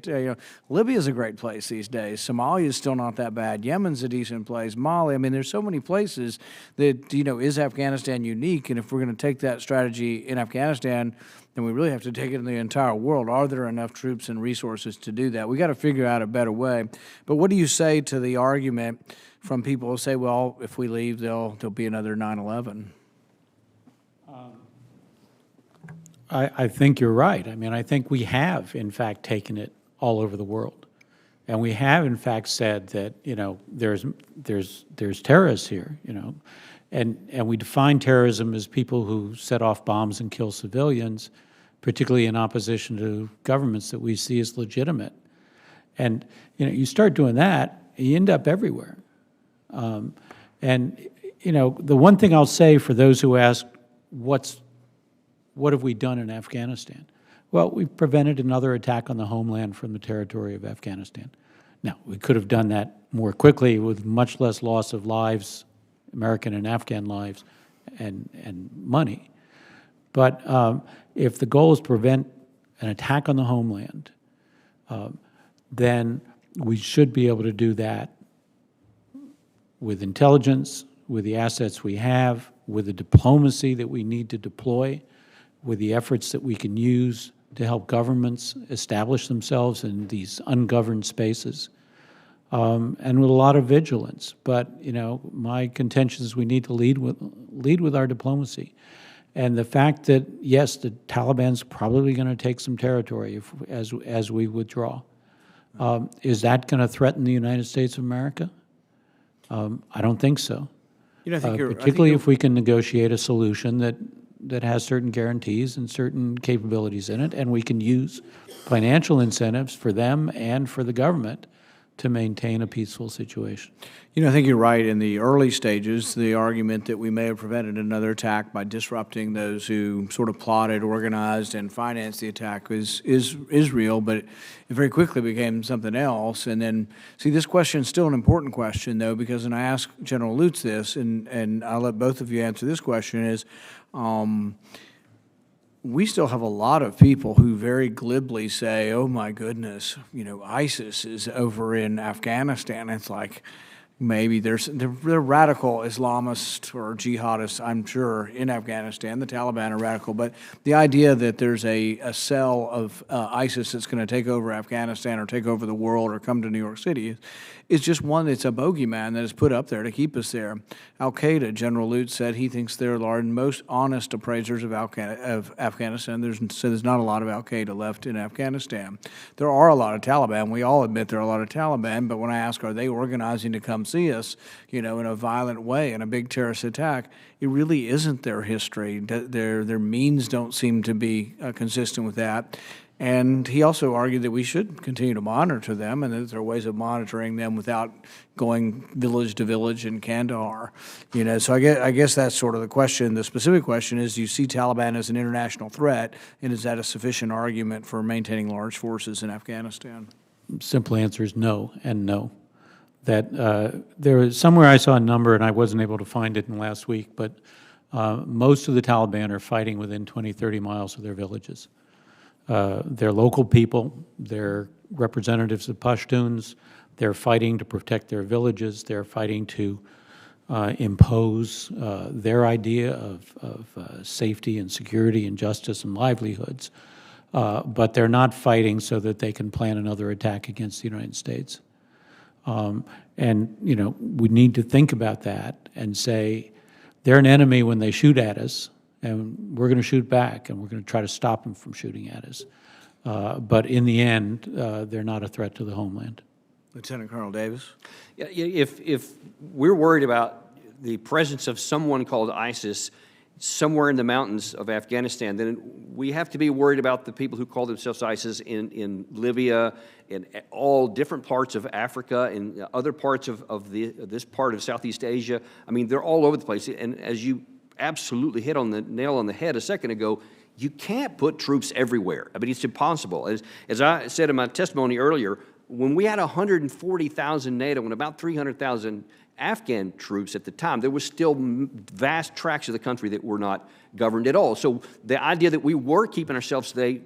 Speaker 1: Libya's a great place these days. Somalia is still not that bad. Yemen's a decent place. Mali, I mean, there's so many places that, is Afghanistan unique? And if we're going to take that strategy in Afghanistan, then we really have to take it in the entire world. Are there enough troops and resources to do that? We got to figure out a better way. But what do you say to the argument from people who say, well, if we leave, there'll be another 9/11?
Speaker 6: I think you're right. I mean, I think we have, in fact, taken it all over the world. And we have, in fact, said that, there's terrorists here, And we define terrorism as people who set off bombs and kill civilians, particularly in opposition to governments that we see as legitimate. And, you start doing that, you end up everywhere. The one thing I'll say for those who ask, what have we done in Afghanistan? Well, we've prevented another attack on the homeland from the territory of Afghanistan. Now, we could have done that more quickly with much less loss of lives, American and Afghan lives, and money. But if the goal is to prevent an attack on the homeland, then we should be able to do that with intelligence, with the assets we have, with the diplomacy that we need to deploy, with the efforts that we can use to help governments establish themselves in these ungoverned spaces, and with a lot of vigilance. But my contention is we need to lead with our diplomacy, and the fact that yes, the Taliban's probably going to take some territory as we withdraw. Is that going to threaten the United States of America? I don't think so. Particularly if we can negotiate a solution that has certain guarantees and certain capabilities in it, and we can use financial incentives for them and for the government to maintain a peaceful situation.
Speaker 1: I think you're right. In the early stages, the argument that we may have prevented another attack by disrupting those who sort of plotted, organized, and financed the attack is real, but it very quickly became something else. And then, see, this question is still an important question, though, because when I asked General Lute this, and I'll let both of you answer this question, is we still have a lot of people who very glibly say, oh, my goodness, ISIS is over in Afghanistan. It's like maybe they're radical Islamists or jihadists, I'm sure, in Afghanistan. The Taliban are radical. But the idea that there's a cell of ISIS that's going to take over Afghanistan or take over the world or come to New York City is just one that's a bogeyman that is put up there to keep us there. Al-Qaeda, General Lute said he thinks they're the most honest appraisers of Afghanistan. There's not a lot of Al-Qaeda left in Afghanistan. There are a lot of Taliban. We all admit there are a lot of Taliban, but when I ask, are they organizing to come see us, in a violent way, in a big terrorist attack, it really isn't their history. Their means don't seem to be consistent with that. And he also argued that we should continue to monitor them and that there are ways of monitoring them without going village to village in Kandahar. So I guess that's sort of the question. The specific question is, do you see Taliban as an international threat, and is that a sufficient argument for maintaining large forces in Afghanistan?
Speaker 6: Simple answer is no and no. That there was somewhere I saw a number, and I wasn't able to find it in last week, but most of the Taliban are fighting within 20, 30 miles of their villages. They're local people, they're representatives of Pashtuns, they're fighting to protect their villages, they're fighting to impose their idea of safety and security and justice and livelihoods, but they're not fighting so that they can plan another attack against the United States. And we need to think about that and say, they're an enemy when they shoot at us, and we're going to shoot back, and we're going to try to stop them from shooting at us. But in the end, they're not a threat to the homeland.
Speaker 1: Lieutenant Colonel Davis?
Speaker 7: Yeah, if we're worried about the presence of someone called ISIS somewhere in the mountains of Afghanistan, then we have to be worried about the people who call themselves ISIS in Libya, in all different parts of Africa, and other parts of this part of Southeast Asia. I mean, they're all over the place. And as you absolutely hit on the nail on the head a second ago, you can't put troops everywhere. I mean, it's impossible. As I said in my testimony earlier, when we had 140,000 NATO and about 300,000 Afghan troops at the time, there was still vast tracts of the country that were not governed at all. So the idea that we were keeping ourselves safe,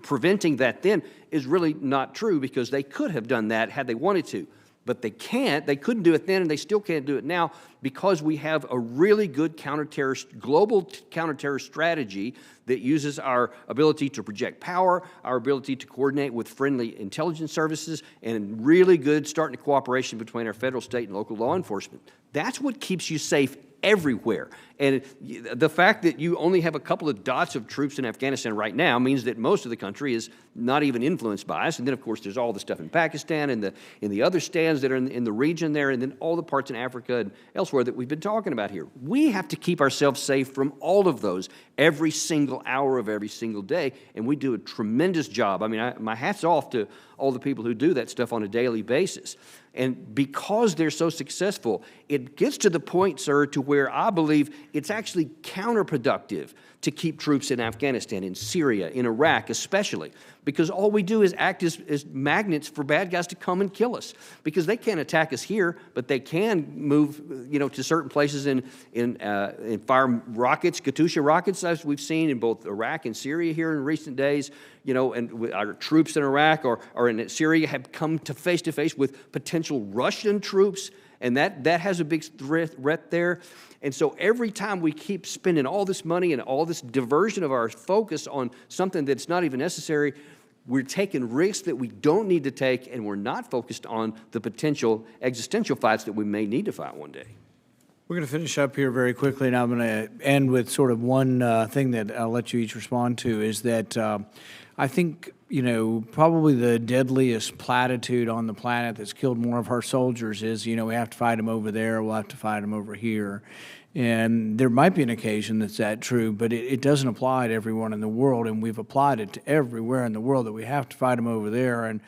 Speaker 7: preventing that then, is really not true, because they could have done that had they wanted to. But they can't. They couldn't do it then, and they still can't do it now, because we have a really good global counterterrorist strategy that uses our ability to project power, our ability to coordinate with friendly intelligence services, and really good starting to cooperation between our federal, state, and local law enforcement. That's what keeps you safe everywhere. And the fact that you only have a couple of dots of troops in Afghanistan right now means that most of the country is not even influenced by us. And then, of course, there's all the stuff in Pakistan and in the other stands that are in the region there, and then all the parts in Africa and elsewhere that we've been talking about here. We have to keep ourselves safe from all of those every single hour of every single day, and we do a tremendous job. I mean, my hat's off to all the people who do that stuff on a daily basis. And because they're so successful, it gets to the point, sir, to where I believe it's actually counterproductive to keep troops in Afghanistan, in Syria, in Iraq especially, because all we do is act as magnets for bad guys to come and kill us, because they can't attack us here, but they can move, to certain places and fire rockets, Katyusha rockets, as we've seen in both Iraq and Syria here in recent days. And our troops in Iraq or in Syria have come to face with potential Russian troops, and that has a big threat there. And so every time we keep spending all this money and all this diversion of our focus on something that's not even necessary, we're taking risks that we don't need to take, and we're not focused on the potential existential fights that we may need to fight one day.
Speaker 1: We're going to finish up here very quickly, and I'm going to end with sort of one thing that I'll let you each respond to, is that I think, probably the deadliest platitude on the planet that's killed more of our soldiers is, we have to fight them over there, we'll have to fight them over here. And there might be an occasion that's that true, but it doesn't apply to everyone in the world, and we've applied it to everywhere in the world, that we have to fight them over there. And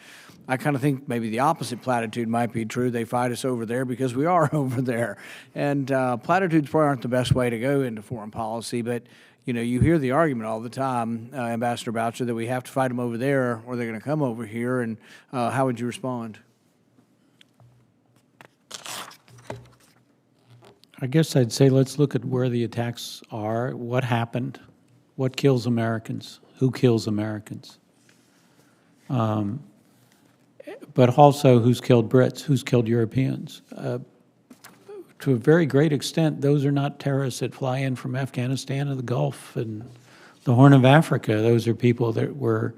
Speaker 1: I kind of think maybe the opposite platitude might be true. They fight us over there because we are over there. And platitudes probably aren't the best way to go into foreign policy, but you hear the argument all the time, Ambassador Boucher, that we have to fight them over there or they're going to come over here. And how would you respond?
Speaker 6: I guess I'd say let's look at where the attacks are, what happened, what kills Americans, who kills Americans. But also who's killed Brits, who's killed Europeans. To a very great extent, those are not terrorists that fly in from Afghanistan or the Gulf and the Horn of Africa. Those are people that were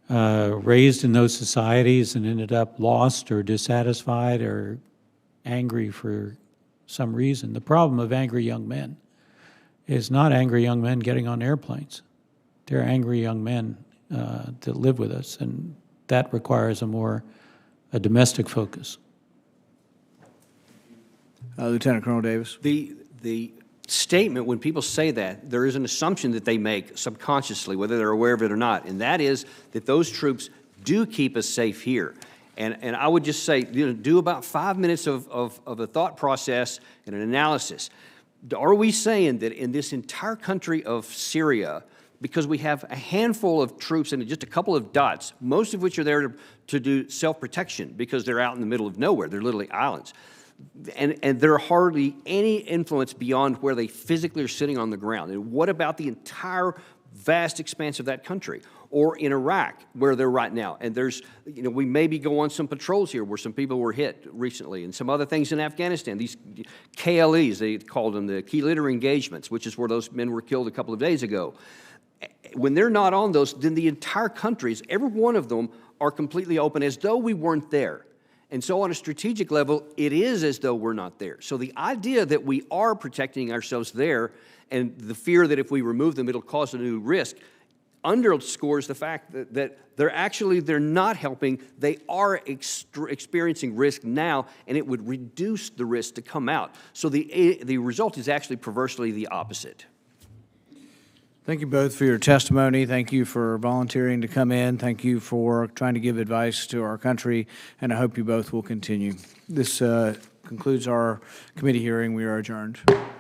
Speaker 6: raised in those societies and ended up lost or dissatisfied or angry for some reason. The problem of angry young men is not angry young men getting on airplanes. They're angry young men that live with us, and that requires a domestic focus.
Speaker 1: Lieutenant Colonel Davis.
Speaker 7: The statement, when people say that, there is an assumption that they make subconsciously, whether they're aware of it or not, and that is that those troops do keep us safe here. And I would just say, do about 5 minutes of a thought process and an analysis. Are we saying that in this entire country of Syria, because we have a handful of troops and just a couple of dots, most of which are there to do self-protection because they're out in the middle of nowhere, they're literally islands, and there are hardly any influence beyond where they physically are sitting on the ground? And what about the entire vast expanse of that country? Or in Iraq, where they're right now. And there's, we maybe go on some patrols here where some people were hit recently, and some other things in Afghanistan. These KLEs, they called them the key leader engagements, which is where those men were killed a couple of days ago. When they're not on those, then the entire countries, every one of them, are completely open as though we weren't there. And so on a strategic level, it is as though we're not there. So the idea that we are protecting ourselves there, and the fear that if we remove them, it'll cause a new risk, underscores the fact that they're not helping. They are experiencing risk now, and it would reduce the risk to come out. So the result is actually perversely the opposite.
Speaker 1: Thank you both for your testimony. Thank you for volunteering to come in. Thank you for trying to give advice to our country, and I hope you both will continue. This concludes our committee hearing. We are adjourned.